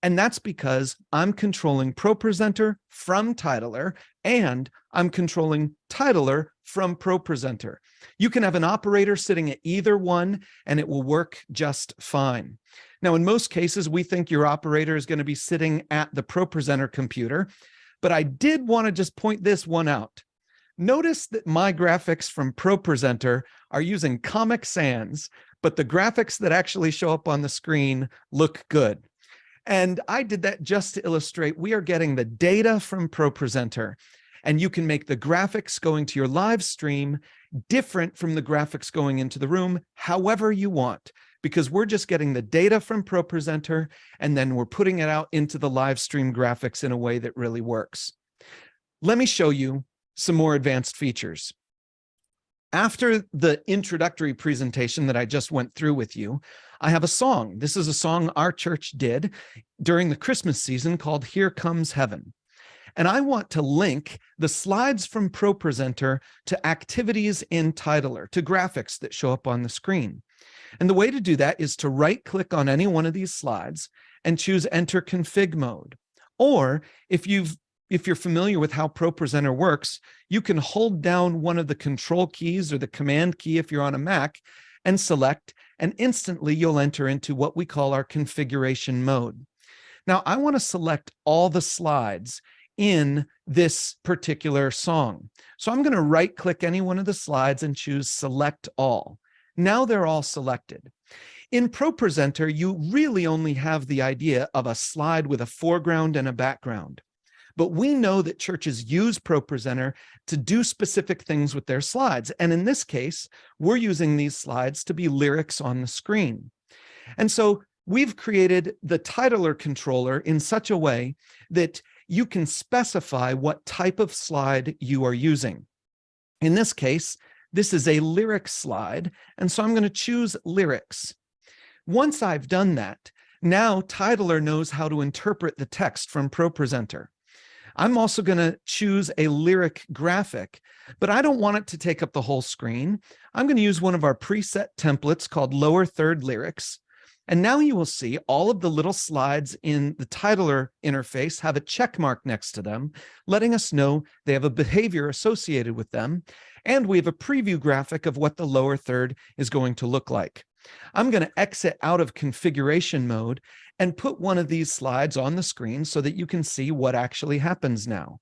And that's because I'm controlling Proresenter from Titler, and I'm controlling Titler from Proresenter. You can have an operator sitting at either one, and it will work just fine. Now, in most cases, we think your operator is going to be sitting at the Proresenter computer, but I did want to just point this one out. Notice that my graphics from Proresenter are using Comic Sans, but the graphics that actually show up on the screen look good. And I did that just to illustrate we are getting the data from Proresenter, and you can make the graphics going to your live stream different from the graphics going into the room however you want, because we're just getting the data from Proresenter, and then we're putting it out into the live stream graphics in a way that really works. Let me show you some more advanced features. After the introductory presentation that I just went through with you, I have a song. This is a song our church did during the Christmas season called Here Comes Heaven. And I want to link the slides from Proresenter to activities in Titler, to graphics that show up on the screen. And the way to do that is to right-click on any one of these slides and choose Enter Config Mode. Or if you're familiar with how Proresenter works, you can hold down one of the control keys or the command key if you're on a Mac and select, and instantly you'll enter into what we call our configuration mode. Now, I want to select all the slides in this particular song. So I'm going to right-click any one of the slides and choose Select All. Now they're all selected. In Proresenter, you really only have the idea of a slide with a foreground and a background. But we know that churches use Proresenter to do specific things with their slides. And in this case, we're using these slides to be lyrics on the screen. And so we've created the Titler controller in such a way that you can specify what type of slide you are using. In this case, this is a lyrics slide, and so I'm going to choose lyrics. Once I've done that, now Titler knows how to interpret the text from Proresenter. I'm also going to choose a lyric graphic, but I don't want it to take up the whole screen. I'm going to use one of our preset templates called lower third lyrics. And now you will see all of the little slides in the Titler interface have a check mark next to them, letting us know they have a behavior associated with them. And we have a preview graphic of what the lower third is going to look like. I'm going to exit out of configuration mode and put one of these slides on the screen so that you can see what actually happens now.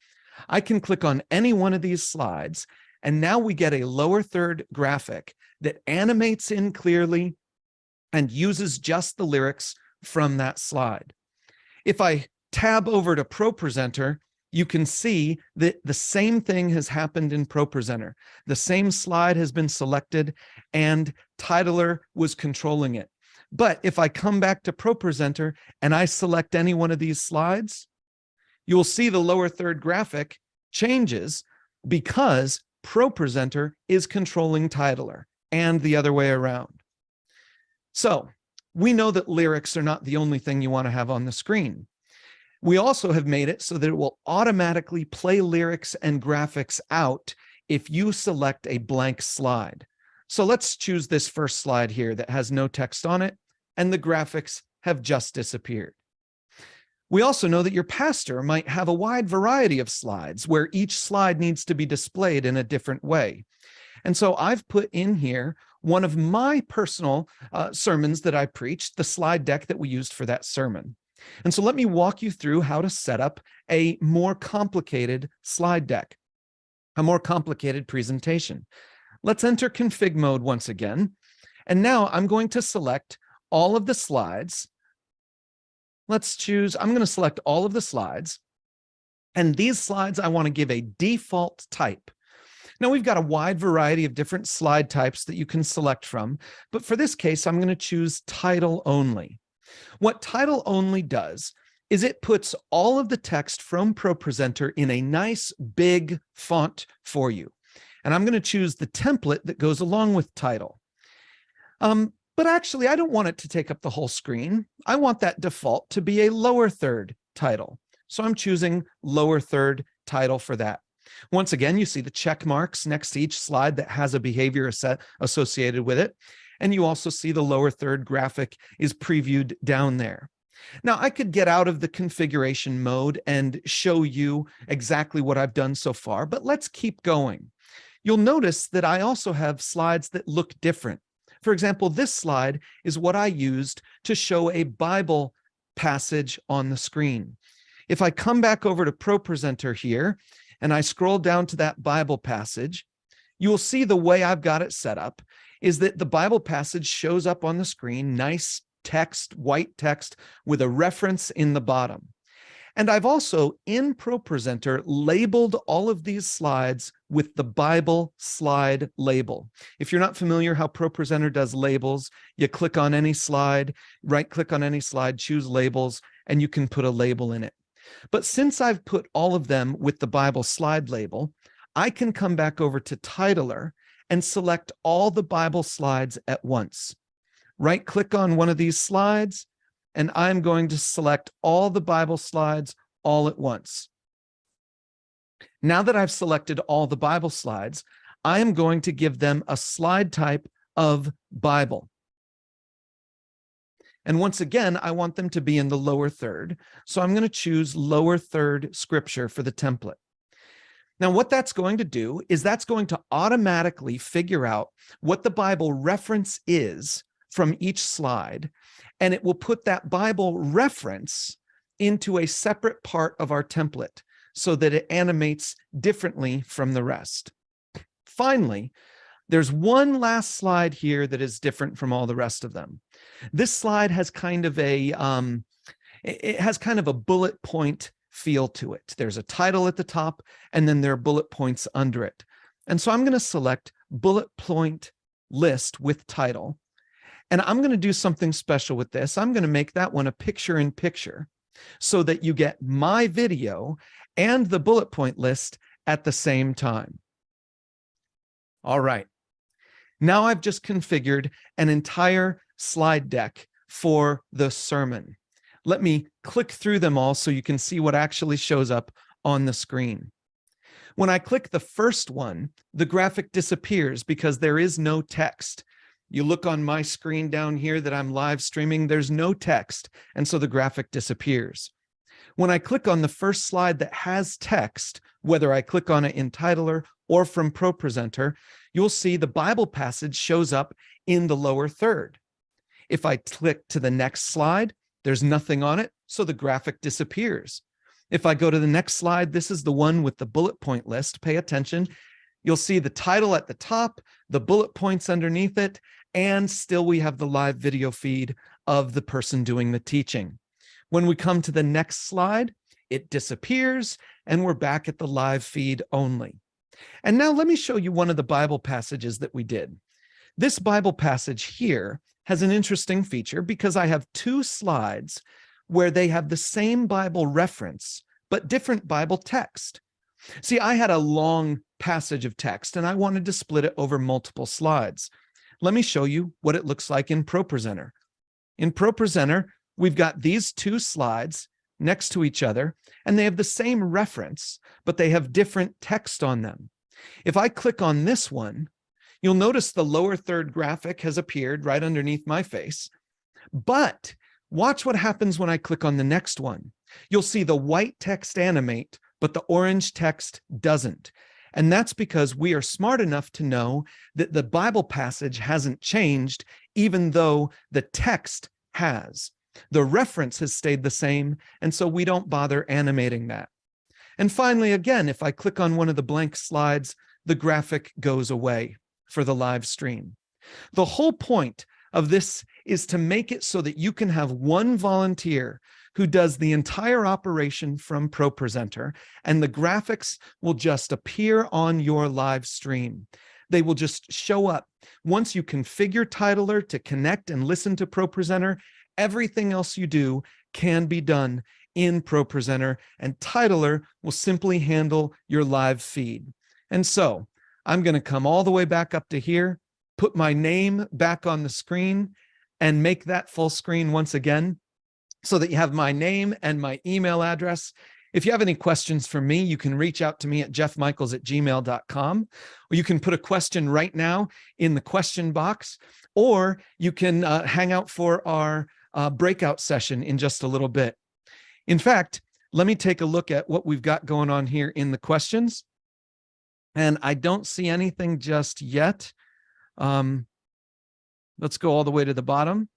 I can click on any one of these slides, and now we get a lower third graphic that animates in clearly and uses just the lyrics from that slide. If I tab over to Proresenter you can see that the same thing has happened in Proresenter. The same slide has been selected and Titler was controlling it. But if I come back to Proresenter and I select any one of these slides, you'll see the lower third graphic changes because Proresenter is controlling Titler and the other way around. So we know that lyrics are not the only thing you want to have on the screen. We also have made it so that it will automatically play lyrics and graphics out if you select a blank slide. So let's choose this first slide here that has no text on it, and the graphics have just disappeared. We also know that your pastor might have a wide variety of slides where each slide needs to be displayed in a different way. And so I've put in here one of my personal sermons that I preached, the slide deck that we used for that sermon. And so let me walk you through how to set up a more complicated slide deck, a more complicated presentation. Let's enter config mode once again. And now I'm going to select all of the slides. I'm going to select all of the slides. And these slides, I want to give a default type. Now we've got a wide variety of different slide types that you can select from, but for this case, I'm going to choose title only. What title only does is it puts all of the text from Proresenter in a nice big font for you. And I'm going to choose the template that goes along with title. But actually, I don't want it to take up the whole screen. I want that default to be a lower third title. So I'm choosing lower third title for that. Once again, you see the check marks next to each slide that has a behavior set associated with it. And you also see the lower third graphic is previewed down there. Now, I could get out of the configuration mode and show you exactly what I've done so far, but let's keep going. You'll notice that I also have slides that look different. For example, this slide is what I used to show a Bible passage on the screen. If I come back over to Proresenter here, and I scroll down to that Bible passage, you will see the way I've got it set up is that the Bible passage shows up on the screen, nice text, white text with a reference in the bottom. And I've also, in Proresenter, labeled all of these slides with the Bible slide label. If you're not familiar how Proresenter does labels, you click on any slide, right-click on any slide, choose labels, and you can put a label in it. But since I've put all of them with the Bible slide label, I can come back over to Titler and select all the Bible slides at once. Right-click on one of these slides, and I'm going to select all the Bible slides all at once. Now that I've selected all the Bible slides, I am going to give them a slide type of Bible. And once again, I want them to be in the lower third. So I'm going to choose lower third scripture for the template. Now, what that's going to do is that's going to automatically figure out what the Bible reference is from each slide, and it will put that Bible reference into a separate part of our template so that it animates differently from the rest. Finally, there's one last slide here that is different from all the rest of them. This slide has kind of a bullet point feel to it. There's a title at the top, and then there are bullet points under it. And so I'm going to select bullet point list with title. And I'm going to do something special with this. I'm going to make that one a picture-in-picture so that you get my video and the bullet point list at the same time. All right. Now I've just configured an entire slide deck for the sermon. Let me click through them all so you can see what actually shows up on the screen. When I click the first one, the graphic disappears because there is no text. You look on my screen down here that I'm live streaming, there's no text, and so the graphic disappears. When I click on the first slide that has text, whether I click on it in Titler or from Proresenter, you'll see the Bible passage shows up in the lower third. If I click to the next slide, there's nothing on it, so the graphic disappears. If I go to the next slide, this is the one with the bullet point list. Pay attention. You'll see the title at the top, the bullet points underneath it, and still we have the live video feed of the person doing the teaching. When we come to the next slide, it disappears, and we're back at the live feed only. And now let me show you one of the Bible passages that we did. This Bible passage here has an interesting feature because I have two slides where they have the same Bible reference, but different Bible text. See, I had a long passage of text and I wanted to split it over multiple slides. Let me show you what it looks like in Proresenter. In Proresenter, we've got these two slides next to each other, and they have the same reference, but they have different text on them. If I click on this one, you'll notice the lower third graphic has appeared right underneath my face. But watch what happens when I click on the next one. You'll see the white text animate, but the orange text doesn't. And that's because we are smart enough to know that the Bible passage hasn't changed, even though the text has. The reference has stayed the same, and so we don't bother animating that. And finally, again, if I click on one of the blank slides, the graphic goes away for the live stream. The whole point of this is to make it so that you can have one volunteer who does the entire operation from Proresenter, and the graphics will just appear on your live stream. They will just show up. Once you configure Titler to connect and listen to Proresenter, everything else you do can be done in Proresenter, and Titler will simply handle your live feed. And so I'm going to come all the way back up to here, put my name back on the screen, and make that full screen once again so that you have my name and my email address. If you have any questions for me, you can reach out to me at jeffmichaels@gmail.com, or you can put a question right now in the question box, or you can hang out for our breakout session in just a little bit. In fact, let me take a look at what we've got going on here in the questions. And I don't see anything just yet. Let's go all the way to the bottom.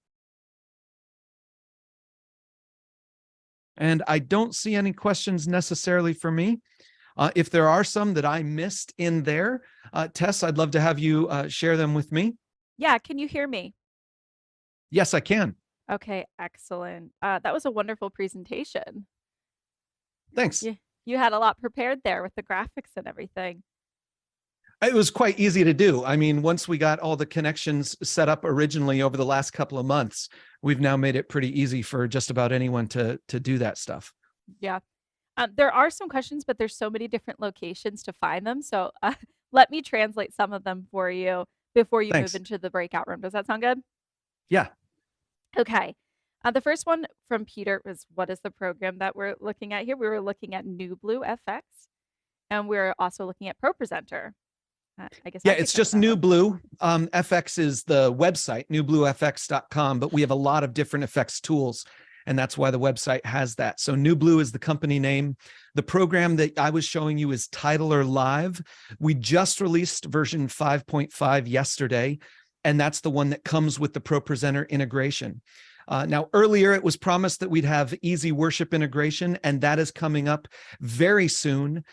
And I don't see any questions necessarily for me. If there are some that I missed in there, Tess, I'd love to have you share them with me. Yeah, can you hear me? Yes, I can. Okay, excellent. That was a wonderful presentation. Thanks. You had a lot prepared there with the graphics and everything. It was quite easy to do. I mean, once we got all the connections set up originally over the last couple of months, we've now made it pretty easy for just about anyone to do that stuff. Yeah. There are some questions, but there's so many different locations to find them. So let me translate some of them for you before you Thanks. move into the breakout room. Does that sound good? Yeah. Okay. The first one from Peter was, what is the program that we're looking at here? We were looking at NewBlue FX, and we're also looking at ProResenter. I guess. Yeah, it's just NewBlue. FX is the website, newbluefx.com, but we have a lot of different effects tools, and that's why the website has that. So NewBlue is the company name. The program that I was showing you is Titler Live. We just released version 5.5 yesterday, and that's the one that comes with the Proresenter integration. Now, earlier it was promised that we'd have easy worship integration, and that is coming up very soon.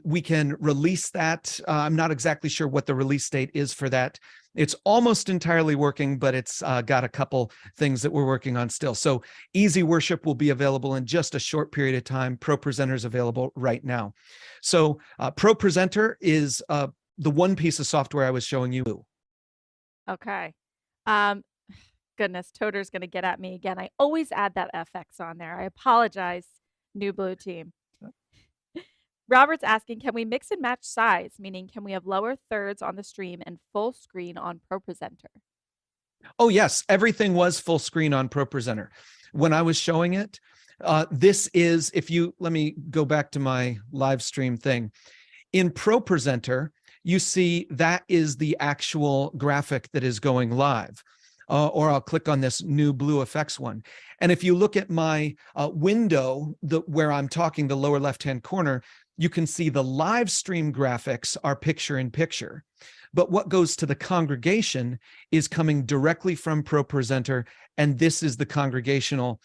We can release that. I'm not exactly sure what the release date is for that. It's almost entirely working, but it's got a couple things that we're working on still. So easy worship will be available in just a short period of time. Proresenter is available right now. So Proresenter is the one piece of software I was showing you. Okay. Goodness, Toter's going to get at me again. I always add that FX on there. I apologize, NewBlue team. Robert's asking, can we mix and match size? Meaning, can we have lower thirds on the stream and full screen on Proresenter? Oh, yes. Everything was full screen on Proresenter. When I was showing it, this is, let me go back to my live stream thing. In Proresenter, you see that is the actual graphic that is going live. Or I'll click on this NewBlue effects one. And if you look at my window, where I'm talking, the lower left-hand corner, you can see the live stream graphics are picture in picture. But what goes to the congregation is coming directly from Proresenter, and this is the congregational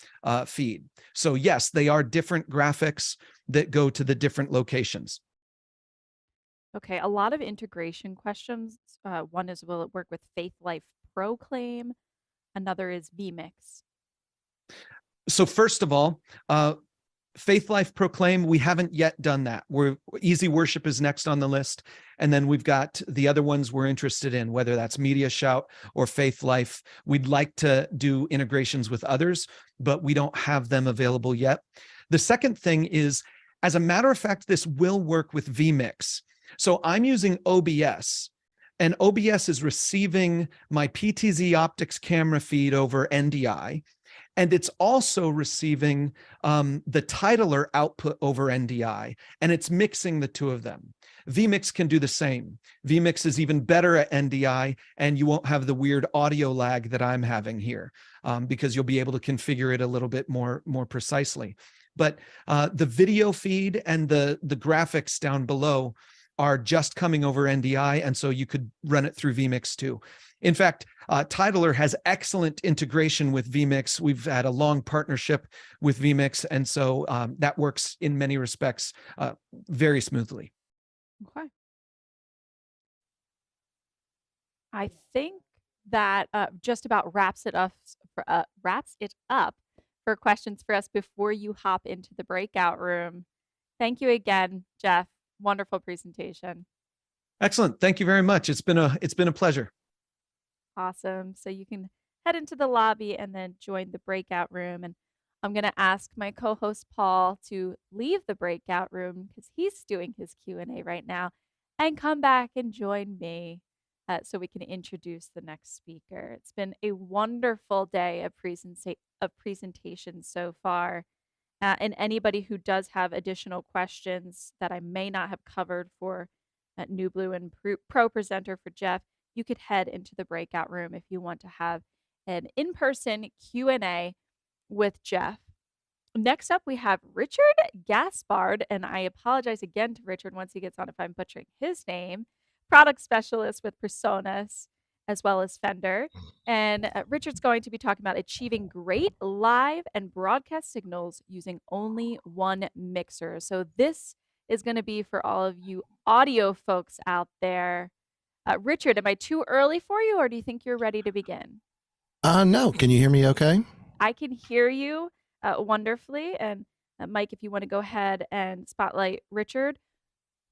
feed. So yes, they are different graphics that go to the different locations. Okay, a lot of integration questions. One is, will it work with Faith Life Proclaim? Another is vmix. So first of all, Faith Life Proclaim, we haven't yet done that. Easy Worship is next on the list. And then we've got the other ones we're interested in, whether that's Media Shout or Faith Life. We'd like to do integrations with others, but we don't have them available yet. The second thing is, as a matter of fact, this will work with vmix. So I'm using OBS, and OBS is receiving my PTZOptics camera feed over NDI. And it's also receiving the titler output over NDI, and it's mixing the two of them. vmix can do the same. vmix is even better at NDI, and you won't have the weird audio lag that I'm having here, because you'll be able to configure it a little bit more precisely. But the video feed and the graphics down below are just coming over NDI, and so you could run it through vmix too. In fact, Titler has excellent integration with vmix. We've had a long partnership with vmix, and so that works in many respects very smoothly. Okay. I think that just about wraps it up for questions for us before you hop into the breakout room. Thank you again, Jeff. Wonderful presentation. Excellent. Thank you very much. It's been a pleasure. Awesome. So you can head into the lobby and then join the breakout room. And I'm going to ask my co-host Paul to leave the breakout room because he's doing his Q&A right now, and come back and join me so we can introduce the next speaker. It's been a wonderful day of presentations so far. And anybody who does have additional questions that I may not have covered for New Blue and Proresenter for Jeff, you could head into the breakout room if you want to have an in-person Q&A with Jeff. Next up, we have Richard Gaspard, and I apologize again to Richard once he gets on if I'm butchering his name, product specialist with Presonus, as well as Fender. And Richard's going to be talking about achieving great live and broadcast signals using only one mixer. So this is going to be for all of you audio folks out there. Richard, am I too early for you, or do you think you're ready to begin? No. Can you hear me okay? I can hear you wonderfully. And Mike, if you want to go ahead and spotlight Richard,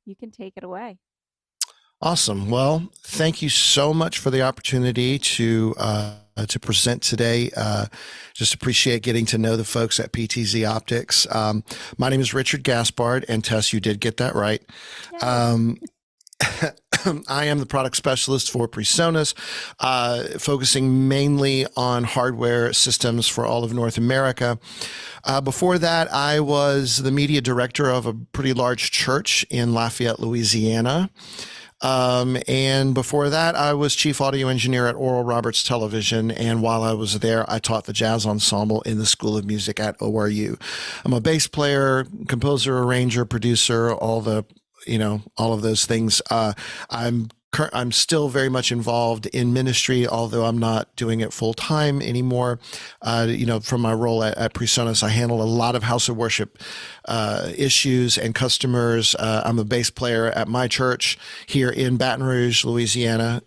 you can take it away. Awesome. Well, thank you so much for the opportunity to present today. Just appreciate getting to know the folks at PTZOptics. My name is Richard Gaspard, and Tess, you did get that right. I am the product specialist for Presonus, focusing mainly on hardware systems for all of North America. Before that, I was the media director of a pretty large church in Lafayette, Louisiana. And before that, I was chief audio engineer at Oral Roberts Television. And while I was there, I taught the jazz ensemble in the School of Music at ORU. I'm a bass player, composer, arranger, producer, all of those things. I'm still very much involved in ministry, although I'm not doing it full time anymore. From my role at Presonus, I handle a lot of house of worship issues and customers. I'm a bass player at my church here in Baton Rouge, Louisiana.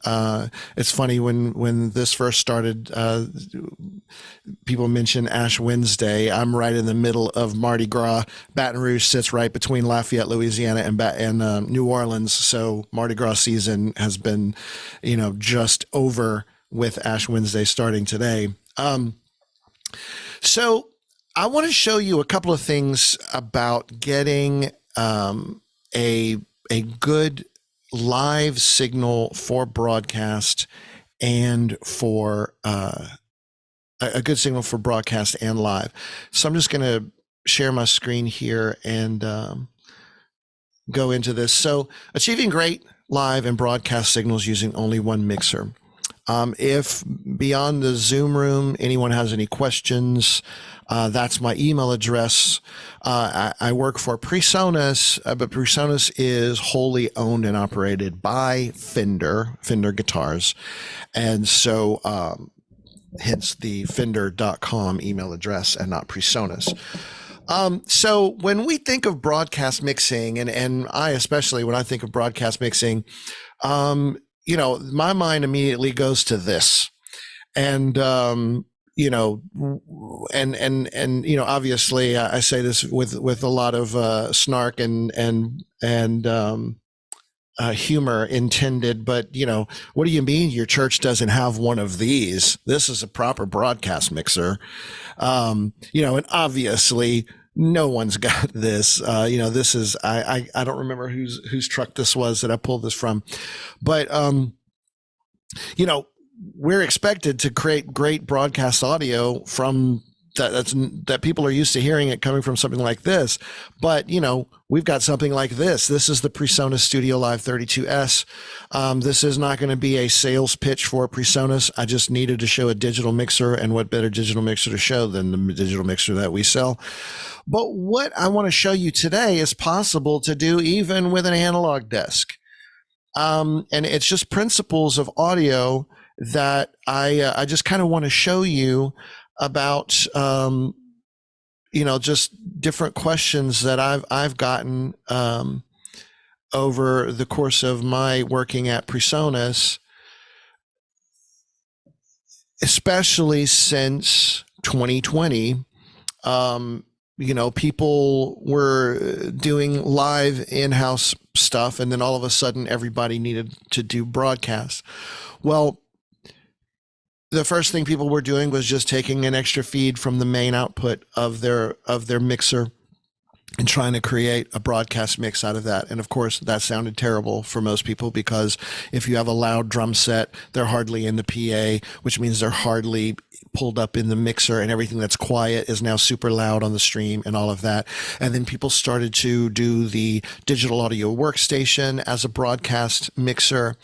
It's funny when this first started, people mention Ash Wednesday. I'm right in the middle of Mardi Gras. Baton Rouge sits right between Lafayette, Louisiana, and New Orleans. So Mardi Gras season has been, just over with Ash Wednesday starting today. So I want to show you a couple of things about getting a good live signal for broadcast and for a good signal for broadcast and live. So I'm just going to share my screen here and go into this. So achieving great live and broadcast signals using only one mixer. If beyond the Zoom room, anyone has any questions, that's my email address. I work for Presonus, but Presonus is wholly owned and operated by Fender Guitars. And so, hence the fender.com email address and not Presonus. So when we think of broadcast mixing, and I especially, when I think of broadcast mixing, my mind immediately goes to this. And, you know, and you know, obviously, I say this with a lot of snark and humor intended, but you know, what do you mean your church doesn't have one of these? This is a proper broadcast mixer, you know, and obviously no one's got this. You know, this is I don't remember whose truck this was that I pulled this from, but you know, we're expected to create great broadcast audio from that people are used to hearing it coming from something like this. But, you know, we've got something like this. This is the PreSonus Studio Live 32S. This is not going to be a sales pitch for PreSonus. I just needed to show a digital mixer, and what better digital mixer to show than the digital mixer that we sell. But what I want to show you today is possible to do even with an analog desk. And it's just principles of audio that I just kind of want to show you about, you know, just different questions that I've gotten over the course of my working at PreSonus, especially since 2020. You know, people were doing live in-house stuff, and then all of a sudden everybody needed to do broadcasts. Well, the first thing people were doing was just taking an extra feed from the main output of their mixer and trying to create a broadcast mix out of that. And of course, that sounded terrible for most people, because if you have a loud drum set, they're hardly in the PA, which means they're hardly pulled up in the mixer, and everything that's quiet is now super loud on the stream and all of that. And then people started to do the digital audio workstation as a broadcast mixer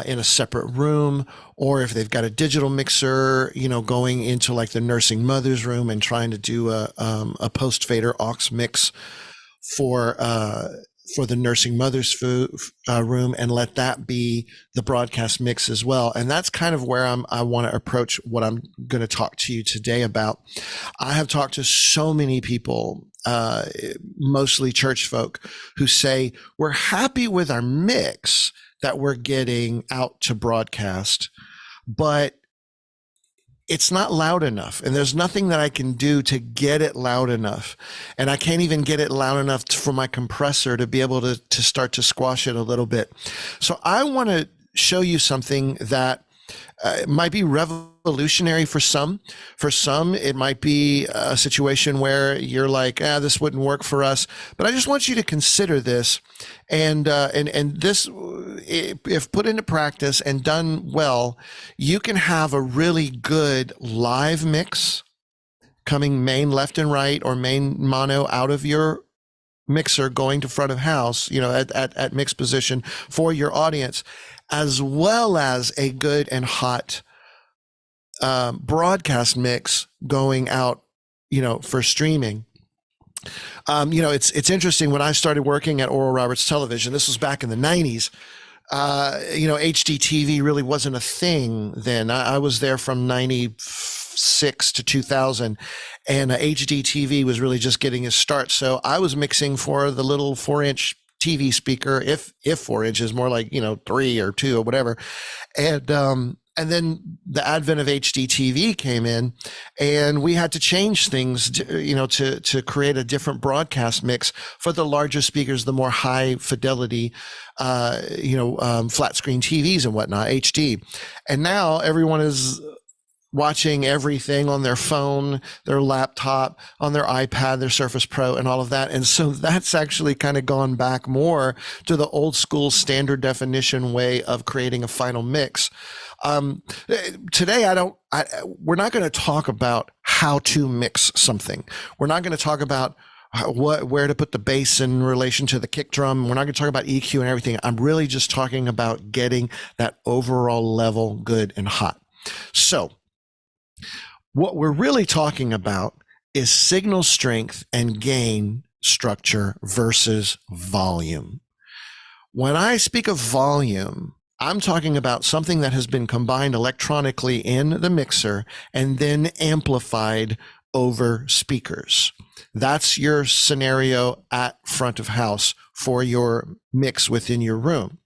in a separate room, or if they've got a digital mixer, you know, going into like the nursing mother's room and trying to do a post fader aux mix for the nursing mother's room, and let that be the broadcast mix as well. And that's kind of where I want to approach what I'm going to talk to you today about. I have talked to so many people, mostly church folk, who say we're happy with our mix that we're getting out to broadcast, but it's not loud enough, and there's nothing that I can do to get it loud enough. And I can't even get it loud enough for my compressor to be able to start to squash it a little bit. So I want to show you something that might be revolutionary for some. For some, it might be a situation where you're like, this wouldn't work for us. But I just want you to consider this, and this, if put into practice and done well, you can have a really good live mix coming main left and right, or main mono out of your mixer going to front of house, you know, at mix position for your audience, as well as a good and hot broadcast mix going out, you know, for streaming. You know, it's interesting. When I started working at Oral Roberts Television, this was back in the 90s, you know, HD TV really wasn't a thing then. I was there from 96 to 2000, and HD TV was really just getting its start. So I was mixing for the little 4-inch TV speaker, if 4 inches, more like, you know, 3 or 2 or whatever. And then the advent of HD TV came in, and we had to change things, you know, to create a different broadcast mix for the larger speakers, the more high fidelity, you know, flat screen TVs and whatnot, HD. And now everyone is watching everything on their phone, their laptop, on their iPad, their Surface Pro, and all of that. And so that's actually kind of gone back more to the old school standard definition way of creating a final mix. Today, we're not going to talk about how to mix something. We're not going to talk about where to put the bass in relation to the kick drum. We're not going to talk about EQ and everything. I'm really just talking about getting that overall level good and hot. So what we're really talking about is signal strength and gain structure versus volume. When I speak of volume, I'm talking about something that has been combined electronically in the mixer and then amplified over speakers. That's your scenario at front of house for your mix within your room.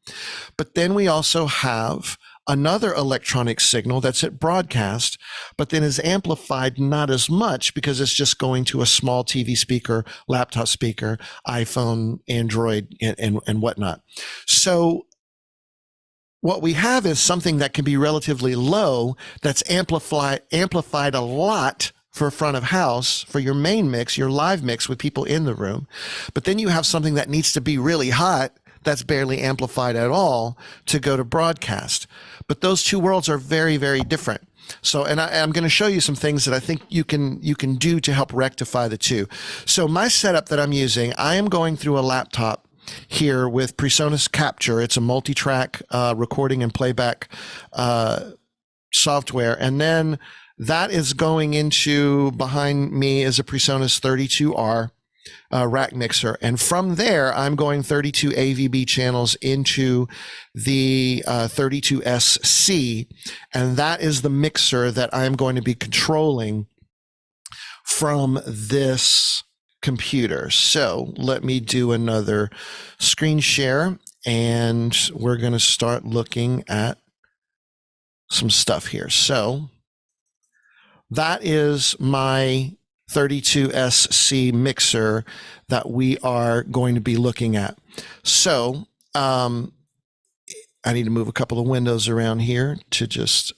But then we also have another electronic signal that's at broadcast, but then is amplified not as much because it's just going to a small TV speaker, laptop speaker, iPhone, Android, and whatnot. So what we have is something that can be relatively low that's amplified a lot for front of house, for your main mix, your live mix with people in the room. But then you have something that needs to be really hot that's barely amplified at all to go to broadcast. But those two worlds are very, very different. So, and I'm going to show you some things that I think you can do to help rectify the two. So my setup that I'm using, I am going through a laptop here with PreSonus Capture. It's a multi-track recording and playback software. And then that is going into, behind me is a PreSonus 32R rack mixer. And from there, I'm going 32 AVB channels into the 32SC. And that is the mixer that I'm going to be controlling from this computer. So let me do another screen share, and we're going to start looking at some stuff here. So that is my 32SC mixer that we are going to be looking at. So I need to move a couple of windows around here to just,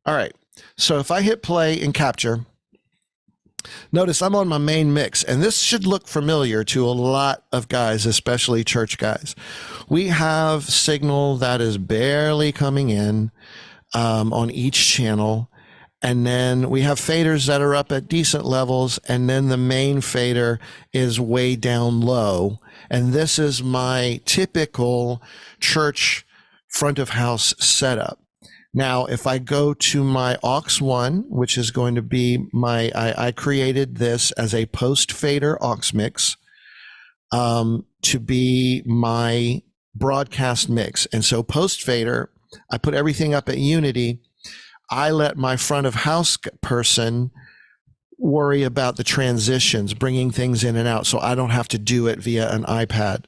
all right. So if I hit play and capture, notice I'm on my main mix, and this should look familiar to a lot of guys, especially church guys. We have signal that is barely coming in on each channel. And then we have faders that are up at decent levels, and then the main fader is way down low. And this is my typical church front of house setup. Now, if I go to my aux 1, which is going to be my, I created this as a post fader aux mix to be my broadcast mix. And so post fader, I put everything up at unity. I let my front of house person worry about the transitions, bringing things in and out, so I don't have to do it via an iPad.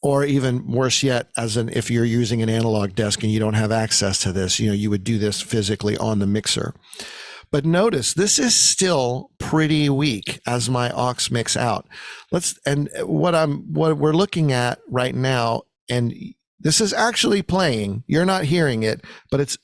Or even worse yet, if you're using an analog desk and you don't have access to this, you would do this physically on the mixer. But notice this is still pretty weak as my aux mix out. What we're looking at right now, and this is actually playing. You're not hearing it, but it's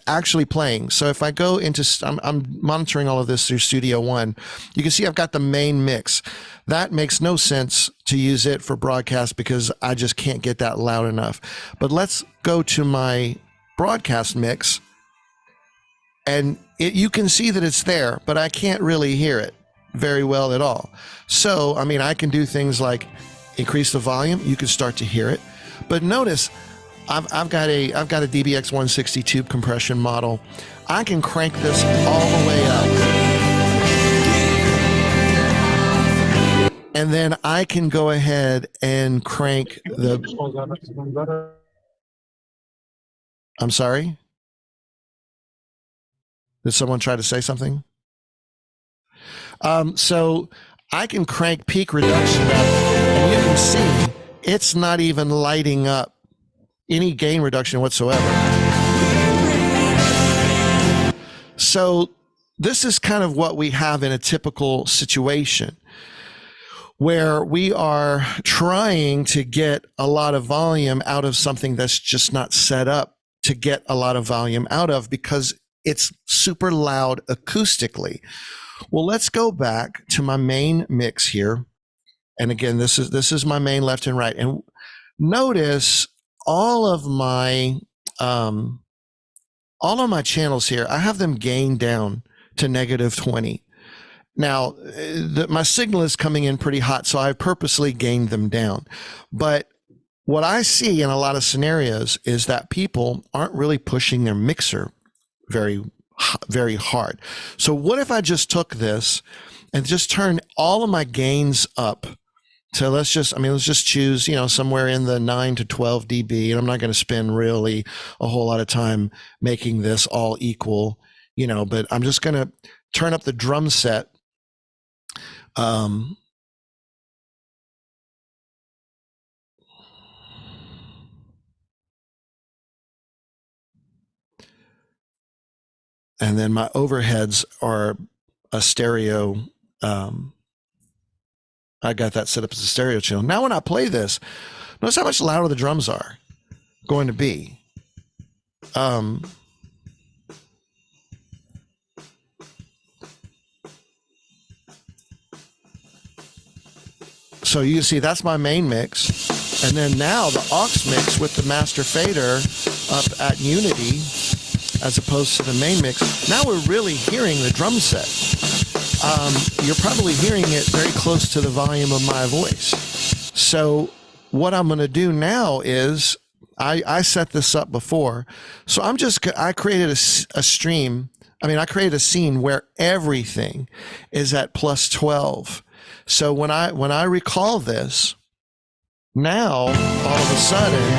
actually playing. So if I go into, I'm monitoring all of this through Studio One. You can see I've got the main mix. That makes no sense to use it for broadcast because I just can't get that loud enough. But let's go to my broadcast mix, and you can see that it's there, but I can't really hear it very well at all. So, I can do things like increase the volume. You can start to hear it. But notice, I've got a DBX 160 tube compression model. I can crank this all the way up. And then I can go ahead and crank the, I'm sorry? Did someone try to say something? So I can crank peak reduction up, and you can see it's not even lighting up any gain reduction whatsoever. So this is kind of what we have in a typical situation where we are trying to get a lot of volume out of something that's just not set up to get a lot of volume out of because it's super loud acoustically. Well, let's go back to my main mix here. And again, this is my main left and right. And notice all of my channels here, I have them gained down to -20. Now, my signal is coming in pretty hot, so I purposely gained them down. But what I see in a lot of scenarios is that people aren't really pushing their mixer very, very hard. So what if I just took this and just turned all of my gains up? So let's just choose, somewhere in the 9 to 12 dB. And I'm not going to spend really a whole lot of time making this all equal, but I'm just going to turn up the drum set. and then my overheads are a stereo. I got that set up as a stereo channel. Now when I play this, notice how much louder the drums are going to be. So you can see that's my main mix. And then now the aux mix with the master fader up at Unity as opposed to the main mix. Now we're really hearing the drum set. You're probably hearing it very close to the volume of my voice. So what I'm going to do now is I set this up before. So I created a stream. I created a scene where everything is at plus 12. So when I recall this, now all of a sudden,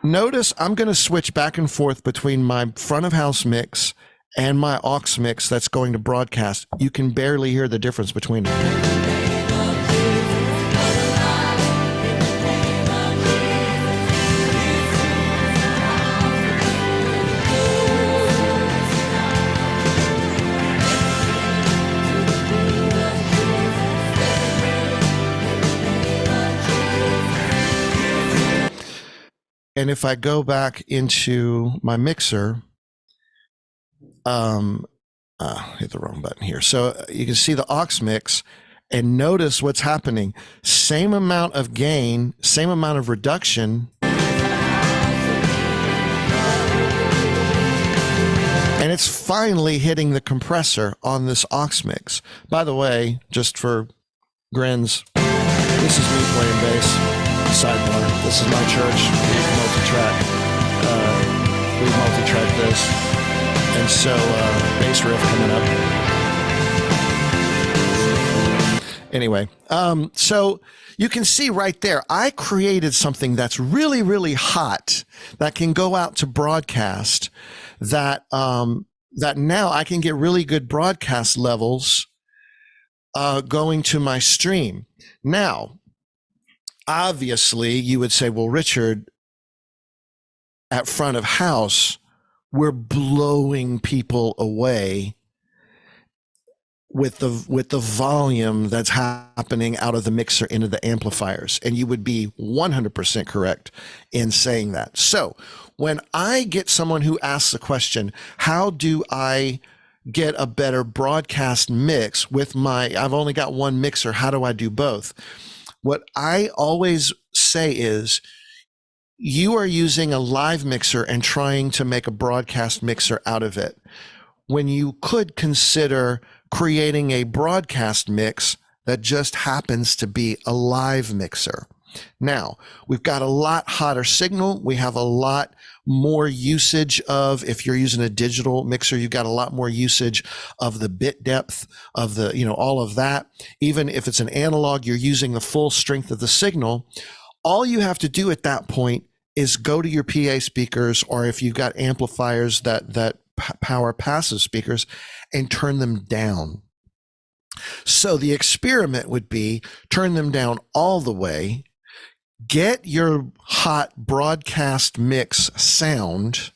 notice I'm going to switch back and forth between my front of house mix and my aux mix that's going to broadcast. You can barely hear the difference between them. And if I go back into my mixer, hit the wrong button here. So you can see the aux mix and notice what's happening. Same amount of gain, same amount of reduction. And it's finally hitting the compressor on this aux mix. By the way, just for grins, this is me playing bass. Sidebar. This is my church. We multi-track this, and so bass riff coming up. Anyway, so you can see right there, I created something that's really, really hot that can go out to broadcast. That now I can get really good broadcast levels going to my stream. Now, obviously, you would say, well, Richard, at front of house, we're blowing people away with the volume that's happening out of the mixer into the amplifiers. And you would be 100% correct in saying that. So when I get someone who asks the question, how do I get a better broadcast mix with I've only got one mixer, how do I do both? What I always say is, you are using a live mixer and trying to make a broadcast mixer out of it, when you could consider creating a broadcast mix that just happens to be a live mixer. Now, we've got a lot hotter signal. We have a lot more usage of, if you're using a digital mixer, you've got a lot more usage of the bit depth of the, all of that. Even if it's an analog, you're using the full strength of the signal. All you have to do at that point is go to your PA speakers, or if you've got amplifiers that power passive speakers, and turn them down. So the experiment would be turn them down all the way, get your hot broadcast mix sound,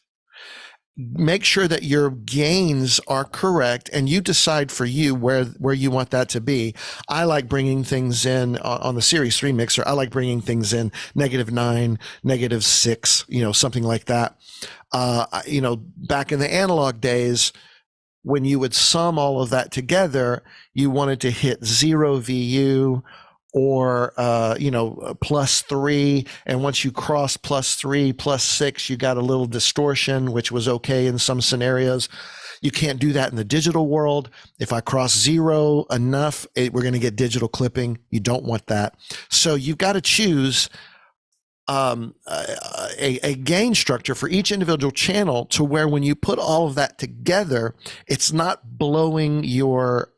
make sure that your gains are correct, and you decide for you where you want that to be. I like bringing things in on the Series 3 mixer. I like bringing things in -9, -6, something like that. Back in the analog days, when you would sum all of that together, you wanted to hit 0 VU or +3, and once you cross +3, +6, you got a little distortion, which was okay in some scenarios. You can't do that in the digital world. If I cross 0 enough, we're going to get digital clipping. You don't want that. So you've got to choose a gain structure for each individual channel, to where when you put all of that together, it's not blowing your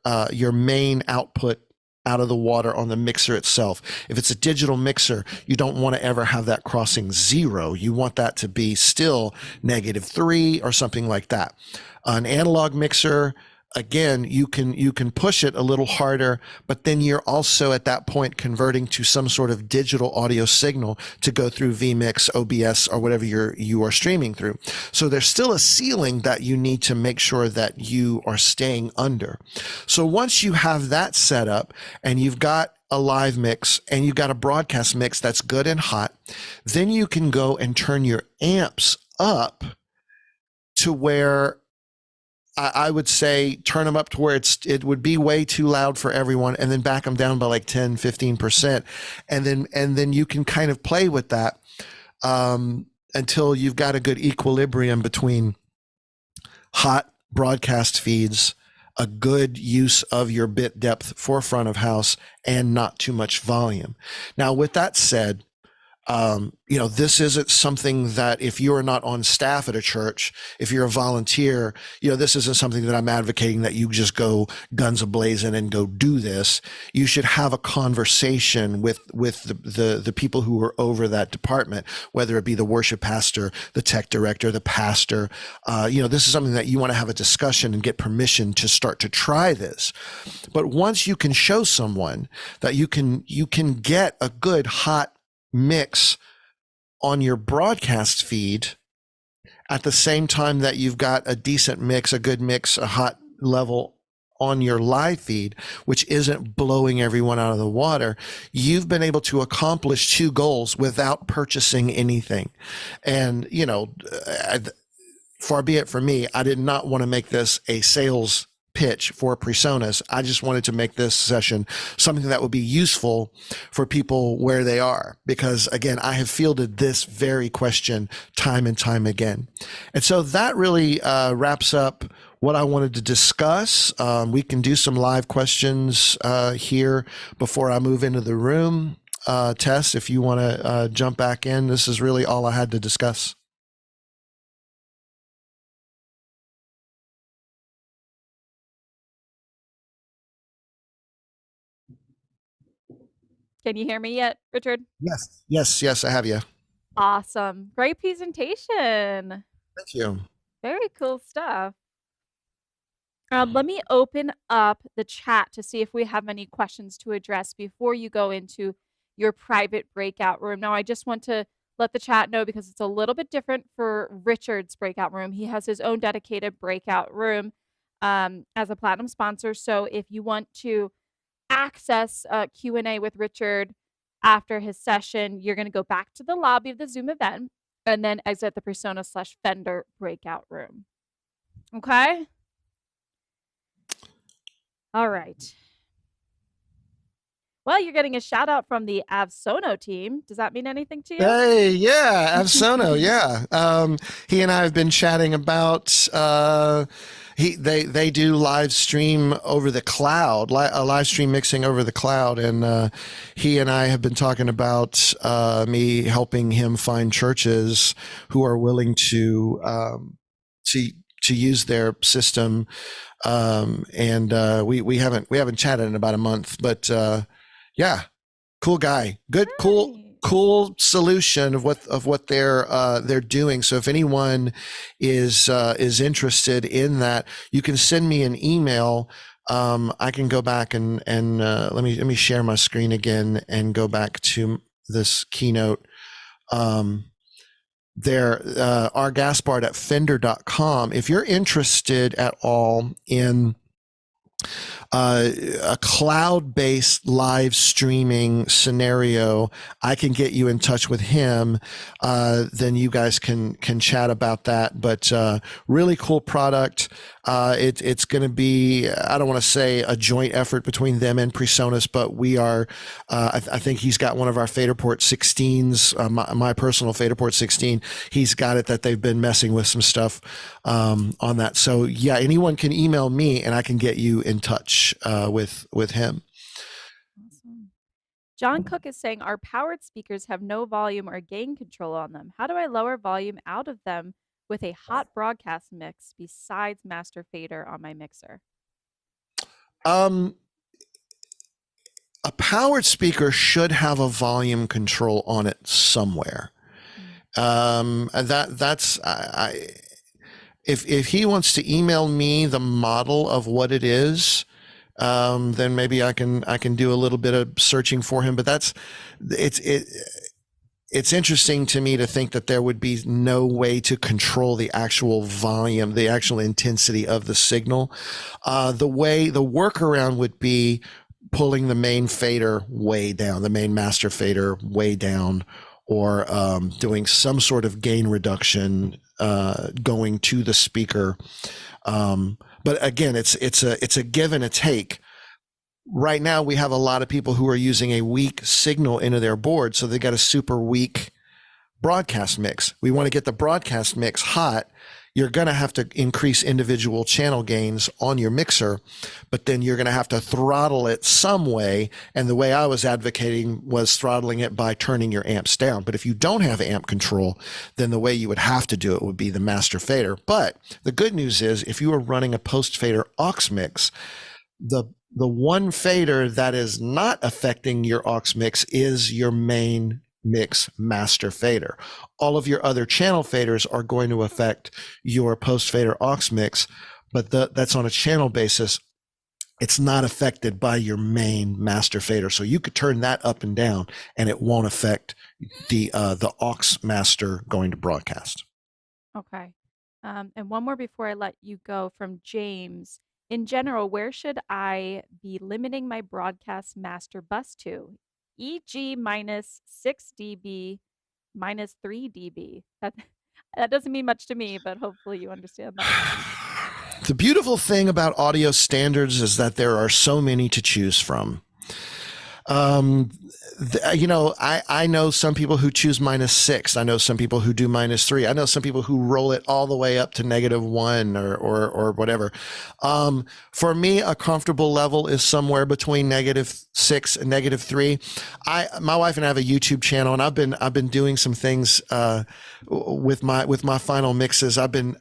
main output out of the water on the mixer itself. If it's a digital mixer, you don't want to ever have that crossing 0. You want that to be still -3 or something like that. An analog mixer, again, you can push it a little harder, but then you're also at that point converting to some sort of digital audio signal to go through vmix, OBS, or whatever you are streaming through. So there's still a ceiling that you need to make sure that you are staying under. So once you have that set up and you've got a live mix and you've got a broadcast mix that's good and hot, then you can go and turn your amps up to where I would say turn them up to where it would be way too loud for everyone, and then back them down by like 10, 15%. And then you can kind of play with that until you've got a good equilibrium between hot broadcast feeds, a good use of your bit depth for front of house, and not too much volume. Now, with that said, this isn't something that if you're not on staff at a church, if you're a volunteer, this isn't something that I'm advocating that you just go guns a-blazing and go do this. You should have a conversation with the people who are over that department, whether it be the worship pastor, the tech director, the pastor. This is something that you want to have a discussion and get permission to start to try this. But once you can show someone that you can get a good hot mix on your broadcast feed at the same time that you've got a decent mix, a good mix, a hot level on your live feed, which isn't blowing everyone out of the water, you've been able to accomplish two goals without purchasing anything. And, far be it from me, I did not want to make this a sales pitch for PreSonus. I just wanted to make this session something that would be useful for people where they are, because again, I have fielded this very question time and time again. And so that really wraps up what I wanted to discuss. We can do some live questions here before I move into the room. Tess, if you want to jump back in, this is really all I had to discuss. Can you hear me yet, Richard? Yes, I have you. Awesome. Great presentation. Thank you. Very cool stuff. Let me open up the chat to see if we have any questions to address before you go into your private breakout room. Now, I just want to let the chat know, because it's a little bit different for Richard's breakout room. He has his own dedicated breakout room as a platinum sponsor. So if you want to access Q&A with Richard after his session, you're going to go back to the lobby of the Zoom event and then exit the Persona/Fender breakout room. Okay? All right. Well, you're getting a shout out from the Avsono team. Does that mean anything to you? Hey, yeah, Avsono, yeah. He and I have been chatting about they do live stream over the cloud, live stream mixing over the cloud, and he and I have been talking about me helping him find churches who are willing to use their system, and we haven't chatted in about a month, but yeah, cool guy, good, cool solution of what they're doing. So if anyone is interested in that, you can send me an email. I can go back and let me share my screen again and go back to this keynote. Our Gaspard at fender.com. If you're interested at all in a cloud-based live streaming scenario, I can get you in touch with him. Then you guys can chat about that. But really cool product. It's going to be, I don't want to say a joint effort between them and PreSonus, but we are. I think he's got one of our Faderport 16s, my personal Faderport 16. He's got it that they've been messing with some stuff on that. So yeah, anyone can email me and I can get you in touch with him. Awesome. John Cook is saying our powered speakers have no volume or gain control on them. How do I lower volume out of them with a hot broadcast mix besides master fader on my mixer? A powered speaker should have a volume control on it somewhere. if he wants to email me the model of what it is, then maybe I can do a little bit of searching for him. But it's interesting to me to think that there would be no way to control the actual volume, the actual intensity of the signal. The workaround would be pulling the main fader way down, the main master fader way down, or doing some sort of gain reduction going to the speaker. But again, it's a give and a take. Right now, we have a lot of people who are using a weak signal into their board, so they got a super weak broadcast mix. We want to get the broadcast mix hot. You're going to have to increase individual channel gains on your mixer, but then you're going to have to throttle it some way. And the way I was advocating was throttling it by turning your amps down. But if you don't have amp control, then the way you would have to do it would be the master fader. But the good news is, if you are running a post fader aux mix, the one fader that is not affecting your aux mix is your main mix master fader. All of your other channel faders are going to affect your post fader aux mix, but that's on a channel basis. It's not affected by your main master fader. So you could turn that up and down and it won't affect the aux master going to broadcast. Okay. And one more before I let you go, from James. In general, where should I be limiting my broadcast master bus to? e.g. minus 6 dB, minus 3 dB. That doesn't mean much to me, but hopefully you understand that. The beautiful thing about audio standards is that there are so many to choose from. I know some people who choose -6. I know some people who do -3. I know some people who roll it all the way up to -1 or whatever. For me, a comfortable level is somewhere between -6 and -3. My wife and I have a YouTube channel, and I've been doing some things with my final mixes. I've been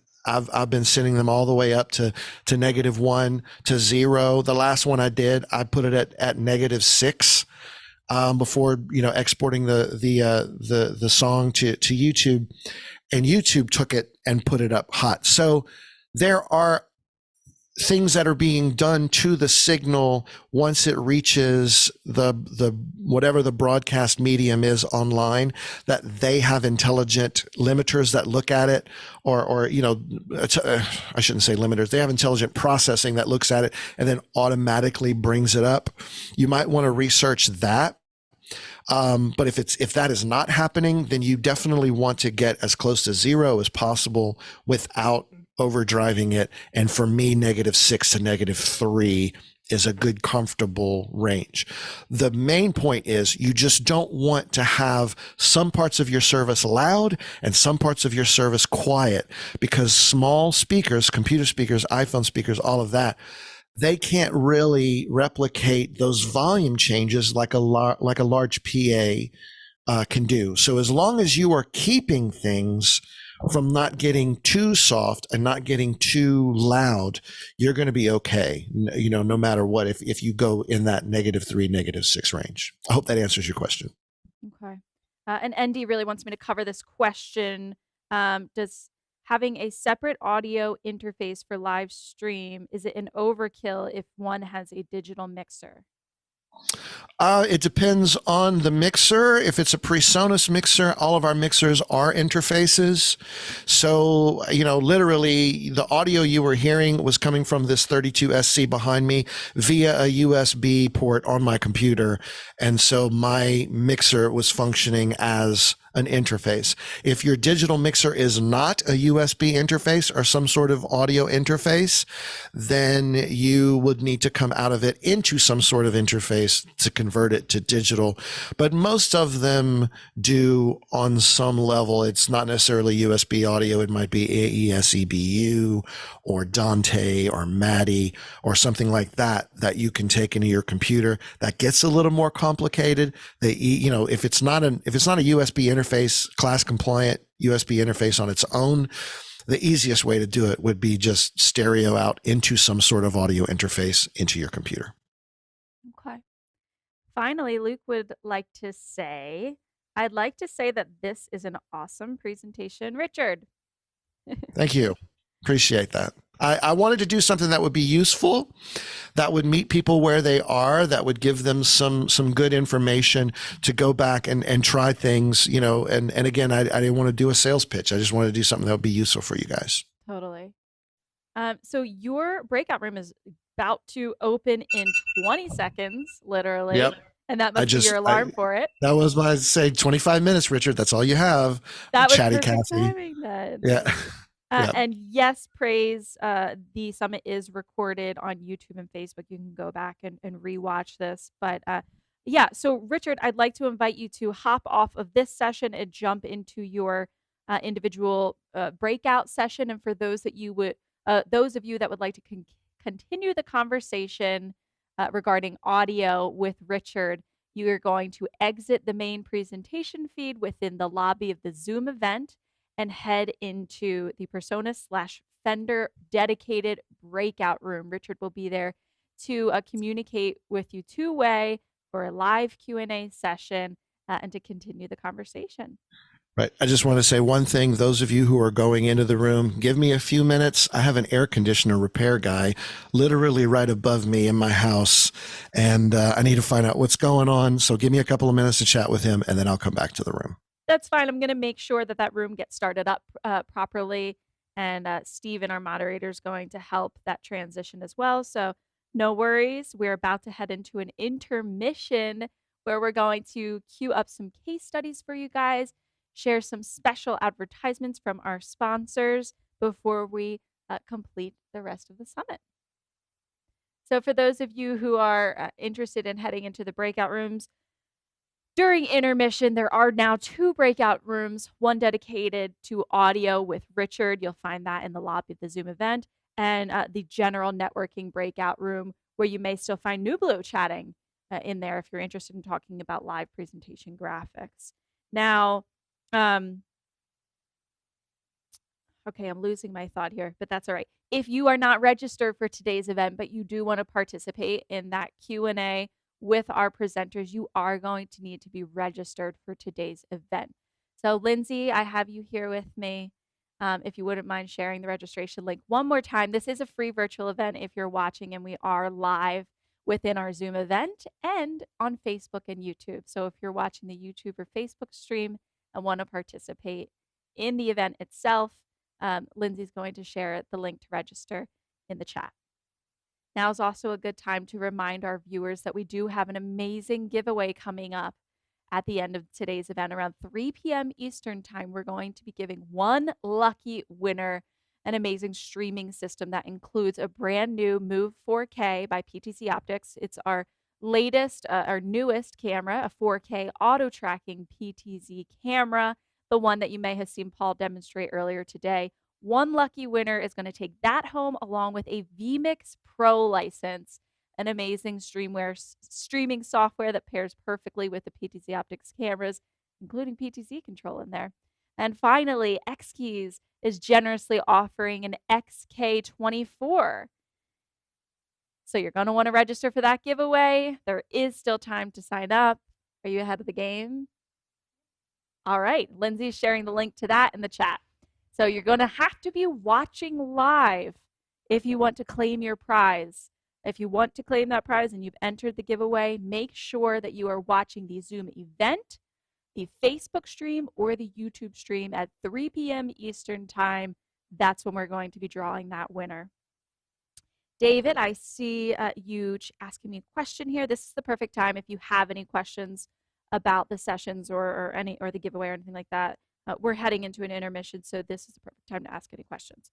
sending them all the way up to -1 to 0. The last one I did, I put it at -6 before exporting the song to YouTube, and YouTube took it and put it up hot. So there are things that are being done to the signal once it reaches the whatever the broadcast medium is online, that they have intelligent limiters that look at it, or I shouldn't say limiters. They have intelligent processing that looks at it and then automatically brings it up. You might want to research that. But if that is not happening, then you definitely want to get as close to 0 as possible without overdriving it. And for me, -6 to -3 is a good, comfortable range. The main point is you just don't want to have some parts of your service loud and some parts of your service quiet, because small speakers, computer speakers, iPhone speakers, all of that, they can't really replicate those volume changes like a large PA can do. So as long as you are keeping things from not getting too soft and not getting too loud, you're going to be okay, no matter what, if you go in that -3, -6 range. I hope that answers your question. Okay. And ND really wants me to cover this question. Does having a separate audio interface for live stream, is it an overkill if one has a digital mixer? It depends on the mixer. If it's a PreSonus mixer, all of our mixers are interfaces. So, literally the audio you were hearing was coming from this 32SC behind me via a USB port on my computer. And so my mixer was functioning as an interface. If your digital mixer is not a USB interface or some sort of audio interface, then you would need to come out of it into some sort of interface to convert it to digital. But most of them do on some level. It's not necessarily USB audio. It might be AES EBU or Dante or MADI or something like that you can take into your computer. That gets a little more complicated. If it's not a USB interface, class compliant USB interface on its own, the easiest way to do it would be just stereo out into some sort of audio interface into your computer. Okay. Finally, Luke would like to say, I'd like to say that this is an awesome presentation, Richard. Thank you. Appreciate that. I wanted to do something that would be useful, that would meet people where they are, that would give them some good information to go back and try things, you know, and again, I didn't want to do a sales pitch. I just wanted to do something that would be useful for you guys. Totally. So your breakout room is about to open in 20 seconds, literally. Yep. And that must be your alarm for it. That was my say 25 minutes, Richard. That's all you have. That was Chatty perfect Cathy. timing then. Yeah. Yep. And yes, praise, the summit is recorded on YouTube and Facebook. You can go back and rewatch this. But yeah, so Richard, I'd like to invite you to hop off of this session and jump into your individual breakout session. And for those that you would, those of you that would like to continue the conversation regarding audio with Richard, you are going to exit the main presentation feed within the lobby of the Zoom event and head into the Persona/Fender dedicated breakout room. Richard will be there to communicate with you two-way for a live Q&A session and to continue the conversation. Right. I just want to say one thing. Those of you who are going into the room, give me a few minutes. I have an air conditioner repair guy literally right above me in my house, and I need to find out what's going on. So give me a couple of minutes to chat with him, and then I'll come back to the room. That's fine. I'm going to make sure that that room gets started up properly. And Steven, our moderator, is going to help that transition as well. So no worries. We're about to head into an intermission where we're going to queue up some case studies for you guys, share some special advertisements from our sponsors before we complete the rest of the summit. So for those of you who are interested in heading into the breakout rooms, during intermission, there are now 2 breakout rooms, one dedicated to audio with Richard. You'll find that in the lobby of the Zoom event, and the general networking breakout room where you may still find Nublu chatting in there if you're interested in talking about live presentation graphics. Now, okay, I'm losing my thought here, but that's all right. If you are not registered for today's event, but you do want to participate in that Q&A with our presenters, you are going to need to be registered for today's event. So Lindsay, I have you here with me. If you wouldn't mind sharing the registration link one more time. This is a free virtual event if you're watching, and we are live within our Zoom event and on Facebook and YouTube. So if you're watching the YouTube or Facebook stream and want to participate in the event itself, Lindsay's going to share the link to register in the chat. Now is also a good time to remind our viewers that we do have an amazing giveaway coming up at the end of today's event. Around 3 p.m. Eastern time, we're going to be giving one lucky winner an amazing streaming system that includes a brand new Move 4K by PTZOptics. It's our latest, our newest camera, a 4K auto-tracking PTZ camera, the one that you may have seen Paul demonstrate earlier today. One lucky winner is going to take that home along with a vmix Pro license, an amazing streaming software that pairs perfectly with the PTZOptics cameras, including PTZ control in there. And finally, XKeys is generously offering an XK24. So you're going to want to register for that giveaway. There is still time to sign up. Are you ahead of the game? All right, Lindsay's sharing the link to that in the chat. So you're going to have to be watching live if you want to claim your prize. If you want to claim that prize and you've entered the giveaway, make sure that you are watching the Zoom event, the Facebook stream, or the YouTube stream at 3 p.m. Eastern time. That's when we're going to be drawing that winner. David, I see you asking me a question here. This is the perfect time if you have any questions about the sessions or the giveaway or anything like that. We're heading into an intermission, so this is the perfect time to ask any questions.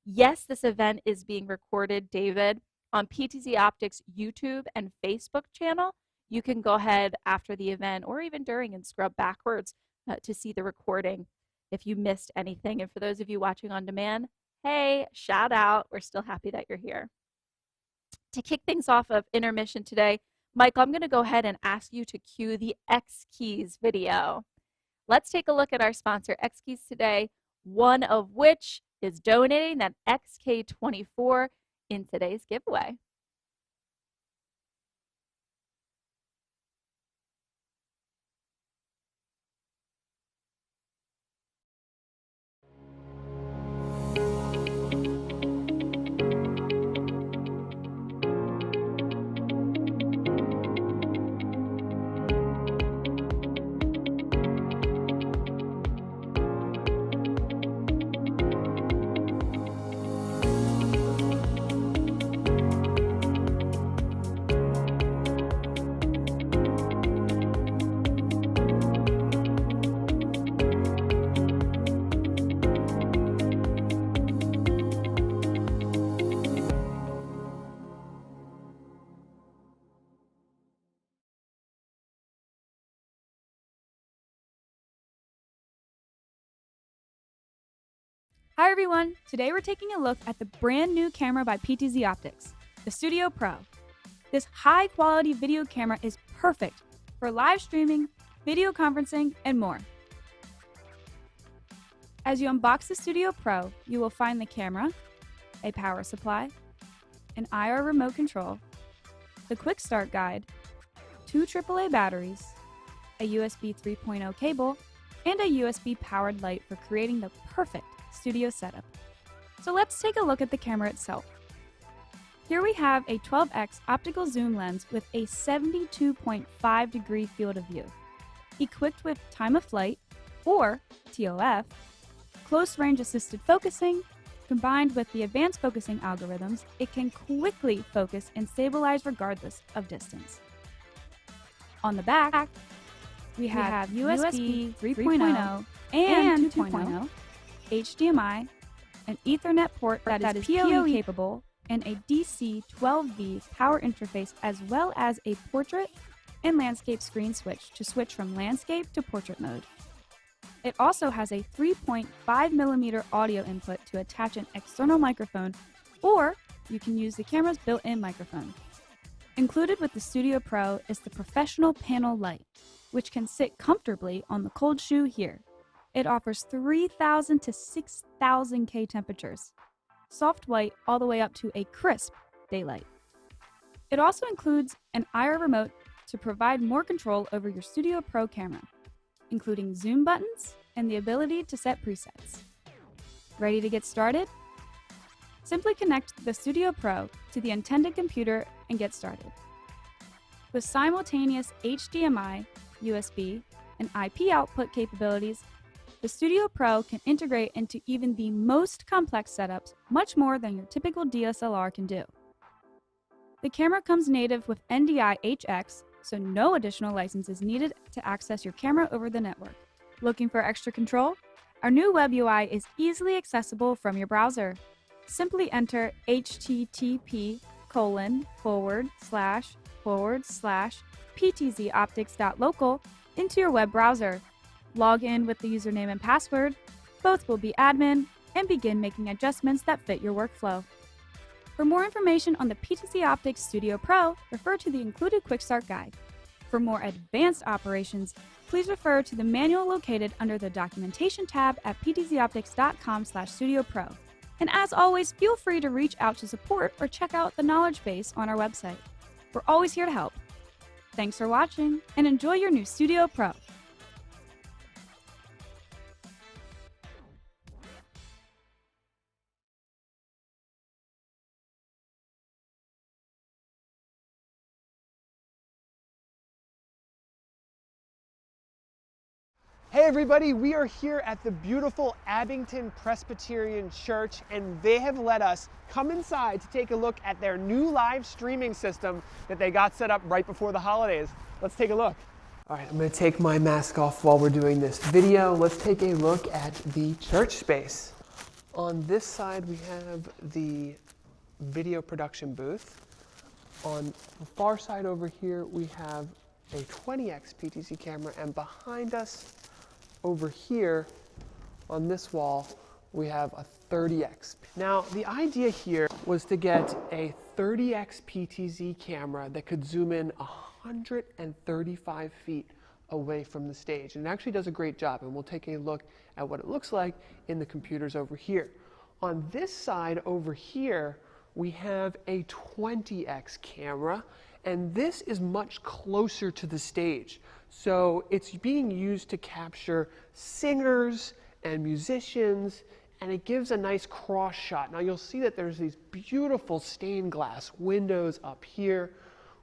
Yes, this event is being recorded, David, on PTZOptics YouTube and Facebook channel. You can go ahead after the event or even during and scrub backwards to see the recording if you missed anything. And for those of you watching on demand, hey, shout out. We're still happy that you're here. To kick things off of intermission today, Michael, I'm going to go ahead and ask you to cue the XKeys video. Let's take a look at our sponsor, XKeys today, one of which is donating that XK24 in today's giveaway. Hi everyone! Today we're taking a look at the brand new camera by PTZOptics, the Studio Pro. This high quality video camera is perfect for live streaming, video conferencing, and more. As you unbox the Studio Pro, you will find the camera, a power supply, an IR remote control, the quick start guide, 2 AAA batteries, a USB 3.0 cable, and a USB powered light for creating the perfect studio setup. So let's take a look at the camera itself. Here we have a 12x optical zoom lens with a 72.5 degree field of view. Equipped with time of flight, or TOF, close range assisted focusing, combined with the advanced focusing algorithms, it can quickly focus and stabilize regardless of distance. On the back, we have USB 3.0 and 2.0, HDMI, an Ethernet port that is PoE capable, and a DC 12V power interface, as well as a portrait and landscape screen switch to switch from landscape to portrait mode. It also has a 3.5mm audio input to attach an external microphone, or you can use the camera's built-in microphone. Included with the Studio Pro is the professional panel light, which can sit comfortably on the cold shoe here. It offers 3,000 to 6,000 K temperatures, soft white all the way up to a crisp daylight. It also includes an IR remote to provide more control over your Studio Pro camera, including zoom buttons and the ability to set presets. Ready to get started? Simply connect the Studio Pro to the intended computer and get started. With simultaneous HDMI, USB, and IP output capabilities, the Studio Pro can integrate into even the most complex setups much more than your typical DSLR can do. The camera comes native with NDI HX, so no additional license is needed to access your camera over the network. Looking for extra control? Our new web UI is easily accessible from your browser. Simply enter http://ptzoptics.local into your web browser. Log in with the username and password. Both will be admin, and begin making adjustments that fit your workflow. For more information on the PTZOptics Studio Pro, refer to the included Quick Start Guide. For more advanced operations, please refer to the manual located under the Documentation tab at ptzoptics.com/studiopro. And as always, feel free to reach out to support or check out the knowledge base on our website. We're always here to help. Thanks for watching, and enjoy your new Studio Pro. Hey everybody, we are here at the beautiful Abington Presbyterian Church, and they have let us come inside to take a look at their new live streaming system that they got set up right before the holidays. Let's take a look. All right, I'm gonna take my mask off while we're doing this video. Let's take a look at the church space. On this side, we have the video production booth. On the far side over here, we have a 20x PTZ camera, and behind us, over here on this wall, we have a 30x. Now, the idea here was to get a 30x PTZ camera that could zoom in 135 feet away from the stage. And it actually does a great job, and we'll take a look at what it looks like in the computers over here. On this side over here, we have a 20x camera, and this is much closer to the stage. So it's being used to capture singers and musicians, and it gives a nice cross shot. Now you'll see that there's these beautiful stained glass windows up here,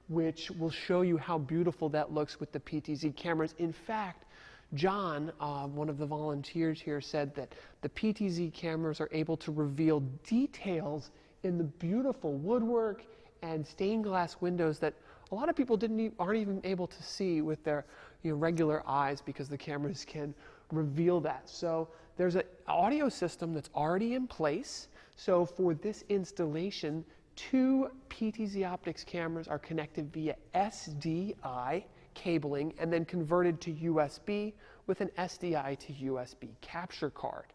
which will show you how beautiful that looks with the PTZ cameras. In fact, John, one of the volunteers here, said that the PTZ cameras are able to reveal details in the beautiful woodwork and stained glass windows that a lot of people aren't even able to see with their regular eyes, because the cameras can reveal that. So there's an audio system that's already in place. So for this installation, 2 PTZOptics cameras are connected via SDI cabling and then converted to USB with an SDI to USB capture card.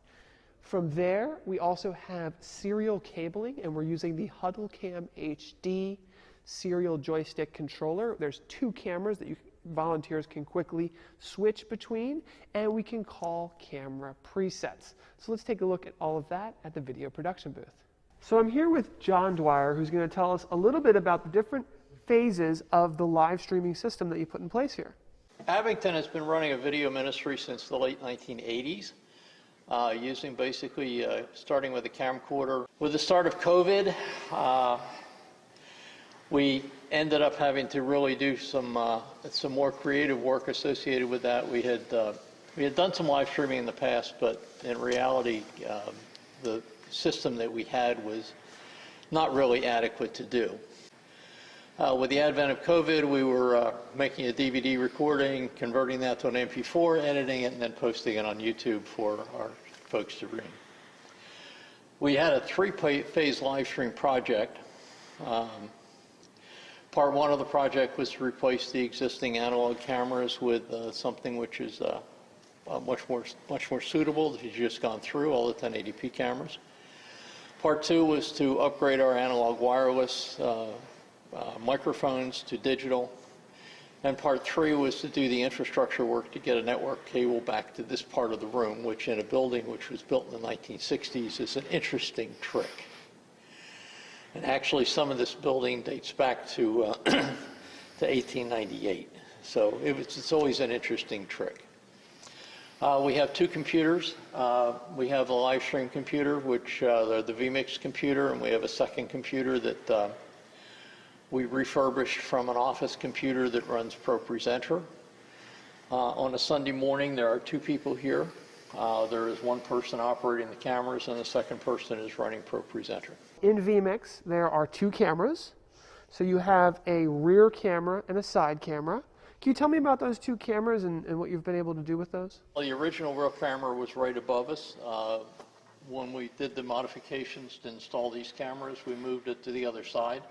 From there, we also have serial cabling, and we're using the HuddleCam HD serial joystick controller. There's 2 cameras that volunteers can quickly switch between, and we can call camera presets. So let's take a look at all of that at the video production booth. So I'm here with John Dwyer, who's going to tell us a little bit about the different phases of the live streaming system that you put in place here. Abington has been running a video ministry since the late 1980s, using basically starting with a camcorder. With the start of COVID, we ended up having to really do some more creative work associated with that. We had done some live streaming in the past, but in reality, the system that we had was not really adequate to do. With the advent of COVID, we were making a DVD recording, converting that to an MP4, editing it, and then posting it on YouTube for our folks to read. We had a 3-phase live stream project. Part 1 of the project was to replace the existing analog cameras with something which is much more suitable that you've just gone through, all the 1080p cameras. Part 2 was to upgrade our analog wireless microphones to digital. And Part 3 was to do the infrastructure work to get a network cable back to this part of the room, which in a building which was built in the 1960s is an interesting trick. And actually, some of this building dates back to 1898. So it's always an interesting trick. We have 2 computers. We have a live stream computer, which they're the vmix computer, and we have a second computer that we refurbished from an office computer that runs Proresenter. On a Sunday morning, there are 2 people here. There is 1 person operating the cameras, and the second person is running Proresenter. In vmix, there are 2 cameras. So you have a rear camera and a side camera. Can you tell me about those 2 cameras and what you've been able to do with those? Well, the original rear camera was right above us. When we did the modifications to install these cameras, we moved it to the other side.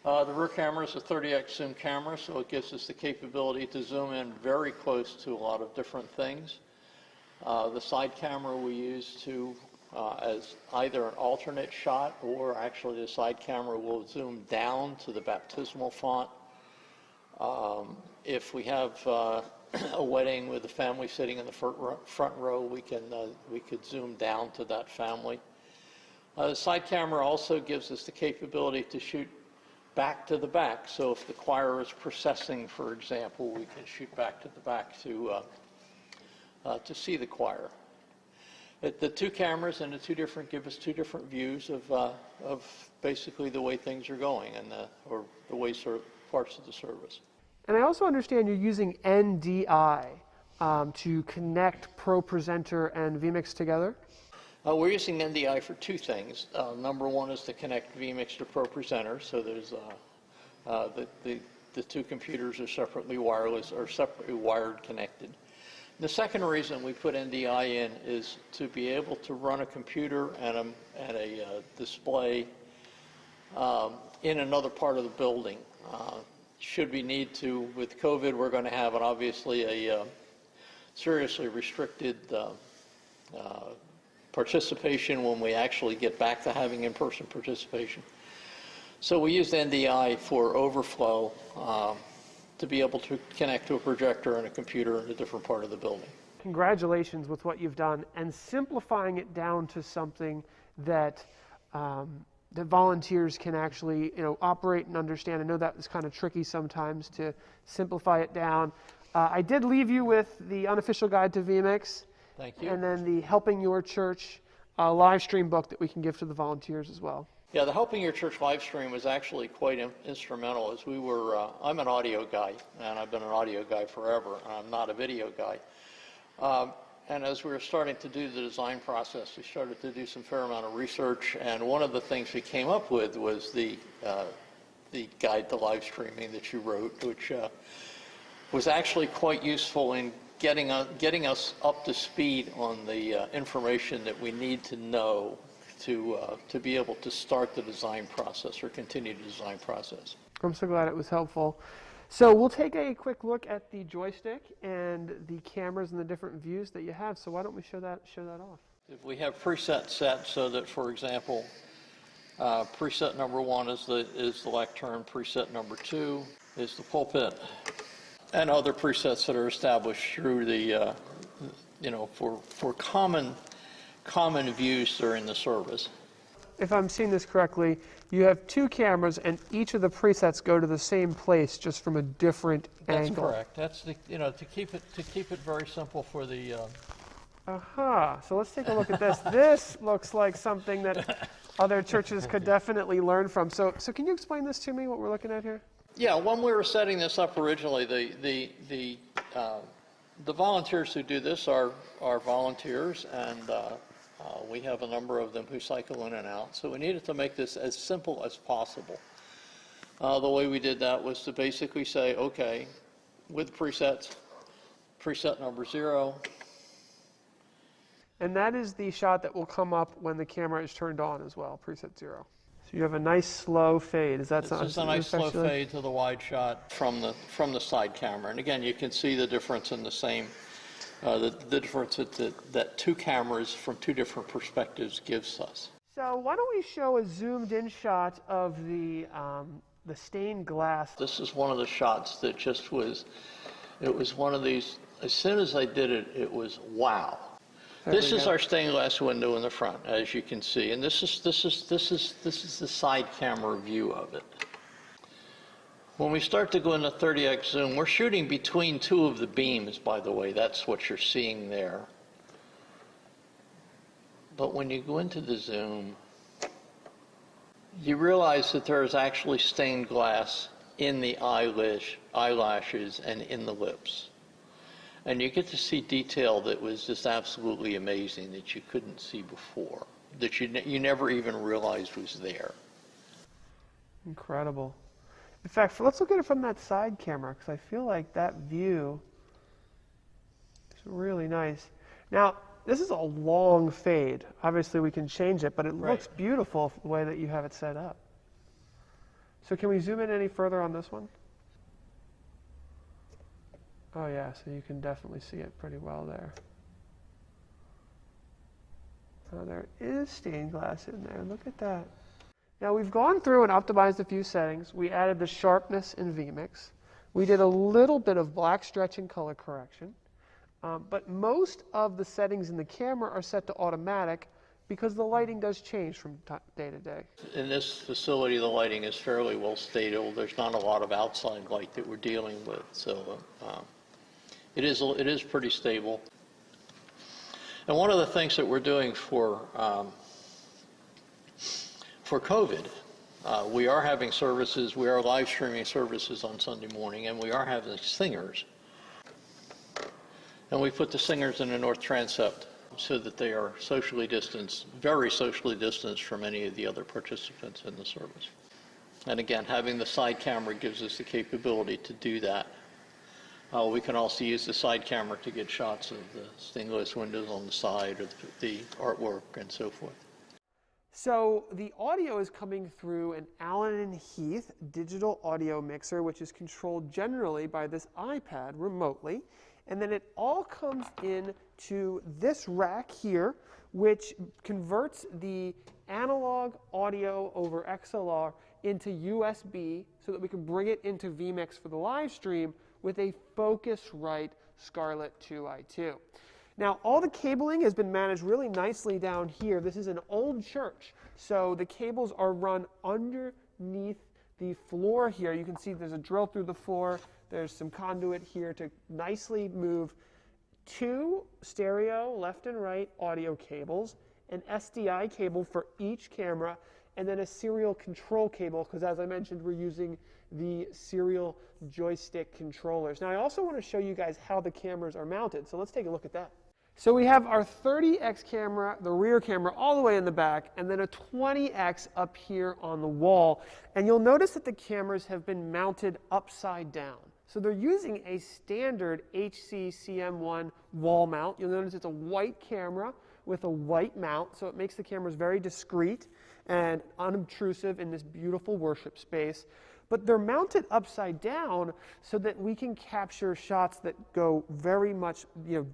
The rear camera is a 30x zoom camera, so it gives us the capability to zoom in very close to a lot of different things. The side camera we use as either an alternate shot, or actually the side camera will zoom down to the baptismal font. If we have a wedding with a family sitting in the front row, we could zoom down to that family. The side camera also gives us the capability to shoot back to the back. So if the choir is processing, for example, we can shoot back to the back to see the choir. The 2 cameras and give us 2 different views of basically the way things are going or the way parts of the service. And I also understand you're using NDI to connect Proresenter and vmix together. We're using NDI for 2 things. Number 1 is to connect vmix to Proresenter, so there's the 2 computers are separately wired connected. The second reason we put NDI in is to be able to run a computer and a display in another part of the building. Should we need to, with COVID, we're going to have obviously a seriously restricted participation when we actually get back to having in-person participation. So we used NDI for overflow to be able to connect to a projector and a computer in a different part of the building. Congratulations with what you've done and simplifying it down to something that that volunteers can actually operate and understand. I know that was kind of tricky sometimes to simplify it down. I did leave you with the unofficial guide to vmix. Thank you. And then the Helping Your Church live stream book that we can give to the volunteers as well. Yeah, the Helping Your Church live stream was actually quite instrumental as we were, I'm an audio guy, and I've been an audio guy forever, and I'm not a video guy. And as we were starting to do the design process, we started to do some fair amount of research, and one of the things we came up with was the guide to live streaming that you wrote, which was actually quite useful in getting us up to speed on the information that we need to know to be able to start the design process or continue the design process. I'm so glad it was helpful. So we'll take a quick look at the joystick and the cameras and the different views that you have. So why don't we show that off? If we have presets set so that, for example, preset number 1 is the lectern, preset number 2 is the pulpit, and other presets that are established through the, for common views during the service. If I'm seeing this correctly, you have 2 cameras and each of the presets go to the same place just from a different angle. That's correct. That's the, to keep it very simple for the. So let's take a look at this. This looks like something that other churches could definitely learn from. So can you explain this to me, what we're looking at here? Yeah, when we were setting this up originally, the volunteers who do this are volunteers, and we have a number of them who cycle in and out. So we needed to make this as simple as possible. The way we did that was to basically say, okay, with presets, preset number 0. And that is the shot that will come up when the camera is turned on as well, preset 0. So you have a nice slow fade. Is that This something? is a nice slow fade to the wide shot from the side camera. And again, you can see the difference in the same, the difference that 2 cameras from 2 different perspectives gives us. So why don't we show a zoomed in shot of the stained glass. This is one of the shots that just was, it was one of these, as soon as I did it, it was wow. This is our stained glass window in the front, as you can see, and this is the side camera view of it. When we start to go into 30x zoom, we're shooting between 2 of the beams, by the way. That's what you're seeing there. But when you go into the zoom, you realize that there is actually stained glass in the eyelashes and in the lips. And you get to see detail that was just absolutely amazing that you couldn't see before, that you never even realized was there. Incredible. In fact, let's look at it from that side camera, because I feel like that view is really nice. Now, this is a long fade. Obviously, we can change it, but it looks beautiful the way that you have it set up. So can we zoom in any further on this one? Oh yeah, so you can definitely see it pretty well there. Oh, there is stained glass in there. Look at that. Now we've gone through and optimized a few settings. We added the sharpness in vmix. We did a little bit of black stretch and color correction. But most of the settings in the camera are set to automatic because the lighting does change from day to day. In this facility, the lighting is fairly well stable. There's not a lot of outside light that we're dealing with, so it is pretty stable. And one of the things that we're doing for COVID, we are having services, we are live streaming services on Sunday morning, and we are having singers. And we put the singers in a north transept so that they are socially distanced, very socially distanced from any of the other participants in the service. And again, having the side camera gives us the capability to do that. We can also use the side camera to get shots of the stained glass windows on the side or the artwork and so forth. So the audio is coming through an Allen & Heath digital audio mixer, which is controlled generally by this iPad remotely. And then it all comes into this rack here, which converts the analog audio over XLR into USB so that we can bring it into vmix for the live stream with a Focusrite Scarlett 2i2. Now, all the cabling has been managed really nicely down here. This is an old church, so the cables are run underneath the floor here. You can see there's a drill through the floor. There's some conduit here to nicely move 2 stereo left and right audio cables, an SDI cable for each camera, and then a serial control cable, because as I mentioned, we're using the serial joystick controllers. Now, I also want to show you guys how the cameras are mounted, so let's take a look at that. So we have our 30x camera, the rear camera, all the way in the back, and then a 20x up here on the wall. And you'll notice that the cameras have been mounted upside down. So they're using a standard HC-CM1 wall mount. You'll notice it's a white camera with a white mount, so it makes the cameras very discreet. and unobtrusive in this beautiful worship space. But they're mounted upside down so that we can capture shots that go very much,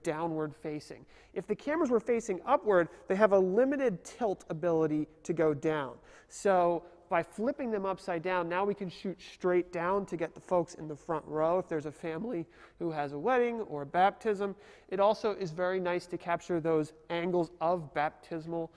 downward facing. If the cameras were facing upward, they have a limited tilt ability to go down. So by flipping them upside down, now we can shoot straight down to get the folks in the front row if there's a family who has a wedding or a baptism. It also is very nice to capture those angles of baptismal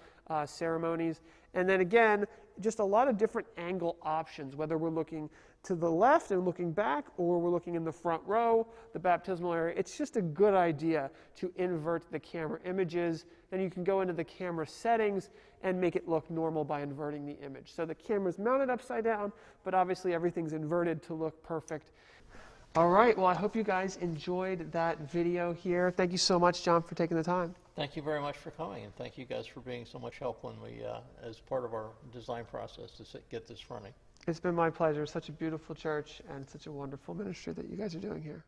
ceremonies. And then again, just a lot of different angle options, whether we're looking to the left and looking back, or we're looking in the front row, the baptismal area. It's just a good idea to invert the camera images. Then you can go into the camera settings and make it look normal by inverting the image. So the camera's mounted upside down, but obviously everything's inverted to look perfect. All right, well, I hope you guys enjoyed that video here. Thank you so much, John, for taking the time. Thank you very much for coming, and thank you guys for being so much help when we, as part of our design process, to get this running. It's been my pleasure. Such a beautiful church and such a wonderful ministry that you guys are doing here.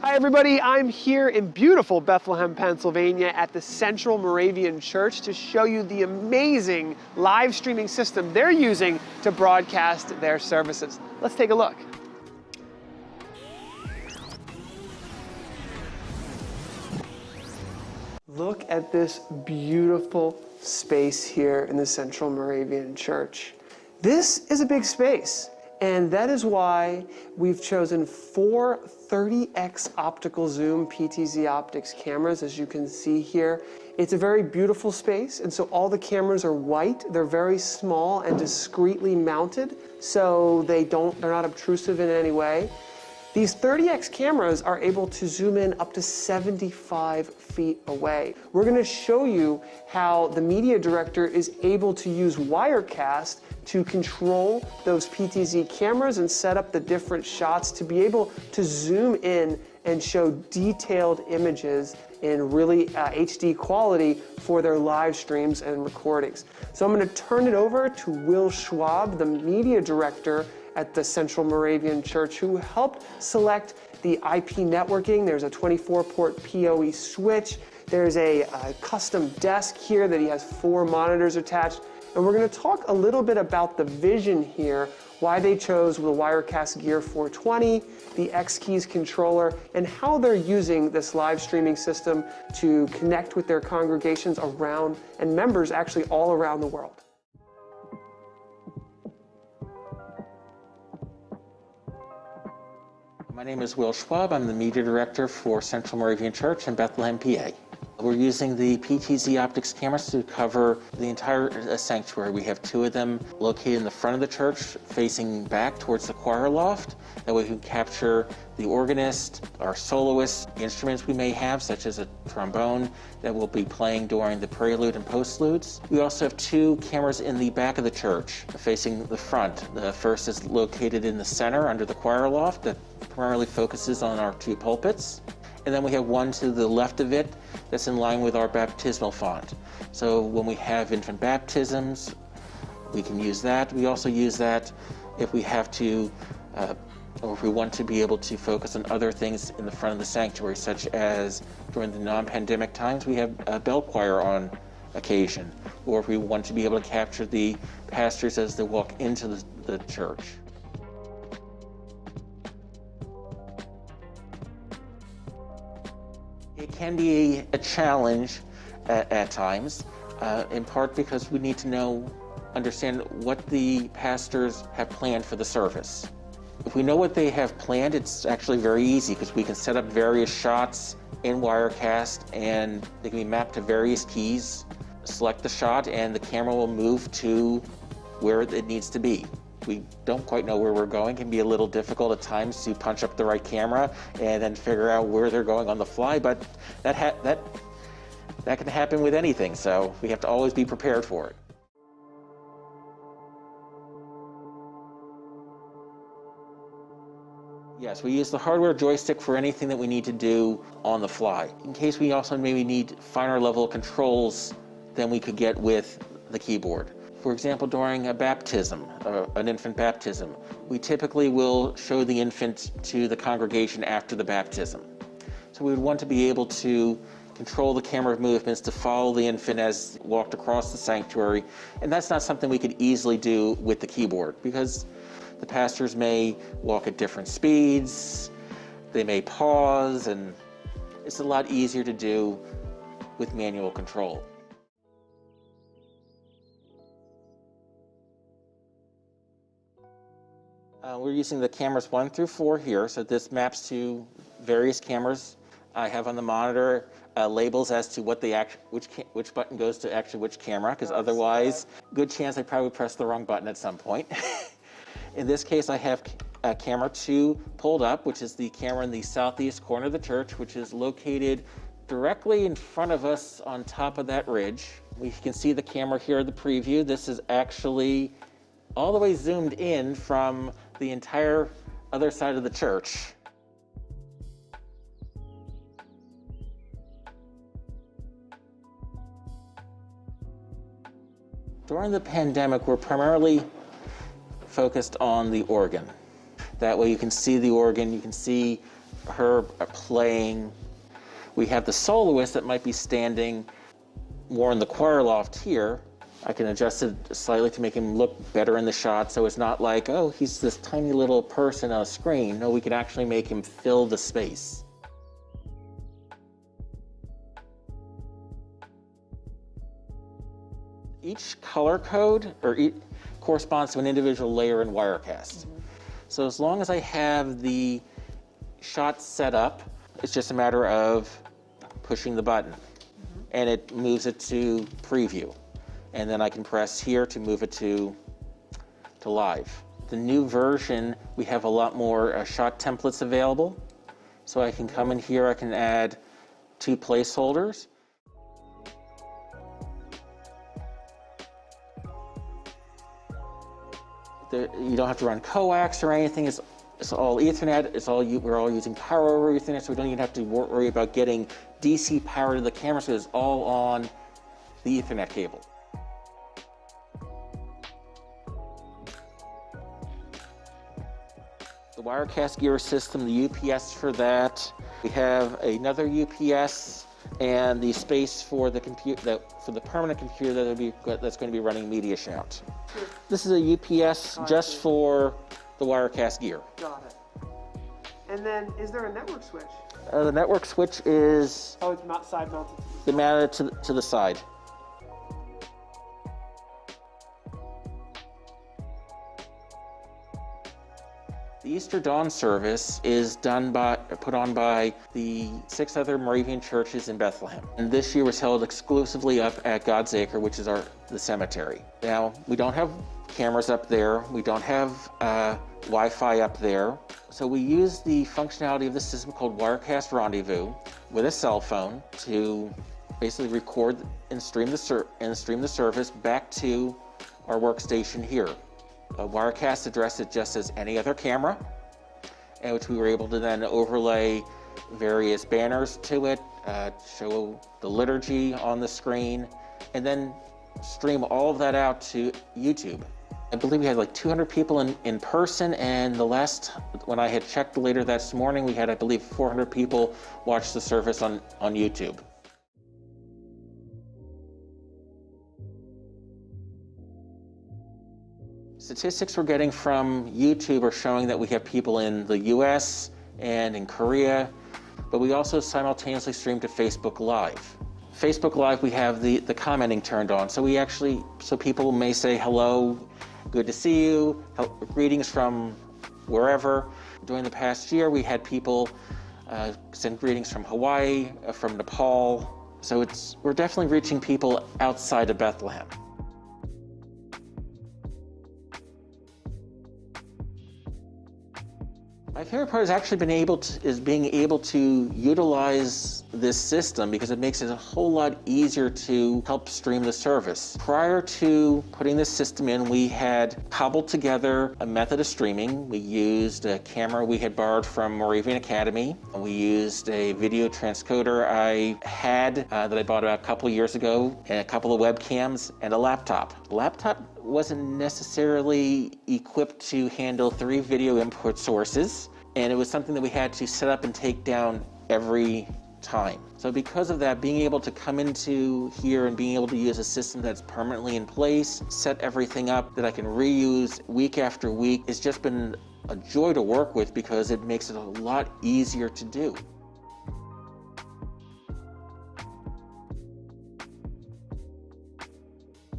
Hi everybody, I'm here in beautiful Bethlehem, Pennsylvania at the Central Moravian Church to show you the amazing live streaming system they're using to broadcast their services. Let's take a look. Look at this beautiful space here in the Central Moravian Church. This is a big space. And that is why we've chosen 4 30x optical zoom PTZOptics cameras, as you can see here. It's a very beautiful space, and so all the cameras are white. They're very small and discreetly mounted, so they're not obtrusive in any way. These 30x cameras are able to zoom in up to 75 feet away. We're going to show you how the media director is able to use wirecast to control those PTZ cameras and set up the different shots to be able to zoom in and show detailed images in really HD quality for their live streams and recordings. So I'm going to turn it over to Will Schwab, the media director at the Central Moravian Church, who helped select the IP networking. There's a 24-port PoE switch. There's a custom desk here that he has 4 monitors attached. And we're going to talk a little bit about the vision here, why they chose the Wirecast Gear 420, the X-Keys controller, and how they're using this live streaming system to connect with their congregations around, and members actually all around the world. My name is Will Schwab. I'm the media director for Central Moravian Church in Bethlehem, PA. We're using the PTZOptics cameras to cover the entire sanctuary. We have 2 of them located in the front of the church, facing back towards the choir loft. That way we can capture the organist, our soloist, instruments we may have, such as a trombone that will be playing during the prelude and postludes. We also have 2 cameras in the back of the church, facing the front. The first is located in the center under the choir loft that primarily focuses on our 2 pulpits. And then we have one to the left of it that's in line with our baptismal font. So when we have infant baptisms, we can use that. We also use that if we have to, or if we want to be able to focus on other things in the front of the sanctuary, such as during the non-pandemic times, we have a bell choir on occasion, or if we want to be able to capture the pastors as they walk into the church. It can be a challenge at times, in part because we need to understand what the pastors have planned for the service. If we know what they have planned, it's actually very easy because we can set up various shots in Wirecast and they can be mapped to various keys, select the shot, and the camera will move to where it needs to be. We don't quite know where we're going. It can be a little difficult at times to punch up the right camera and then figure out where they're going on the fly, but that can happen with anything, so we have to always be prepared for it. Yes, we use the hardware joystick for anything that we need to do on the fly. In case we also maybe need finer level controls than we could get with the keyboard. For example, during a baptism, an infant baptism, we typically will show the infant to the congregation after the baptism. So we would want to be able to control the camera movements to follow the infant as walked across the sanctuary, and that's not something we could easily do with the keyboard because the pastors may walk at different speeds, they may pause, and it's a lot easier to do with manual control. We're using the cameras 1 through 4 here, so this maps to various cameras I have on the monitor, labels as to what which button goes to actually which camera, because otherwise, good chance I probably pressed the wrong button at some point. In this case, I have camera 2 pulled up, which is the camera in the southeast corner of the church, which is located directly in front of us on top of that ridge. We can see the camera here in the preview. This is actually all the way zoomed in from the entire other side of the church. During the pandemic, we're primarily focused on the organ. That way you can see the organ, you can see her playing. We have the soloist that might be standing more in the choir loft here. I can adjust it slightly to make him look better in the shot, so it's not like, oh, he's this tiny little person on a screen. No, we can actually make him fill the space. Each color code corresponds to an individual layer in Wirecast. So as long as I have the shot set up, it's just a matter of pushing the button, and it moves it to preview. And then I can press here to move it to live. The new version, we have a lot more shot templates available. So I can come in here, I can add 2 placeholders. You don't have to run coax or anything. It's all Ethernet. We're all using power over Ethernet, so we don't even have to worry about getting DC power to the camera, so it's all on the Ethernet cable. The Wirecast gear system, the UPS for that. We have another UPS and the space for the permanent computer that's going to be running Media Shout. This is a UPS just for the Wirecast gear. Got it. And then, is there a network switch? The network switch is... Oh, it's not side mounted. They mount it to the side. The Easter Dawn service is put on by the 6 other Moravian churches in Bethlehem. And this year was held exclusively up at God's Acre, which is the cemetery. Now, we don't have cameras up there. We don't have Wi-Fi up there. So we use the functionality of the system called Wirecast Rendezvous with a cell phone to basically record and stream the service back to our workstation here. Wirecast addressed it just as any other camera, and which we were able to then overlay various banners to it, show the liturgy on the screen, and then stream all of that out to YouTube. I believe we had like 200 people in person, and when I had checked later this morning, we had, I believe, 400 people watch the service on YouTube. Statistics we're getting from YouTube are showing that we have people in the US and in Korea, but we also simultaneously stream to Facebook Live. Facebook Live, we have the commenting turned on, so people may say hello, good to see you, greetings from wherever. During the past year, we had people send greetings from Hawaii, from Nepal, so we're definitely reaching people outside of Bethlehem. My favorite part has actually being able to utilize this system because it makes it a whole lot easier to help stream the service. Prior to putting this system in, we had cobbled together a method of streaming. We used a camera we had borrowed from Moravian Academy. We used a video transcoder I had that I bought about a couple years ago, and a couple of webcams, and a laptop. The laptop wasn't necessarily equipped to handle 3 video input sources, and it was something that we had to set up and take down every time. So because of that, being able to come into here and being able to use a system that's permanently in place, set everything up that I can reuse week after week, it's just been a joy to work with because it makes it a lot easier to do.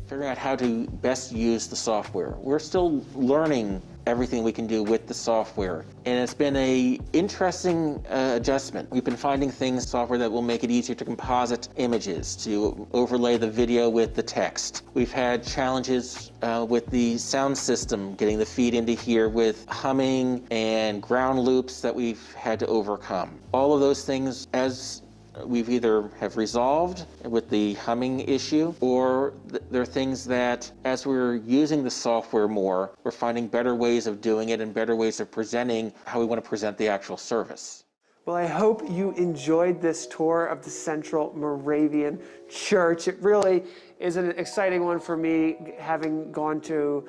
Figuring out how to best use the software. We're still learning everything we can do with the software, and it's been a interesting adjustment. We've been finding things, software that will make it easier to composite images, to overlay the video with the text. We've had challenges with the sound system, getting the feed into here with humming and ground loops that we've had to overcome. All of those things, as we've either have resolved with the humming issue, or there are things that as we're using the software more, we're finding better ways of doing it and better ways of presenting how we want to present the actual service. Well, I hope you enjoyed this tour of the Central Moravian Church. It really is an exciting one for me, having gone to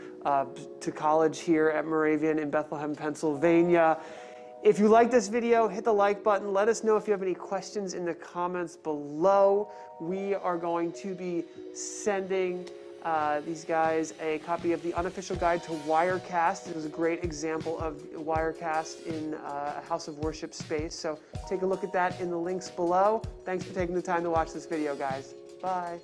college here at Moravian in Bethlehem, Pennsylvania. If you like this video, hit the like button. Let us know if you have any questions in the comments below. We are going to be sending these guys a copy of the unofficial guide to Wirecast. It was a great example of Wirecast in a house of worship space. So take a look at that in the links below. Thanks for taking the time to watch this video, guys. Bye.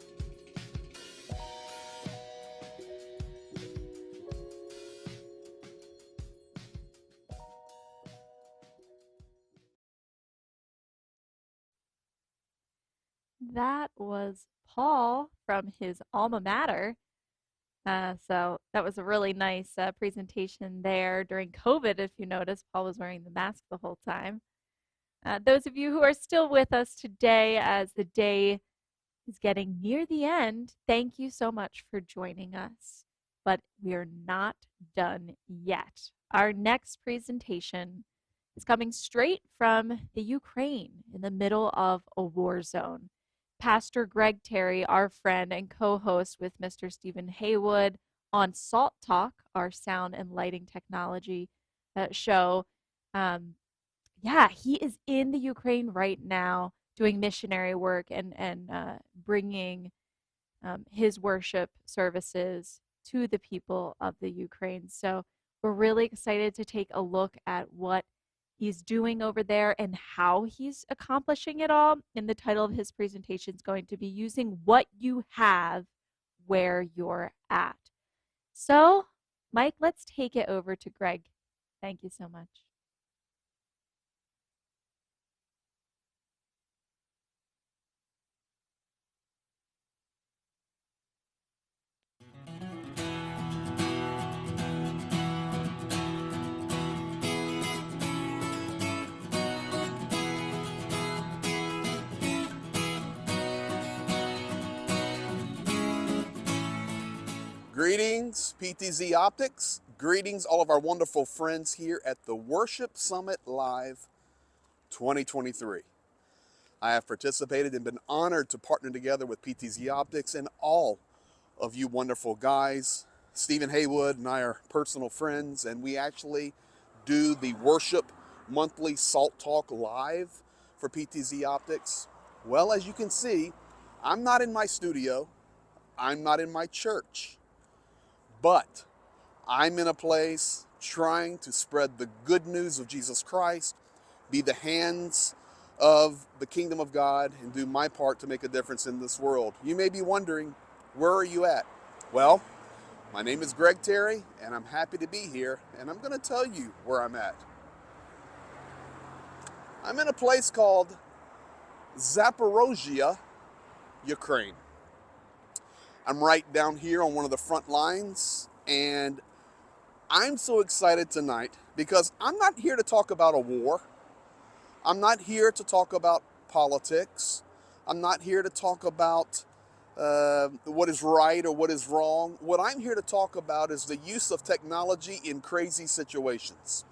That was Paul from his alma mater. So that was a really nice presentation there during COVID. If you notice, Paul was wearing the mask the whole time. Those of you who are still with us today as the day is getting near the end, thank you so much for joining us. But we are not done yet. Our next presentation is coming straight from the Ukraine in the middle of a war zone. Pastor Greg Terry, our friend and co-host with Mr. Stephen Haywood on Salt Talk, our sound and lighting technology show. He is in the Ukraine right now doing missionary work and bringing his worship services to the people of the Ukraine. So we're really excited to take a look at what he's doing over there and how he's accomplishing it all. And the title of his presentation is going to be Using What You Have Where You're At. So, Mike, let's take it over to Greg. Thank you so much. Greetings, PTZOptics. Greetings, all of our wonderful friends here at the Worship Summit Live 2023. I have participated and been honored to partner together with PTZOptics and all of you wonderful guys. Stephen Haywood and I are personal friends, and we actually do the Worship Monthly Salt Talk Live for PTZOptics. Well, as you can see, I'm not in my studio. I'm not in my church. But I'm in a place trying to spread the good news of Jesus Christ, be the hands of the kingdom of God, and do my part to make a difference in this world. You may be wondering, where are you at? Well, my name is Greg Terry, and I'm happy to be here, and I'm going to tell you where I'm at. I'm in a place called Zaporozhye, Ukraine. I'm right down here on one of the front lines, and I'm so excited tonight because I'm not here to talk about a war. I'm not here to talk about politics. I'm not here to talk about what is right or what is wrong. What I'm here to talk about is the use of technology in crazy situations.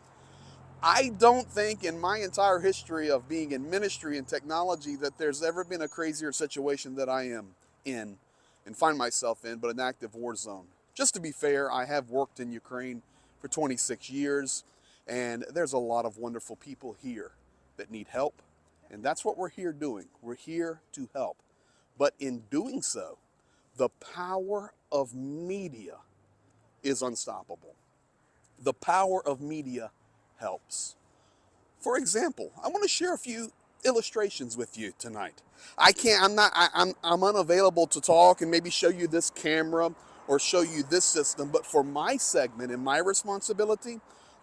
I don't think in my entire history of being in ministry and technology that there's ever been a crazier situation that I am in and find myself in, but an active war zone. Just to be fair, I have worked in Ukraine for 26 years, and there's a lot of wonderful people here that need help, and that's what we're here doing. We're here to help. But in doing so, the power of media is unstoppable. The power of media helps. For example, I want to share a few illustrations with you tonight. I'm unavailable to talk and maybe show you this camera or show you this system, but for my segment and my responsibility,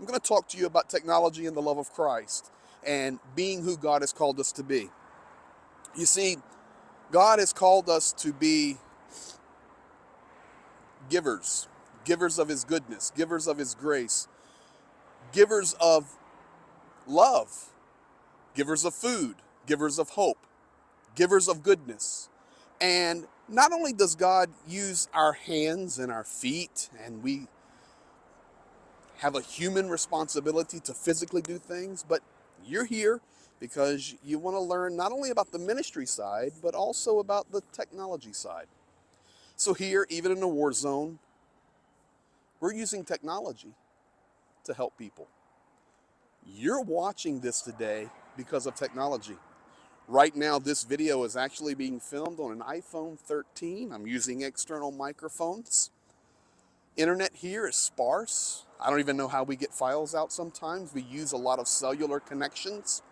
I'm going to talk to you about technology and the love of Christ and being who God has called us to be. You see, God has called us to be givers, givers of His goodness, givers of His grace, givers of love, givers of food, givers of hope, givers of goodness. And not only does God use our hands and our feet, and we have a human responsibility to physically do things, but you're here because you want to learn not only about the ministry side, but also about the technology side. So here, even in a war zone, we're using technology to help people. You're watching this today because of technology. Right now, this video is actually being filmed on an iPhone 13. I'm using external microphones. Internet here is sparse. I don't even know how we get files out sometimes. We use a lot of cellular connections.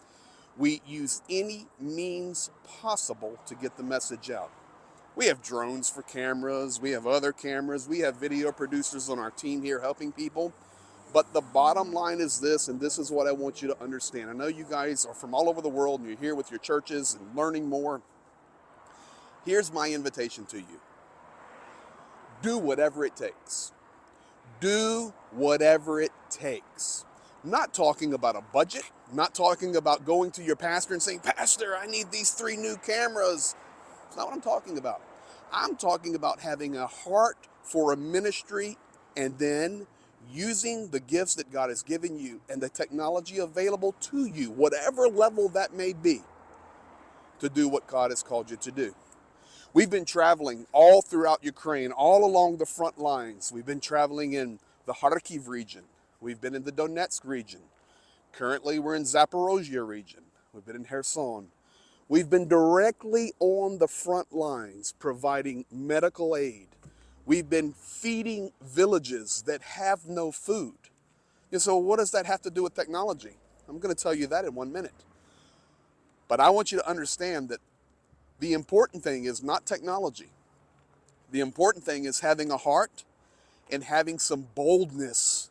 We use any means possible to get the message out. We have drones for cameras. We have other cameras. We have video producers on our team here helping people. But the bottom line is this, and this is what I want you to understand. I know you guys are from all over the world and you're here with your churches and learning more. Here's my invitation to you. Do whatever it takes. Do whatever it takes. I'm not talking about a budget. I'm not talking about going to your pastor and saying, "Pastor, I need these 3 new cameras." That's not what I'm talking about. I'm talking about having a heart for a ministry and then using the gifts that God has given you and the technology available to you, whatever level that may be, to do what God has called you to do. We've been traveling all throughout Ukraine, all along the front lines. We've been traveling in the Kharkiv region. We've been in the Donetsk region. Currently, we're in Zaporozhye region. We've been in Kherson. We've been directly on the front lines providing medical aid. We've been feeding villages that have no food. And so what does that have to do with technology? I'm going to tell you that in 1 minute. But I want you to understand that the important thing is not technology. The important thing is having a heart and having some boldness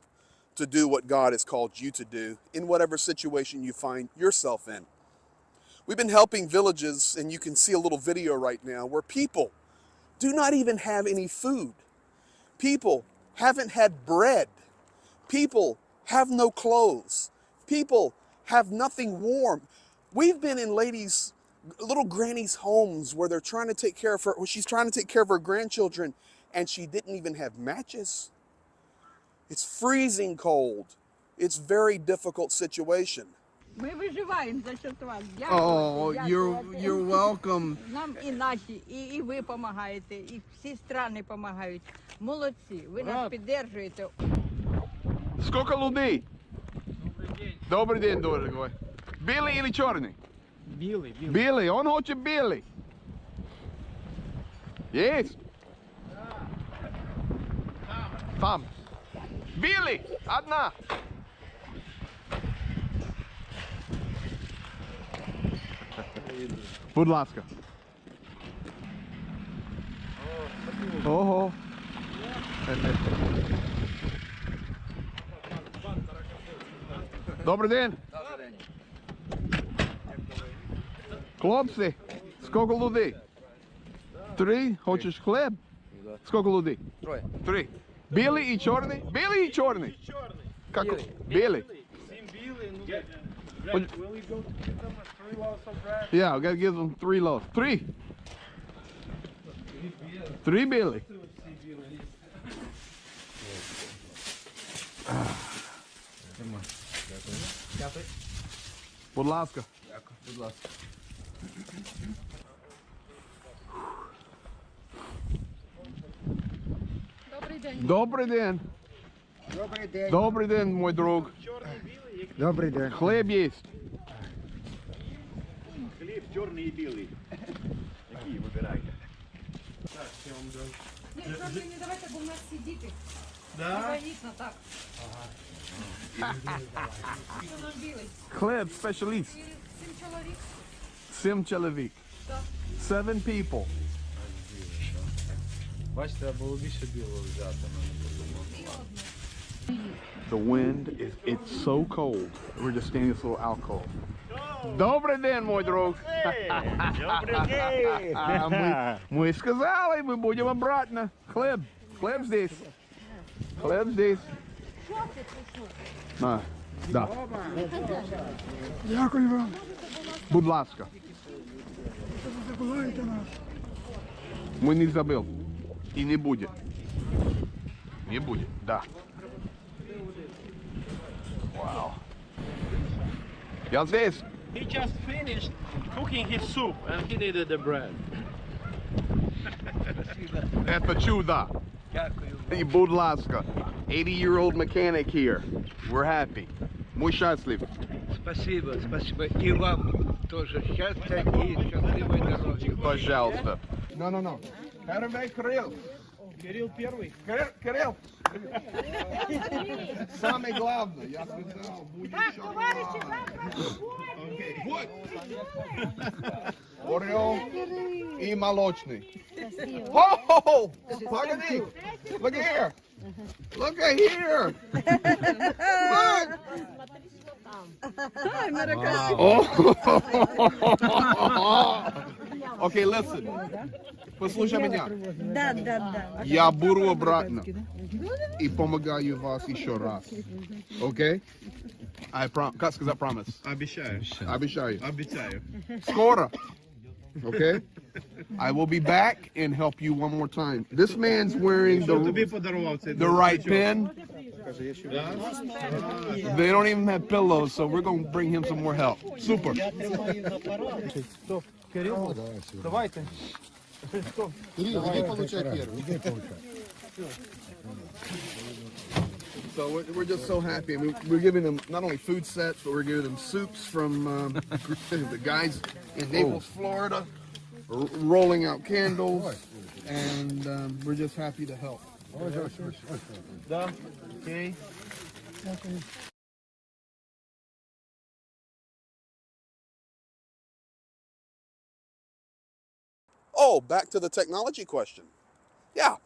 to do what God has called you to do in whatever situation you find yourself in. We've been helping villages, and you can see a little video right now where people do not even have any food. People haven't had bread. People have no clothes. People have nothing warm. We've been in little granny's homes where they're trying to take care of her, she's trying to take care of her grandchildren, and she didn't even have matches. It's freezing cold. It's a very difficult situation. Oh, you're welcome. Нам і наші, і ви допомагаєте, і всі країни допомагають. Молодці, ви нас підтримуєте. Сколько людей? Добрий день, дорогой. Білий или чорний? Білий. Білий, он хоче білий. Есть? Там. Білий, одна. Будь ласка. Ого. Добрий день. Хлопці, скільки людей? 3? Хочеш хліб? Скільки людей? 3. Білий і чорний? Білий і чорний? Billy. Will we go to give them 3 loaves of bread? Yeah, we gotta give them 3 loaves. 3. 3 Billy. Будь ласка. Будь ласка. Добрий день. Добрий день. Добрий день, мой друг. Добрий день. Хліб є. Хліб чорний і білий. Який вибираєте? Так, я вам дам. Ні, чорний не давайте, бо в нас всі діти. Да? Вагітна, так. Білий. Хліб спеціаліст. 7 чоловік. 7 чоловік. Так. 7 people. Бачите, треба було більше білого взяти. The wind is, it's so cold. We're just standing in this little alcove. Добрий день, мой друг. Добрий день. Мы сказали, мы будем обратно. Хлеб. Хлеб здесь. Хлеб здесь. А, да. Дякую вам. Будь ласка. Забувайте нас. Мы не забыл. И не будет. Не будет, да. Wow. Я здесь. He just finished cooking his soup and he needed the bread. Это чудо. Дякую. И будь ласка. 80-year-old mechanic here. We're happy. Мы счастливы. Спасибо, спасибо. И вам тоже счастья и счастливой дороги. Пожалуйста. No. Первый Кирилл. Кирилл первый. Кирилл. Самое главное, я сказал, будет Вот. Орео и молочный. Ho! Погоди! Look here! Look at here! Look! Okay, listen. Послушай меня. Да. Я буду обратно и помогаю вас еще раз. Okay? Как сказать promise? Обещаю. Обещаю. Скоро. Okay? I will be back and help you one more time. This man's wearing the right pin. They don't even have pillows, so we're going to bring him some more help. Super. Кирилл, давайте. Кирилл, иди получай первый. So we're just so happy. We're giving them not only food sets, but we're giving them soups from the guys in Naples, Florida, rolling out candles, and we're just happy to help. Да, окей. Oh, back to the technology question. Yeah,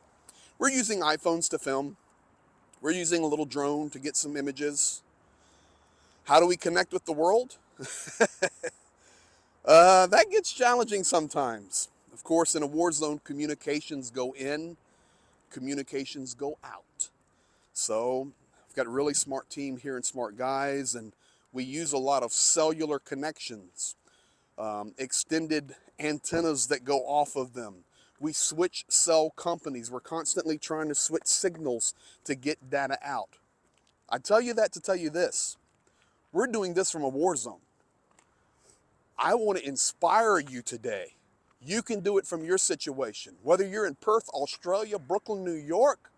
we're using iPhones to film. We're using a little drone to get some images. How do we connect with the world? That gets challenging sometimes. Of course, in a war zone, communications go in, communications go out. So I've got a really smart team here in Smart Guys, and we use a lot of cellular connections, extended antennas that go off of them. We switch cell companies. We're constantly trying to switch signals to get data out. I tell you that to tell you this. We're doing this from a war zone. I want to inspire you today. You can do it from your situation. Whether you're in Perth, Australia, Brooklyn, New York,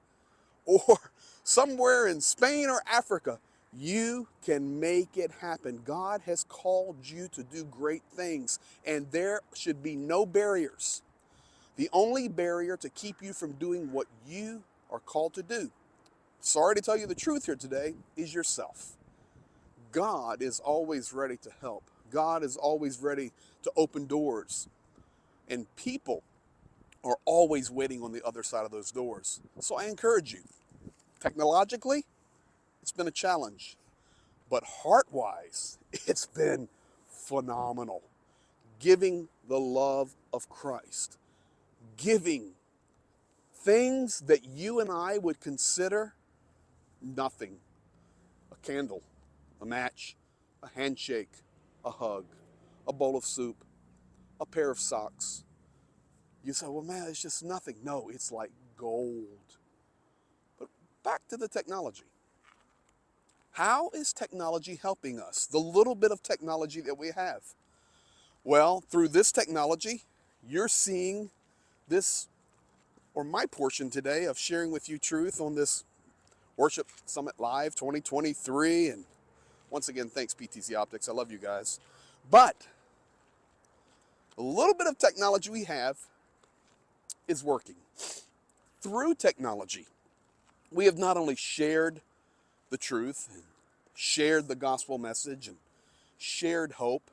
or somewhere in Spain or Africa, you can make it happen. God has called you to do great things, and there should be no barriers. The only barrier to keep you from doing what you are called to do, sorry to tell you the truth here today, is yourself. God is always ready to help. God is always ready to open doors. And people are always waiting on the other side of those doors. So I encourage you, technologically, it's been a challenge. But heart-wise, it's been phenomenal. Giving the love of Christ. Giving things that you and I would consider nothing. candle, a match, a handshake, a hug, a bowl of soup, a pair of socks. You say, well, man, it's just nothing. No, it's like gold. But back to the technology. How is technology helping us? The little bit of technology that we have. Well, through this technology, you're seeing this, or my portion today of sharing with you truth on this Worship Summit Live 2023. And once again, thanks PTZOptics. I love you guys. But a little bit of technology we have is working. Through technology, we have not only shared the truth and shared the gospel message and shared hope,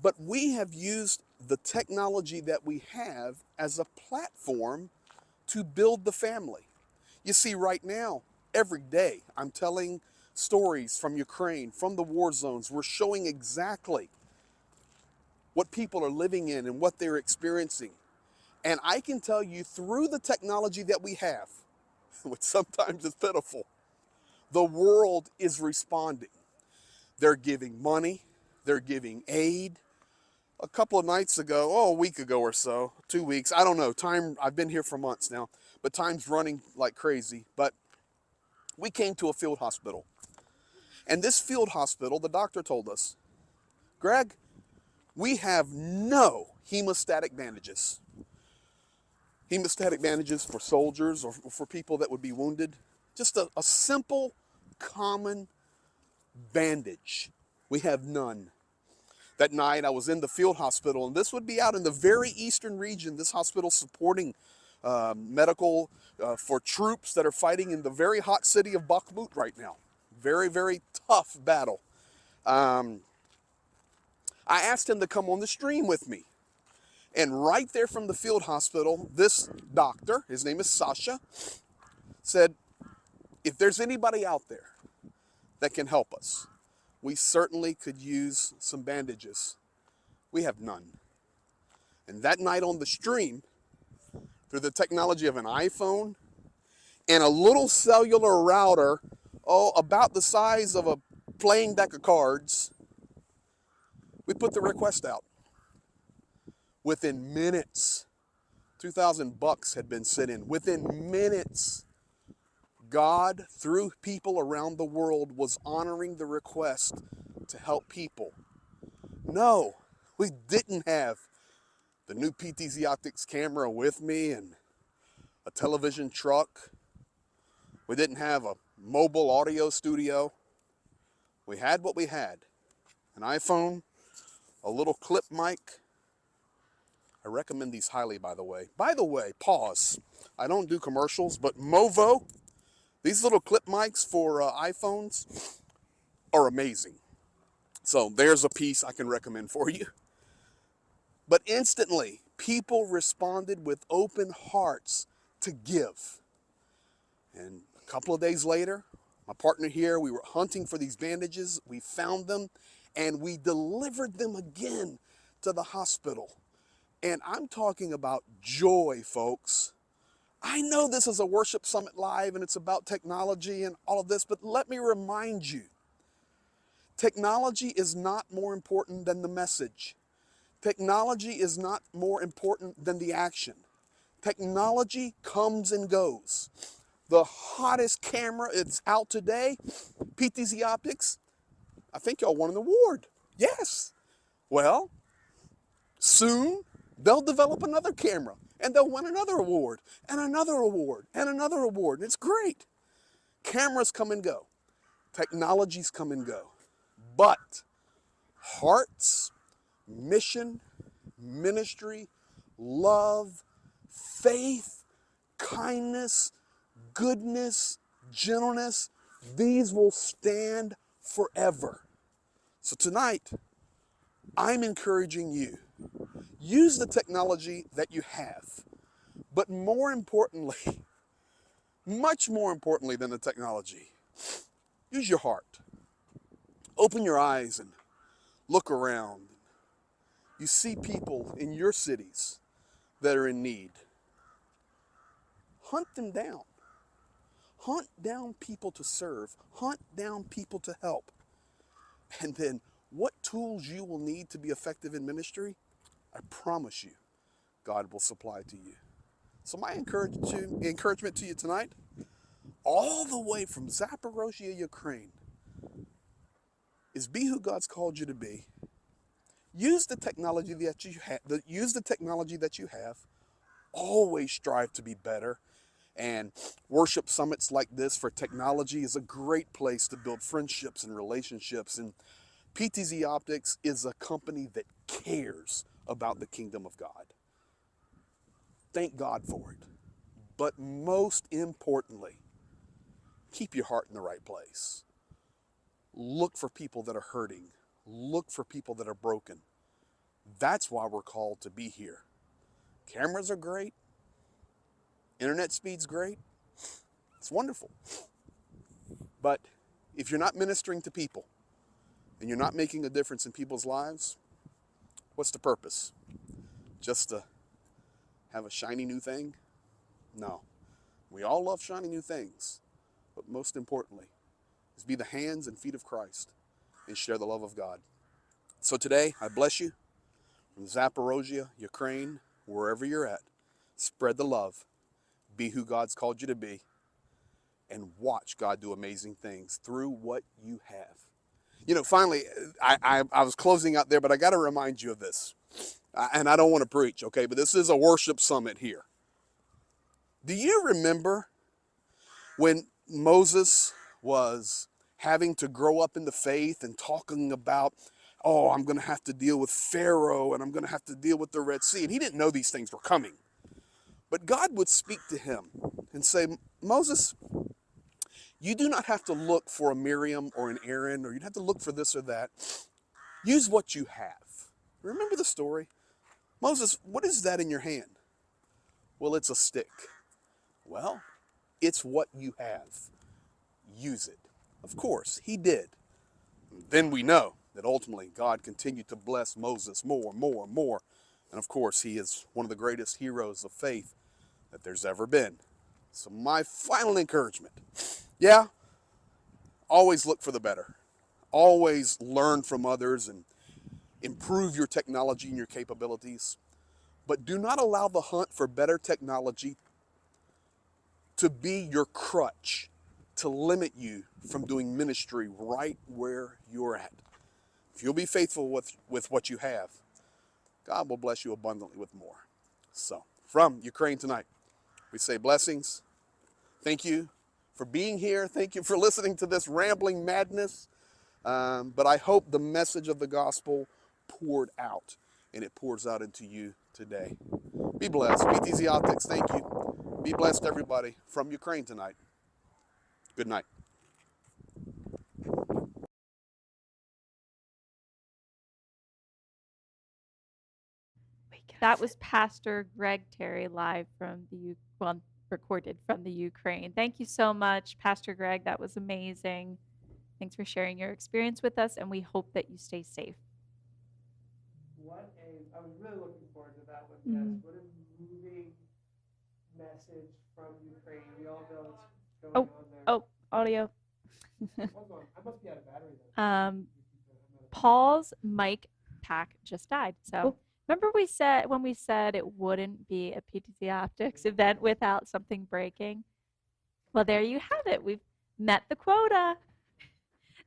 but we have used the technology that we have as a platform to build the family. You see, right now, every day, I'm telling stories from Ukraine, from the war zones. We're showing exactly what people are living in and what they're experiencing. And I can tell you through the technology that we have, which sometimes is pitiful, the world is responding. They're giving money, they're giving aid. A couple of nights ago, a week ago or so, 2 weeks, I don't know, time, I've been here for months now, but time's running like crazy. But we came to a field hospital. And this field hospital, the doctor told us, Greg, we have no hemostatic bandages. Hemostatic bandages for soldiers or for people that would be wounded. Just a simple, common bandage. We have none. That night I was in the field hospital, and this would be out in the very eastern region, this hospital supporting medical for troops that are fighting in the very hot city of Bakhmut right now. Very, very tough battle. I asked him to come on the stream with me. And right there from the field hospital, this doctor, his name is Sasha, said, if there's anybody out there that can help us, we certainly could use some bandages. We have none. And that night on the stream, through the technology of an iPhone and a little cellular router, about the size of a playing deck of cards, we put the request out. Within minutes, $2,000 had been sent in. Within minutes, God, through people around the world, was honoring the request to help people. No, we didn't have the new PTZOptics camera with me and a television truck. We didn't have a mobile audio studio. We had what we had. An iPhone, a little clip mic. I recommend these highly, by the way. By the way, pause. I don't do commercials, but Movo, these little clip mics for iPhones are amazing. So there's a piece I can recommend for you. But instantly, people responded with open hearts to give. And a couple of days later, my partner here, we were hunting for these bandages. We found them, and we delivered them again to the hospital. And I'm talking about joy, folks. I know this is a Worship Summit Live and it's about technology and all of this, but let me remind you, technology is not more important than the message. Technology is not more important than the action. Technology comes and goes. The hottest camera it's out today, PTZOptics, I think y'all won an award. Yes. Well, soon they'll develop another camera and they'll win another award and another award and another award. And it's great. Cameras come and go. Technologies come and go. But hearts, mission, ministry, love, faith, kindness, goodness, gentleness, these will stand forever. So tonight, I'm encouraging you, use the technology that you have, but more importantly, much more importantly than the technology, use your heart. Open your eyes and look around. You see people in your cities that are in need. Hunt them down. Hunt down people to serve. Hunt down people to help. And then what tools you will need to be effective in ministry, I promise you, God will supply to you. So my encouragement to you tonight, all the way from Zaporozhye, Ukraine, is be who God's called you to be. Use the technology that you have. Use the technology that you have. Always strive to be better. And worship summits like this for technology is a great place to build friendships and relationships. And PTZOptics is a company that cares about the kingdom of God. Thank God for it. But most importantly, keep your heart in the right place. Look for people that are hurting. Look for people that are broken. That's why we're called to be here. Cameras are great. Internet speed's great. It's wonderful. But if you're not ministering to people and you're not making a difference in people's lives, what's the purpose? Just to have a shiny new thing? No. We all love shiny new things. But most importantly, is be the hands and feet of Christ and share the love of God. So today, I bless you from Zaporozhye, Ukraine, wherever you're at. Spread the love. Be who God's called you to be. And watch God do amazing things through what you have. You know, finally, I was closing out there, but I got to remind you of this. And I don't want to preach, okay? But this is a worship summit here. Do you remember when Moses was having to grow up in the faith and talking about, oh, I'm going to have to deal with Pharaoh and I'm going to have to deal with the Red Sea? And he didn't know these things were coming. But God would speak to him and say, Moses, you do not have to look for a Miriam or an Aaron, or you don't have to look for this or that. Use what you have. Remember the story? Moses, what is that in your hand? Well, it's a stick. Well, it's what you have. Use it. Of course, he did. Then we know that ultimately God continued to bless Moses more, more, more. And of course, he is one of the greatest heroes of faith that there's ever been. So my final encouragement, yeah, always look for the better. Always learn from others and improve your technology and your capabilities. But do not allow the hunt for better technology to be your crutch, to limit you from doing ministry right where you're at. If you'll be faithful with what you have, God will bless you abundantly with more. So, from Ukraine tonight, we say blessings. Thank you for being here. Thank you for listening to this rambling madness. But I hope the message of the gospel poured out, and it pours out into you today. Be blessed. PTZOptics, thank you. Be blessed, everybody, from Ukraine tonight. Good night. That was Pastor Greg Terry live from recorded from the Ukraine. Thank you so much, Pastor Greg. That was amazing. Thanks for sharing your experience with us, and we hope that you stay safe. I was really looking forward to that one. Yes, what a moving message from Ukraine. We all know what's going on there. Oh, audio. Hold on, I must be out of battery then. Paul's mic pack just died. So remember when we said it wouldn't be a PTZOptics event without something breaking? Well, there you have it. We've met the quota.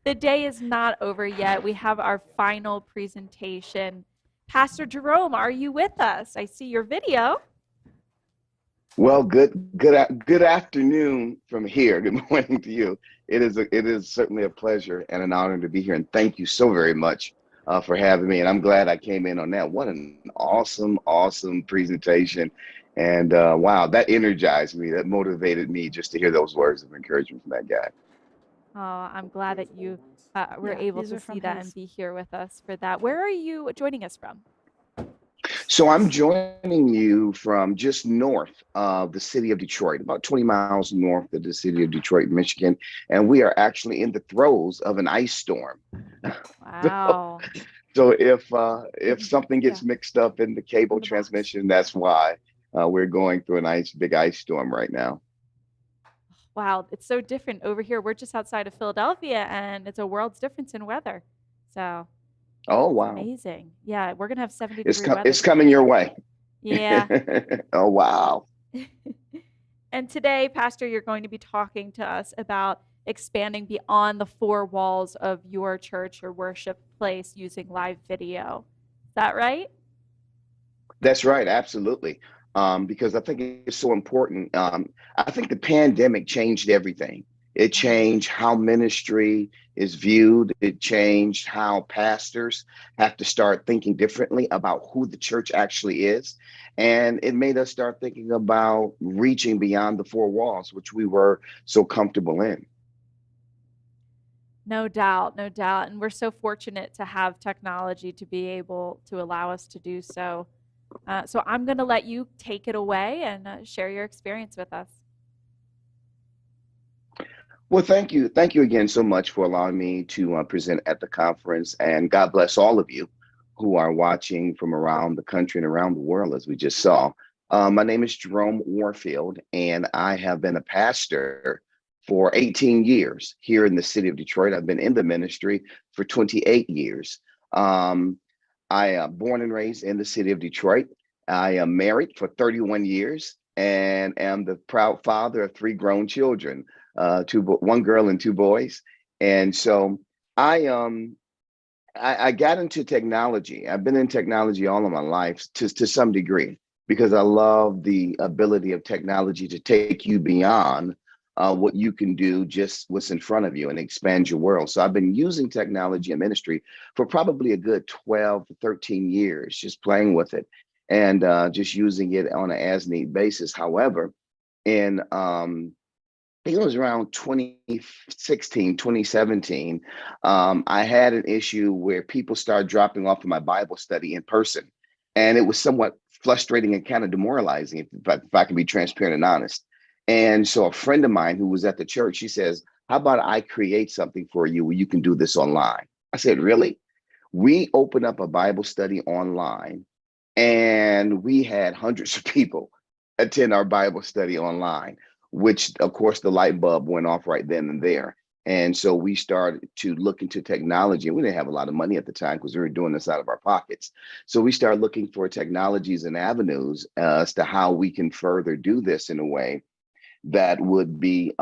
The day is not over yet. We have our final presentation. Pastor Jerome, are you with us? I see your video. Well, good afternoon from here. Good morning to you. It is certainly a pleasure and an honor to be here, and thank you so very much for having me. And I'm glad I came in on that. What an awesome presentation, and wow, that energized me. That motivated me just to hear those words of encouragement from that guy. Oh, I'm glad that you were able to see that and be here with us for that. Where are you joining us from? So I'm joining you from just north of the city of Detroit, about 20 miles north of the city of Detroit, Michigan. And we are actually in the throes of an ice storm. Wow. So if something gets mixed up in the cable transmission, that's why we're going through big ice storm right now. Wow, it's so different over here. We're just outside of Philadelphia, and it's a world's difference in weather. So Oh, it's wow. amazing. Yeah, we're gonna have 70 It's degree weather it's today. coming your way. Yeah. Oh, wow. And today, Pastor, you're going to be talking to us about expanding beyond the four walls of your church or worship place using live video. Is that right? That's right, absolutely. Because I think it's so important. I think the pandemic changed everything. It changed how ministry is viewed. It changed how pastors have to start thinking differently about who the church actually is. And it made us start thinking about reaching beyond the four walls, which we were so comfortable in. No doubt, no doubt. And we're so fortunate to have technology to be able to allow us to do so. So I'm going to let you take it away and share your experience with us. Well, thank you. Thank you again so much for allowing me to present at the conference. And God bless all of you who are watching from around the country and around the world, as we just saw. My name is Jerome Warfield, and I have been a pastor for 18 years here in the city of Detroit. I've been in the ministry for 28 years. I am born and raised in the city of Detroit. I am married for 31 years and am the proud father of three grown children, one girl and two boys. And so I got into technology. I've been in technology all of my life to some degree because I love the ability of technology to take you beyond what you can do, just what's in front of you, and expand your world. So I've been using technology in ministry for probably a good 12 to 13 years, just playing with it and just using it on an as-need basis. However, in I think it was around 2016, 2017, I had an issue where people started dropping off of my Bible study in person. And it was somewhat frustrating and kind of demoralizing, if I can be transparent and honest. And so a friend of mine who was at the church, she says, how about I create something for you where you can do this online? I said, really? We opened up a Bible study online, and we had hundreds of people attend our Bible study online, which of course the light bulb went off right then and there. And so we started to look into technology, and we didn't have a lot of money at the time because we were doing this out of our pockets. So we started looking for technologies and avenues as to how we can further do this in a way that would be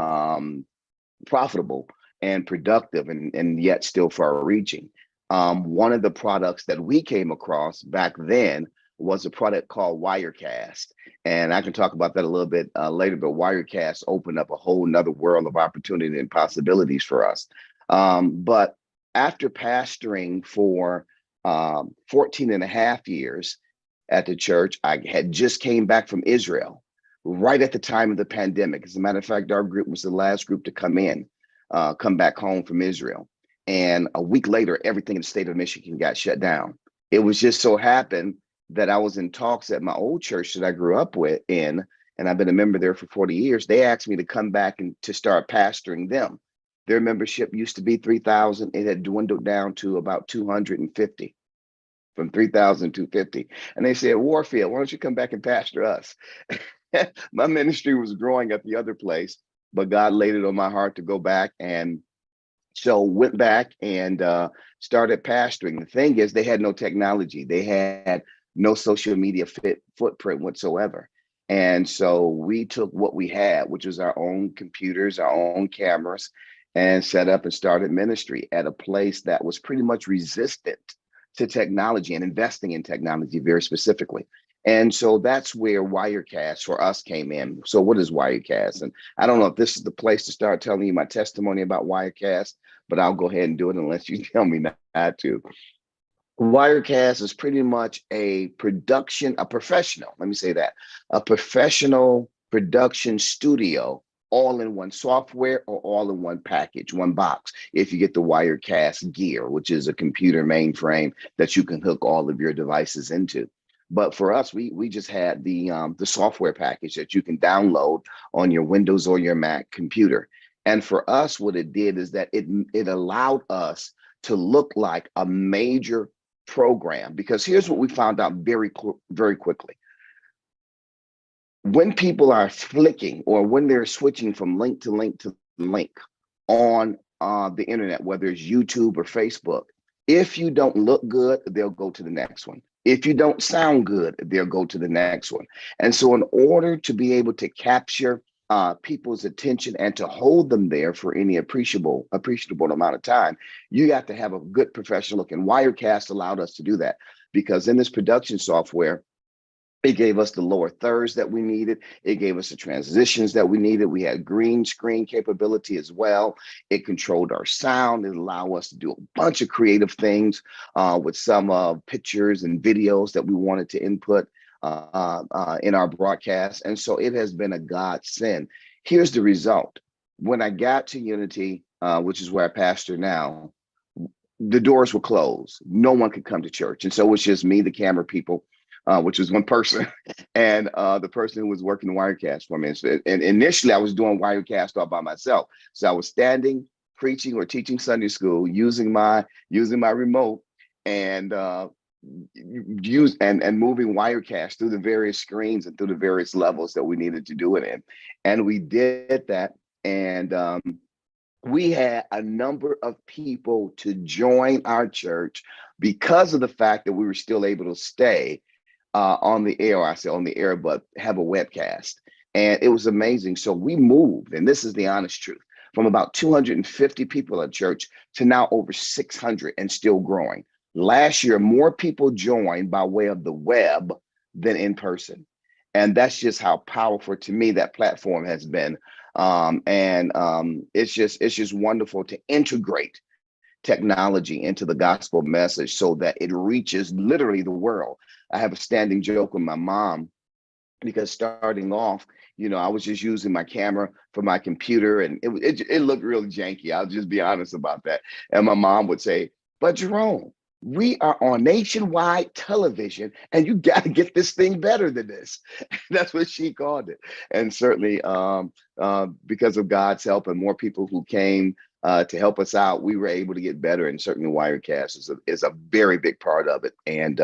profitable and productive, and yet still far reaching. One of the products that we came across back then was a product called Wirecast. And I can talk about that a little bit later, but Wirecast opened up a whole nother world of opportunity and possibilities for us. But after pastoring for 14 and a half years at the church, I had just came back from Israel right at the time of the pandemic. As a matter of fact, our group was the last group to come back home from Israel. And a week later, everything in the state of Michigan got shut down. It was just so happened that I was in talks at my old church that I grew up and I've been a member there for 40 years. They asked me to come back and to start pastoring them. Their membership used to be 3,000. It had dwindled down to about 250, from 3,000 to 250. And they said, Warfield, why don't you come back and pastor us? My ministry was growing at the other place, but God laid it on my heart to go back. And so went back and started pastoring. The thing is, they had no technology. They had no social media footprint whatsoever. And so we took what we had, which was our own computers, our own cameras, and set up and started ministry at a place that was pretty much resistant to technology and investing in technology very specifically. And so that's where Wirecast for us came in. So what is Wirecast? And I don't know if this is the place to start telling you my testimony about Wirecast, but I'll go ahead and do it unless you tell me not to. Wirecast is pretty much a professional, let me say that, a professional production studio, all in one software or all in one package, one box. If you get the Wirecast gear, which is a computer mainframe that you can hook all of your devices into. But for us, we just had the software package that you can download on your Windows or your Mac computer. And for us, what it did is that it allowed us to look like a major program, because here's what we found out very quickly. when people are flicking or when they're switching from link to link to link on the internet, whether it's YouTube or Facebook, if you don't look good, they'll go to the next one. If you don't sound good, they'll go to the next one. And so in order to be able to capture people's attention and to hold them there for any appreciable amount of time, you have to have a good professional look. And Wirecast allowed us to do that, because in this production software, it gave us the lower thirds that we needed. It gave us the transitions that we needed. We had green screen capability as well. It controlled our sound. It allowed us to do a bunch of creative things with some pictures and videos that we wanted to input in our broadcast. And so it has been a godsend. Here's the result. When I got to Unity, which is where I pastor now, the doors were closed. No one could come to church. And so it was just me, the camera people, which was one person, and the person who was working the Wirecast for me. And initially I was doing Wirecast all by myself. So I was standing, preaching or teaching Sunday school, using my remote and moving Wirecast through the various screens and through the various levels that we needed to do it in. And we did that. And we had a number of people to join our church because of the fact that we were still able to stay on the air. I say on the air, but have a webcast. And it was amazing. So we moved, and this is the honest truth, from about 250 people at church to now over 600 and still growing. Last year, more people joined by way of the web than in person. And that's just how powerful to me that platform has been. It's just wonderful to integrate technology into the gospel message so that it reaches literally the world. I have a standing joke with my mom, because starting off, I was just using my camera for my computer, and it looked really janky. I'll just be honest about that. And my mom would say, "But Jerome, we are on nationwide television, and you got to get this thing better than this." That's what she called it. And certainly, because of God's help and more people who came to help us out, we were able to get better. And certainly, Wirecast is a very big part of it. And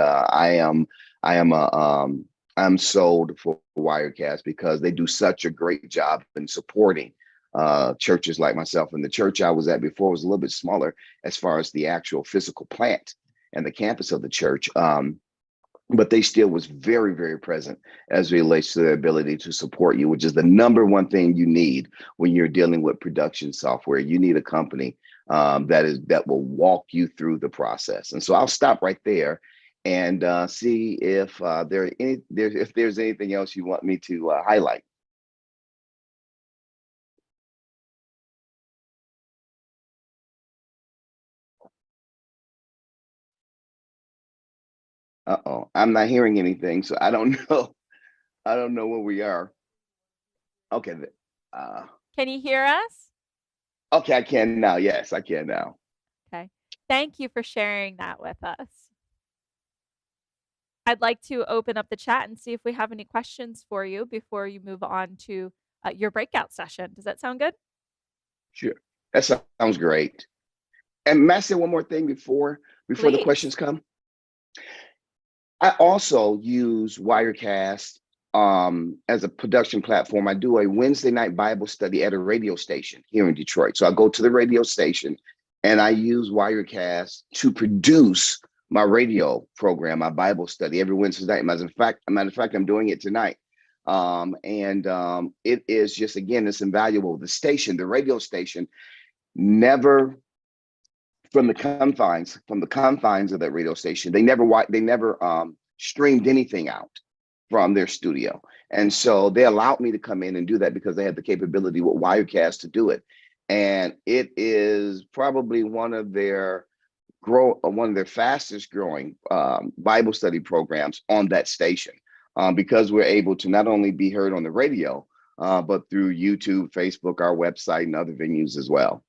I'm sold for Wirecast because they do such a great job in supporting churches like myself. And the church I was at before was a little bit smaller as far as the actual physical plant and the campus of the church. But they still was very, very present as it relates to their ability to support you, which is the number one thing you need when you're dealing with production software. You need a company that will walk you through the process. And so I'll stop right there and see if there's anything else you want me to highlight. Uh-oh, I'm not hearing anything, so I don't know. I don't know where we are. Okay. Can you hear us? Okay, I can now. Yes, I can now. Okay. Thank you for sharing that with us. I'd like to open up the chat and see if we have any questions for you before you move on to your breakout session. Does that sound good? Sure. That sounds great. And may I say one more thing before the questions come? I also use Wirecast as a production platform. I do a Wednesday night Bible study at a radio station here in Detroit. So I go to the radio station and I use Wirecast to produce my radio program, my Bible study every Wednesday night. Matter of fact, I'm doing it tonight. It is just, again, it's invaluable. The radio station never, from the confines of that radio station, they never streamed anything out from their studio. And so they allowed me to come in and do that because they had the capability with Wirecast to do it. And it is probably one of their fastest growing Bible study programs on that station, because we're able to not only be heard on the radio, but through YouTube, Facebook, our website, and other venues as well.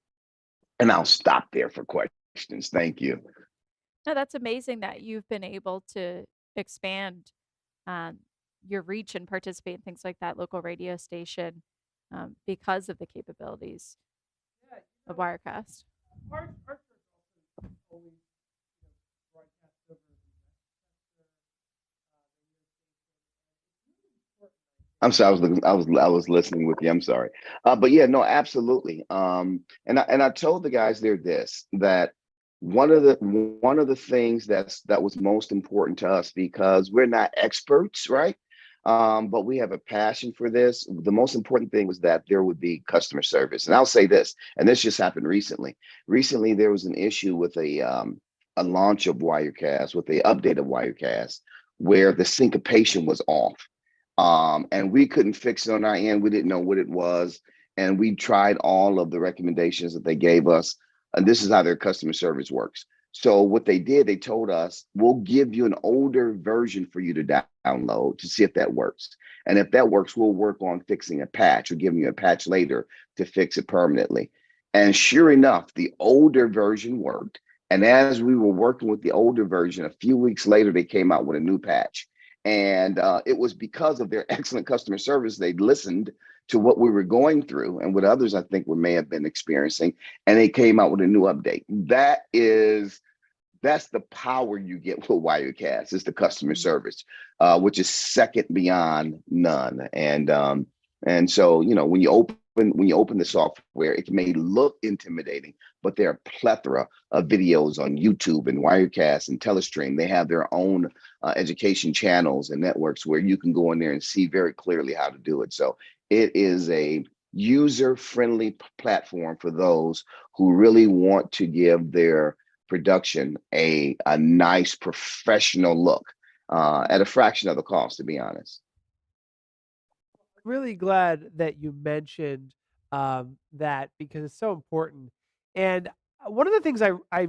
And I'll stop there for questions. Thank you. No, that's amazing that you've been able to expand your reach and participate in things like that local radio station because of the capabilities of Wirecast. I'm sorry, I was looking, I was listening with you. I'm sorry. But yeah, no, absolutely. And I told the guys there this, that one of the things that was most important to us, because we're not experts, right? But we have a passion for this. The most important thing was that there would be customer service. And I'll say this, and this just happened recently. Recently, there was an issue with a launch of Wirecast, with the update of Wirecast, where the syncopation was off. And we couldn't fix it on our end. We didn't know what it was. And we tried all of the recommendations that they gave us. And this is how their customer service works. So what they did, they told us, we'll give you an older version for you to download to see if that works. And if that works, we'll work on fixing a patch or giving you a patch later to fix it permanently. And sure enough, the older version worked. And as we were working with the older version, a few weeks later, they came out with a new patch. And it was because of their excellent customer service. They listened to what we were going through and what others, I think, may have been experiencing. And they came out with a new update. That's the power you get with Wirecast, is the customer service, which is second beyond none. And so, you know, when you open the software, it may look intimidating, but there are a plethora of videos on YouTube and Wirecast and Telestream. They have their own education channels and networks where you can go in there and see very clearly how to do it. So it is a user-friendly platform for those who really want to give their production a nice professional look at a fraction of the cost, to be honest. Really glad that you mentioned that, because it's so important. And one of the things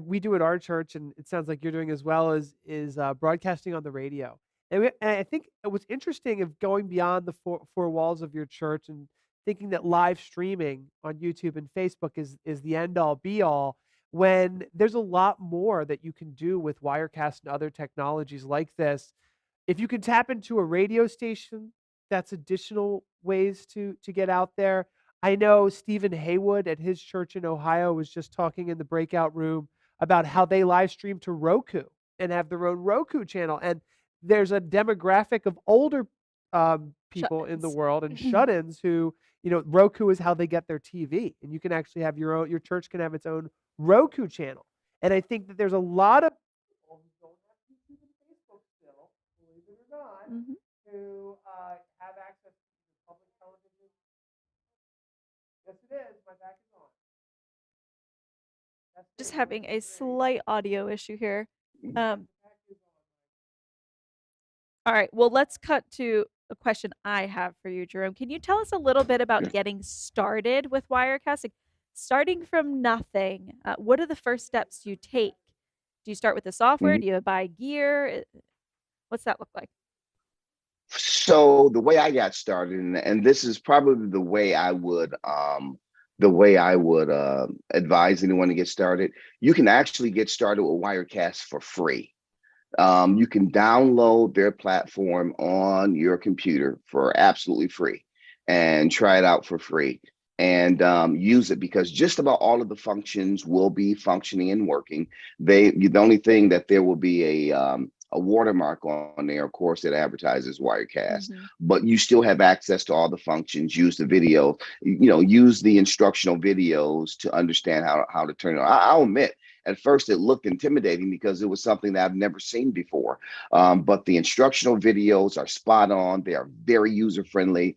we do at our church, and it sounds like you're doing as well, is broadcasting on the radio. And I think what's interesting of going beyond the four walls of your church and thinking that live streaming on YouTube and Facebook is the end all be all, when there's a lot more that you can do with Wirecast and other technologies like this. If you can tap into a radio station, that's additional ways to get out there. I know Stephen Haywood at his church in Ohio was just talking in the breakout room about how they live stream to Roku and have their own Roku channel. And there's a demographic of older people in the world and shut-ins who, you know, Roku is how they get their TV. And you can actually have your church can have its own Roku channel. And I think that there's a lot of people who don't have YouTube and Facebook still, believe it or not, who have access to public television. Yes, it is. My back is on. Just having a slight audio issue here. All right, well, let's cut to a question I have for you, Jerome. Can you tell us a little bit about getting started with Wirecast? Like, starting from nothing, what are the first steps you take? Do you start with the software? Do you buy gear? What's that look like? So the way I got started, and this is probably the way I would advise anyone to get started. You can actually get started with Wirecast for free. You can download their platform on your computer for absolutely free and try it out for free and use it, because just about all of the functions will be functioning and working. The only thing that there will be a watermark on there, of course, that advertises Wirecast, but you still have access to all the functions. Use the video, use the instructional videos to understand how to turn it on. I'll admit, at first it looked intimidating because it was something that I've never seen before. But the instructional videos are spot on. They are very user-friendly.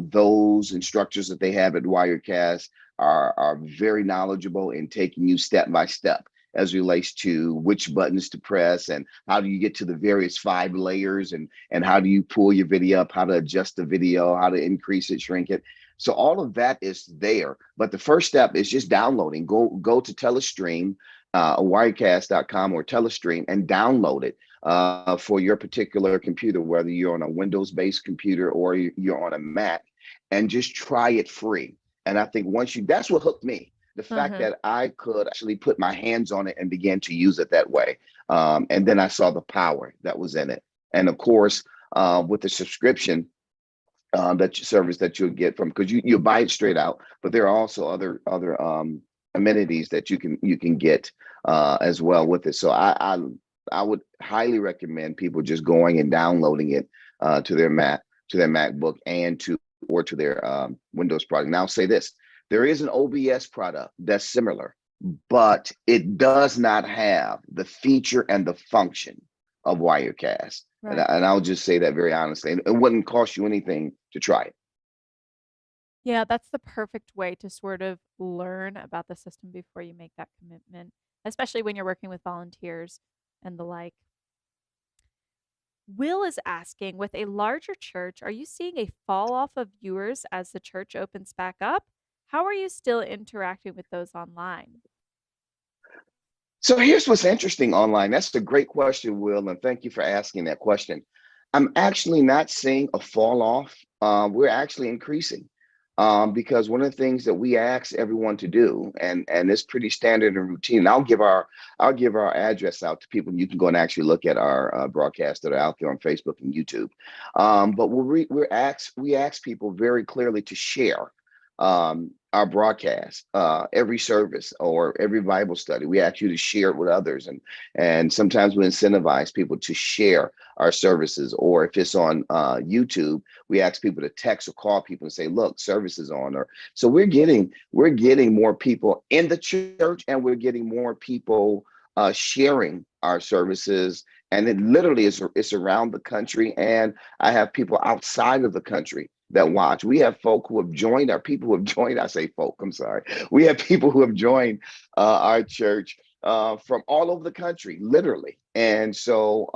Those instructors that they have at Wirecast are very knowledgeable in taking you step by step as relates to which buttons to press and how do you get to the various 5 layers and how do you pull your video up, how to adjust the video, how to increase it, shrink it. So all of that is there. But the first step is just downloading. Go to Telestream, wirecast.com or Telestream, and download it for your particular computer, whether you're on a Windows-based computer or you're on a Mac, and just try it free. And I think that's what hooked me. The fact that I could actually put my hands on it and begin to use it that way. And then I saw the power that was in it. And of course, with the subscription service that you'll get from, because you buy it straight out, but there are also other amenities that you can get as well with it. So I would highly recommend people just going and downloading it to their Mac their MacBook and to their Windows product. Now I'll say this, there is an OBS product that's similar, but it does not have the feature and the function of Wirecast. Right. And I'll just say that very honestly. And it wouldn't cost you anything to try it. Yeah, that's the perfect way to sort of learn about the system before you make that commitment, especially when you're working with volunteers and the like. Will is asking, with a larger church, are you seeing a fall off of viewers as the church opens back up? How are you still interacting with those online? So here's what's interesting online. That's a great question, Will, and thank you for asking that question. I'm actually not seeing a fall off. We're actually increasing because one of the things that we ask everyone to do, and it's pretty standard and routine. And I'll give our address out to people. You can go and actually look at our broadcasts that are out there on Facebook and YouTube. But we ask people very clearly to share our broadcast, every service or every Bible study. We ask you to share it with others, and sometimes we incentivize people to share our services. Or if it's on YouTube, we ask people to text or call people and say, "Look, service is on." Or so we're getting more people in the church, and we're getting more people sharing our services. And it literally it's around the country, and I have people outside of the country that watch. We have folk who have joined, I say folk, I'm sorry. We have people who have joined our church from all over the country, literally. And so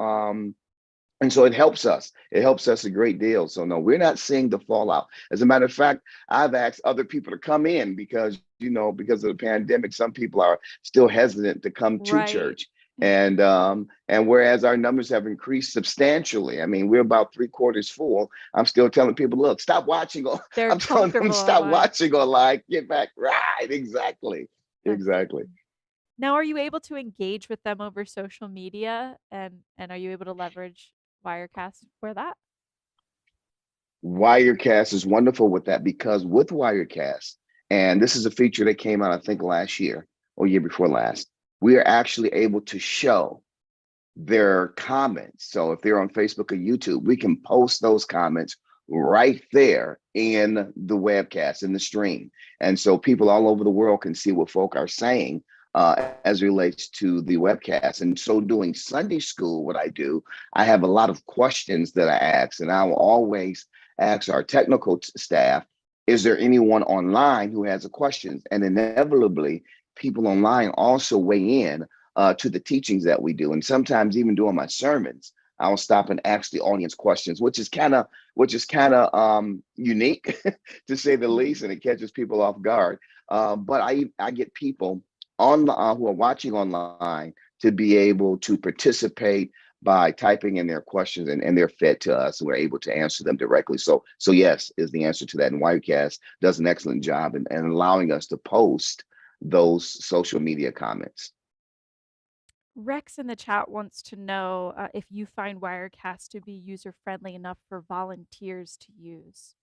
it helps us. It helps us a great deal. So no, we're not seeing the fallout. As a matter of fact, I've asked other people to come in because of the pandemic, some people are still hesitant to come to church. And whereas our numbers have increased substantially, I mean, we're about 3/4 full. I'm still telling people, look, stop watching. I'm telling them, stop watching online. Get back. Right. Exactly. Exactly. Now, are you able to engage with them over social media, and are you able to leverage Wirecast for that? Wirecast is wonderful with that, because with Wirecast, and this is a feature that came out, I think, last year or year before last, we are actually able to show their comments. So if they're on Facebook or YouTube, we can post those comments right there in the webcast, in the stream. And so people all over the world can see what folk are saying as it relates to the webcast. And so doing Sunday school, what I do, I have a lot of questions that I ask, and I will always ask our technical staff, is there anyone online who has a question? And inevitably, people online also weigh in to the teachings that we do. And sometimes even during my sermons, I'll stop and ask the audience questions, which is kind of unique to say the least, and it catches people off guard. But I get people on who are watching online to be able to participate by typing in their questions, and they're fed to us, and we're able to answer them directly. So yes is the answer to that. And Wirecast does an excellent job in allowing us to post those social media comments. Rex in the chat wants to know if you find Wirecast to be user-friendly enough for volunteers to use.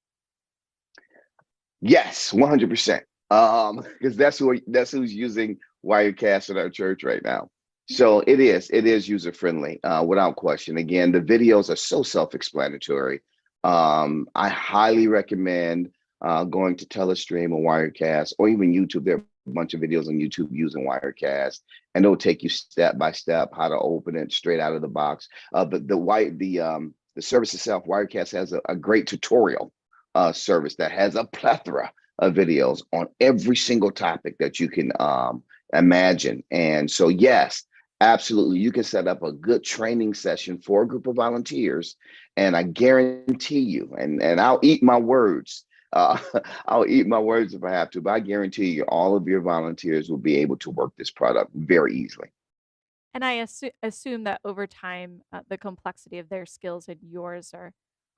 Yes, 100%. Because that's who's using Wirecast in our church right now. So it is user-friendly, without question. Again, the videos are so self-explanatory. I highly recommend going to Telestream or Wirecast, or even YouTube. There are a bunch of videos on YouTube using Wirecast, and it'll take you step by step how to open it straight out of the box. The service itself, Wirecast, has a great tutorial service that has a plethora of videos on every single topic that you can imagine. And so, yes, absolutely, you can set up a good training session for a group of volunteers, and I guarantee you, and I'll eat my words. I'll eat my words if I have to, but I guarantee you all of your volunteers will be able to work this product very easily. And I assume that over time, the complexity of their skills and yours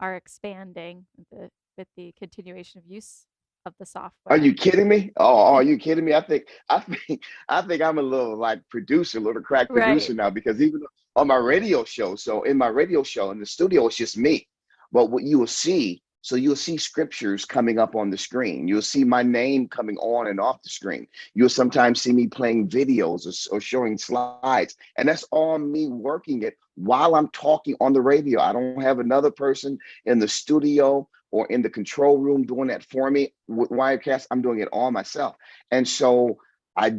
are expanding with the continuation of use of the software. Are you kidding me? Oh, are you kidding me? I think I'm a little like producer, a little crack producer now, because even on my radio show, so in my radio show in the studio, it's just me. But what you will see So you'll see scriptures coming up on the screen. You'll see my name coming on and off the screen. You'll sometimes see me playing videos or showing slides. And that's all me working it while I'm talking on the radio. I don't have another person in the studio or in the control room doing that for me. With Wirecast, I'm doing it all myself. And so I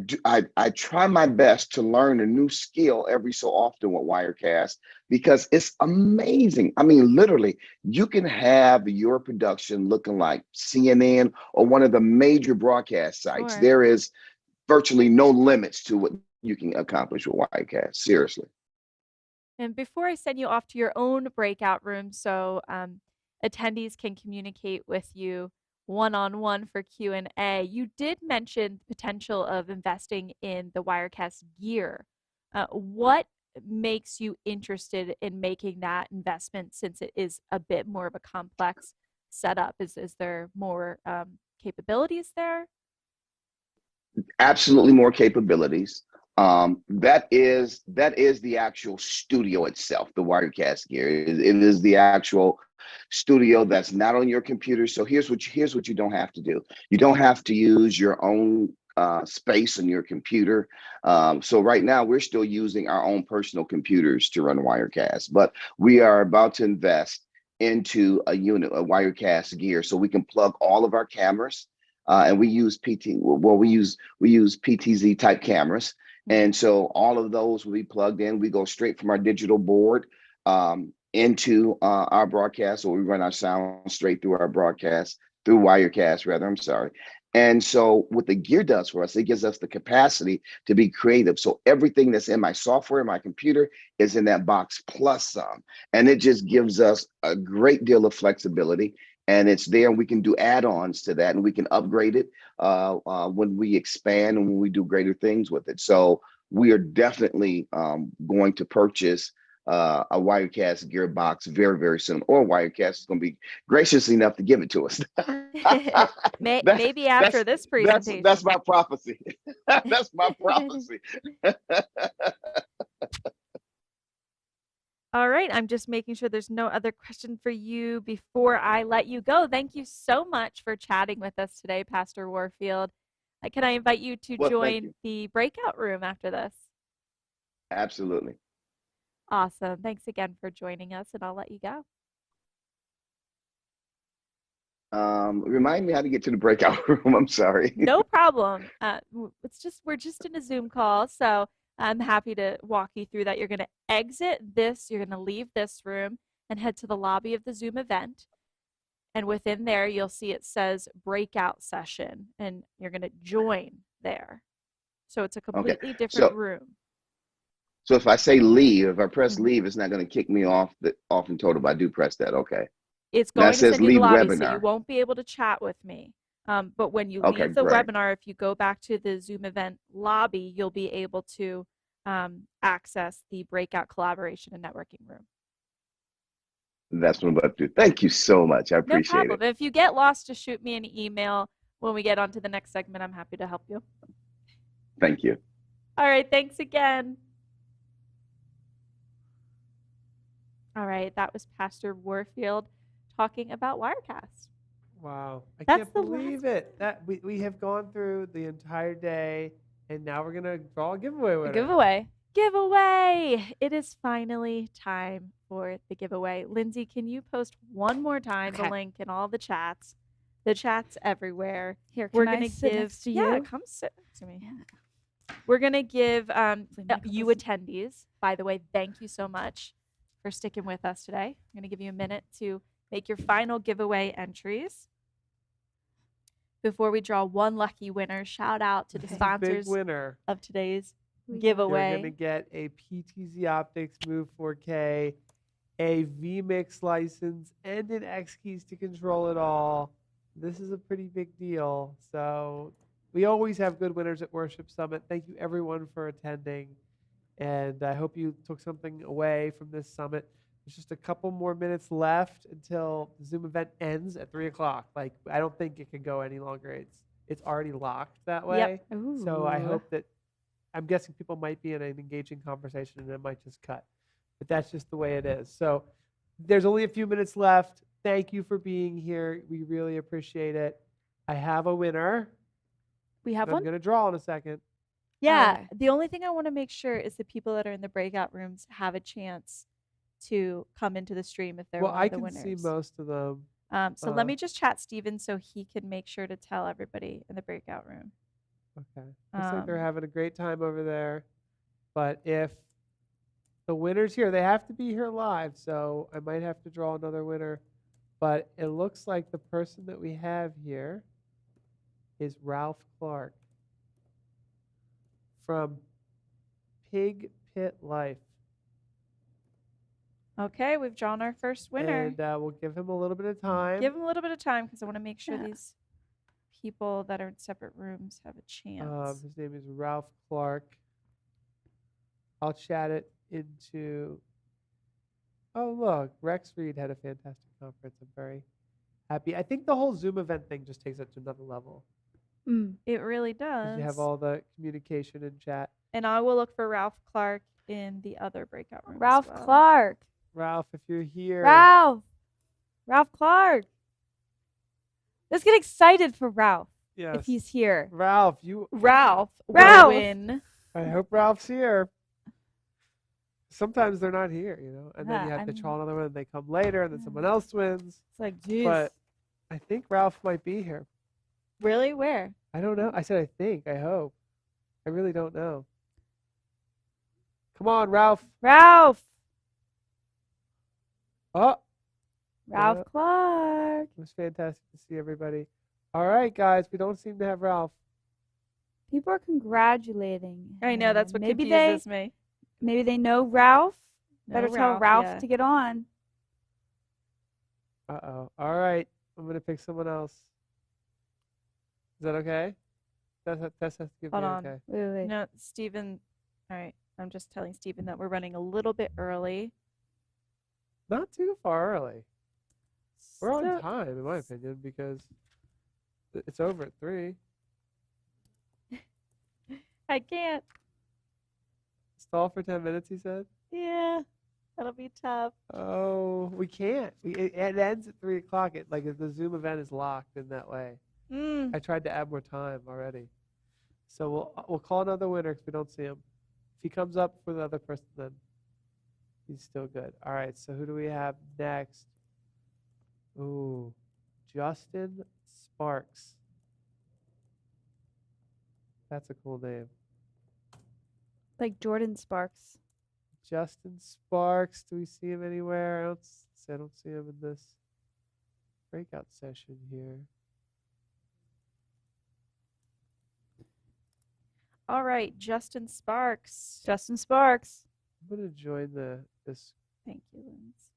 try my best to learn a new skill every so often with Wirecast because it's amazing. I mean, literally, you can have your production looking like CNN or one of the major broadcast sites. Sure. There is virtually no limits to what you can accomplish with Wirecast. Seriously. And before I send you off to your own breakout room so attendees can communicate with you one-on-one for Q&A, you did mention the potential of investing in the Wirecast gear. What makes you interested in making that investment since it is a bit more of a complex setup? Is there more capabilities there? Absolutely more capabilities. That is the actual studio itself, the Wirecast gear. It is the actual studio that's not on your computer. So here's what you don't have to do. You don't have to use your own space on your computer. So right now we're still using our own personal computers to run Wirecast, but we are about to invest into a Wirecast gear, so we can plug all of our cameras. And we use PTZ type cameras. And so all of those will be plugged in. We go straight from our digital board into our broadcast, or we run our sound straight through our broadcast, through Wirecast rather, I'm sorry. And so what the gear does for us, it gives us the capacity to be creative. So everything that's in my software, my computer, is in that box plus some. And it just gives us a great deal of flexibility. And it's there, and we can do add-ons to that, and we can upgrade it when we expand and when we do greater things with it. So we are definitely going to purchase a Wirecast gearbox very, very soon, or Wirecast is going to be gracious enough to give it to us. Maybe after this presentation. That's my prophecy. That's my prophecy. All right, I'm just making sure there's no other question for you before I let you go. Thank you so much for chatting with us today, Pastor Warfield. Can I invite you to join the breakout room after this? Absolutely. Awesome. Thanks again for joining us, and I'll let you go. Remind me how to get to the breakout room. I'm sorry. No problem. We're just in a Zoom call, so I'm happy to walk you through that. You're going to exit this, you're going to leave this room and head to the lobby of the Zoom event. And within there, you'll see it says breakout session, and you're going to join there. So it's a completely different room. So if I say leave, if I press leave, it's not going to kick me off in total, but I do press that. Okay. It's going to send you the lobby, so you won't be able to chat with me. But when you leave the webinar, if you go back to the Zoom event lobby, you'll be able to access the breakout collaboration and networking room. That's what I'm about to do. Thank you so much. I appreciate No problem. it. If you get lost, just shoot me an email when we get on to the next segment. I'm happy to help you. Thank you. All right. Thanks again. All right. That was Pastor Warfield talking about Wirecast. Wow. I can't believe it. That we have gone through the entire day, and now we're going to draw a giveaway winner. Giveaway. It is finally time for the giveaway. Lindsay, can you post one more time the link in all the chats? The chats everywhere. Here, we're can I gonna sit give next to you? Yeah, come sit next to me. Yeah. We're gonna give you attendees. By the way, thank you so much for sticking with us today. I'm gonna give you a minute to make your final giveaway entries. Before we draw one lucky winner, shout out to the sponsors of today's giveaway. You're going to get a PTZOptics Move 4K, a vmix license, and an X keys to control it all. This is a pretty big deal. So we always have good winners at Worship Summit. Thank you everyone for attending. And I hope you took something away from this summit. There's just a couple more minutes left until the Zoom event ends at 3 o'clock. Like, I don't think it can go any longer. It's already locked that way. Yep. So I hope that, I'm guessing people might be in an engaging conversation and it might just cut. But that's just the way it is. So there's only a few minutes left. Thank you for being here. We really appreciate it. I have a winner. We have I'm one? going to draw in a second. Yeah. Okay. The only thing I want to make sure is the people that are in the breakout rooms have a chance to come into the stream if they're Well, one I of the can winners. see most of them. So let me just chat Steven so he can make sure to tell everybody in the breakout room. Okay. Looks like they're Um, having a great time over there. But if the winner's here, they have to be here live. So I might have to draw another winner. But it looks like the person that we have here is Ralph Clark from Pig Pit Life. Okay, we've drawn our first winner. And we'll give him a little bit of time. Give him a little bit of time because I want to make sure these people that are in separate rooms have a chance. His name is Ralph Clark. I'll chat it into. Oh, look, Rex Reed had a fantastic conference. I'm very happy. I think the whole Zoom event thing just takes it to another level. It really 'Cause does. you have all the communication and chat. And I will look for Ralph Clark in the other breakout room. as Ralph well. Clark. Ralph, if you're here. Ralph Clark. Let's get excited for Ralph. Yes. If he's here. Ralph, you. Ralph. Ralph. Will win. I hope Ralph's here. Sometimes they're not here, you know, and then you Yeah, have to I'm- draw another one, and they come later, and then someone else wins. It's like, geez. But I think Ralph might be here. Really? Where? I don't know. I said I think. I hope. I really don't know. Come on, Ralph. Ralph. Oh. Ralph Yeah. Clark. It was fantastic to see everybody. All right, guys. We don't seem to have Ralph. People are congratulating. I know, that's what maybe confuses me. Maybe they know Ralph. Better No tell Ralph Ralph yet. to get on. Uh-oh. All right. I'm going to pick someone else. Is that okay? Tess has to give Hold me on. okay. Wait. No, Steven. All right. I'm just telling Steven that we're running a little bit early. Not too far early. We're on So- time, in my opinion, because it's over at 3. I can't. Stall for 10 minutes, he said. Yeah. That'll be tough. Oh, we can't. It ends at 3 o'clock. The Zoom event is locked in that way. I tried to add more time already. So we'll call another winner because we don't see him. If he comes up for the other person, then he's still good. All right, so who do we have next? Ooh, Justin Sparks. That's a cool name. Like Jordan Sparks. Justin Sparks. Do we see him anywhere? I don't see him in this breakout session here. All right, Justin Sparks. Justin Sparks. I'm gonna join this. Thank you, Linz.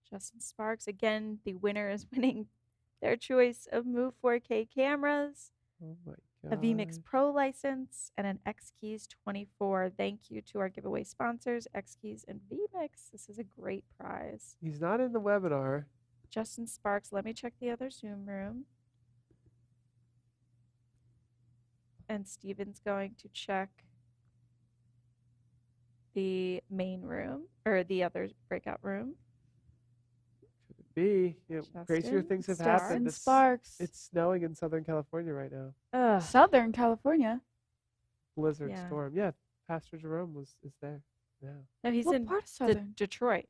Justin Sparks. Again, the winner is winning their choice of Move 4K cameras, Oh my a god. vmix Pro license, and an X-Keys 24. Thank you to our giveaway sponsors, X-Keys and vmix. This is a great prize. He's not in the webinar. Justin Sparks. Let me check the other Zoom room. And Steven's going to check the main room or the other breakout room. Could be. You know, crazier Justin things have Sparks. happened. Sparks. It's snowing in Southern California right now. Southern California. Blizzard Yeah. storm. Yeah, Pastor Jerome is there. Yeah. No, he's What in part of Southern? Detroit.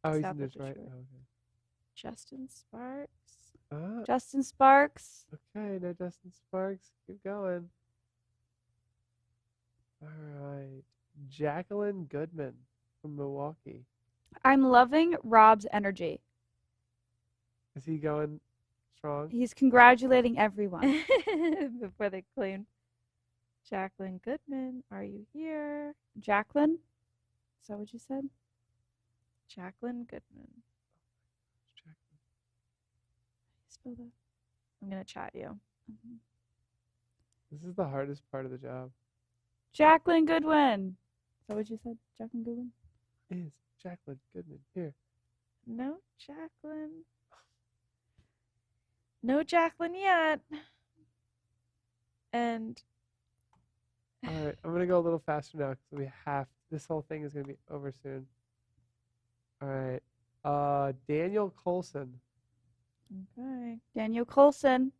Oh, he's South in of Detroit. Detroit. Oh, okay. Justin Sparks. Justin Sparks. Okay, now Justin Sparks. Keep going. All right. Jacqueline Goodman from Milwaukee. I'm loving Rob's energy. Is he going strong? He's congratulating everyone. Before they claim Jacqueline Goodman, are you here? Jacqueline? Is that what you said? Jacqueline Goodman. Spell that. I'm going to chat you. This is the hardest part of the job. Jacqueline Goodwin. Is that what you said? Jacqueline Goodwin? Is Jacqueline Goodman here? No Jacqueline. No Jacqueline yet. And All right, I'm gonna go a little faster now because this whole thing is gonna be over soon. All right, Daniel Colson. Okay. Daniel Colson.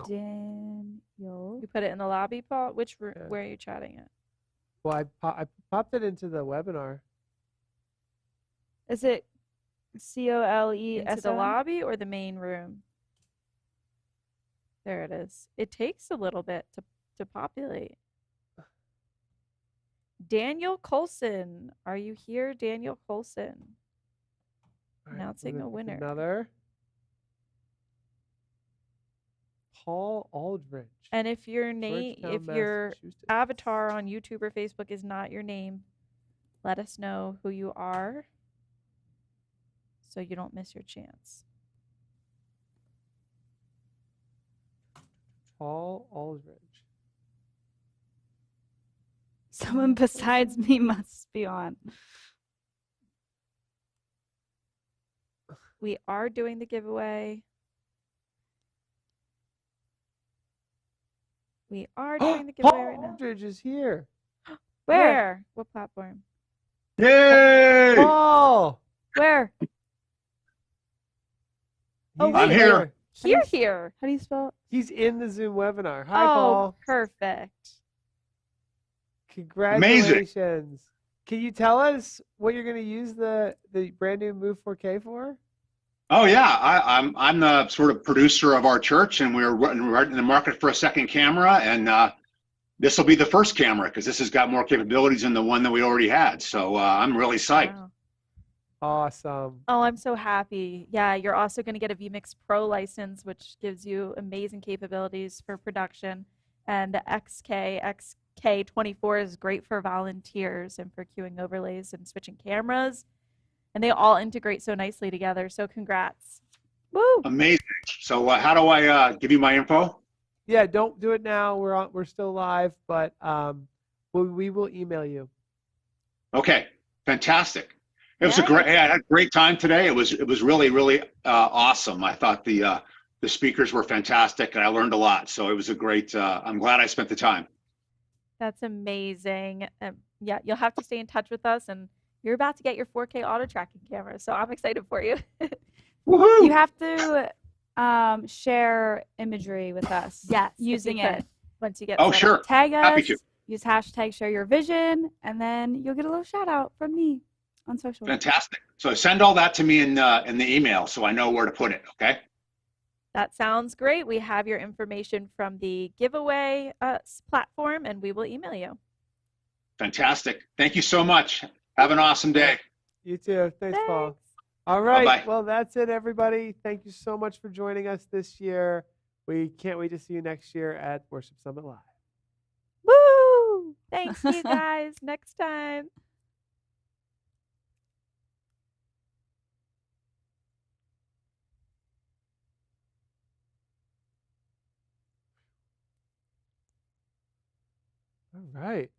Daniel. You put it in the lobby, Paul? Which room? Where are you chatting at? Well, I popped it into the webinar. Is it COLESN? Into the lobby or the main room? There it is. It takes a little bit to populate. Daniel Colson. Are you here, Daniel Colson? All right, Announcing a winner. Another. Paul Aldridge. And if your name, if Georgetown, your Massachusetts. avatar on YouTube or Facebook is not your name, let us know who you are so you don't miss your chance. Paul Aldridge. Someone besides me must be on. We are doing the giveaway. We are doing the giveaway right now. Aldridge is here. Where? What platform? Yay! Paul. Where? He's I'm here. Here. How do you spell it? He's in the Zoom webinar. Hi, Oh, Paul. perfect. Congratulations. Can you tell us what you're going to use the brand new Move 4K for? Oh yeah, I'm the sort of producer of our church, and we're right in the market for a second camera, and this will be the first camera because this has got more capabilities than the one that we already had. So I'm really psyched. Wow. Awesome. Oh, I'm so happy. Yeah, you're also going to get a vmix Pro license, which gives you amazing capabilities for production. And the XK24 is great for volunteers and for queuing overlays and switching cameras. And they all integrate so nicely together. So congrats. Woo! Amazing. So how do I give you my info? Yeah, don't do it now. We're still live, but we will email you. Okay, fantastic. It was I had a great time today. It was really awesome. I thought the speakers were fantastic, and I learned a lot. So it was a great. I'm glad I spent the time. That's amazing. Yeah, you'll have to stay in touch with us, and you're about to get your 4K auto tracking camera. So I'm excited for you. Woohoo! You have to share imagery with us. Yes, using if you it. could, once you get Oh, set sure. up. Tag Happy us. to. Use hashtag share your vision, and then you'll get a little shout out from me on social. Fantastic. So send all that to me in the email so I know where to put it. Okay. That sounds great. We have your information from the giveaway platform, and we will email you. Fantastic. Thank you so much. Have an awesome day. You too. Thanks, Paul. All right. Bye-bye. Well, that's it, everybody. Thank you so much for joining us this year. We can't wait to see you next year at Worship Summit Live. Woo! Thanks, you guys. Next time. All right.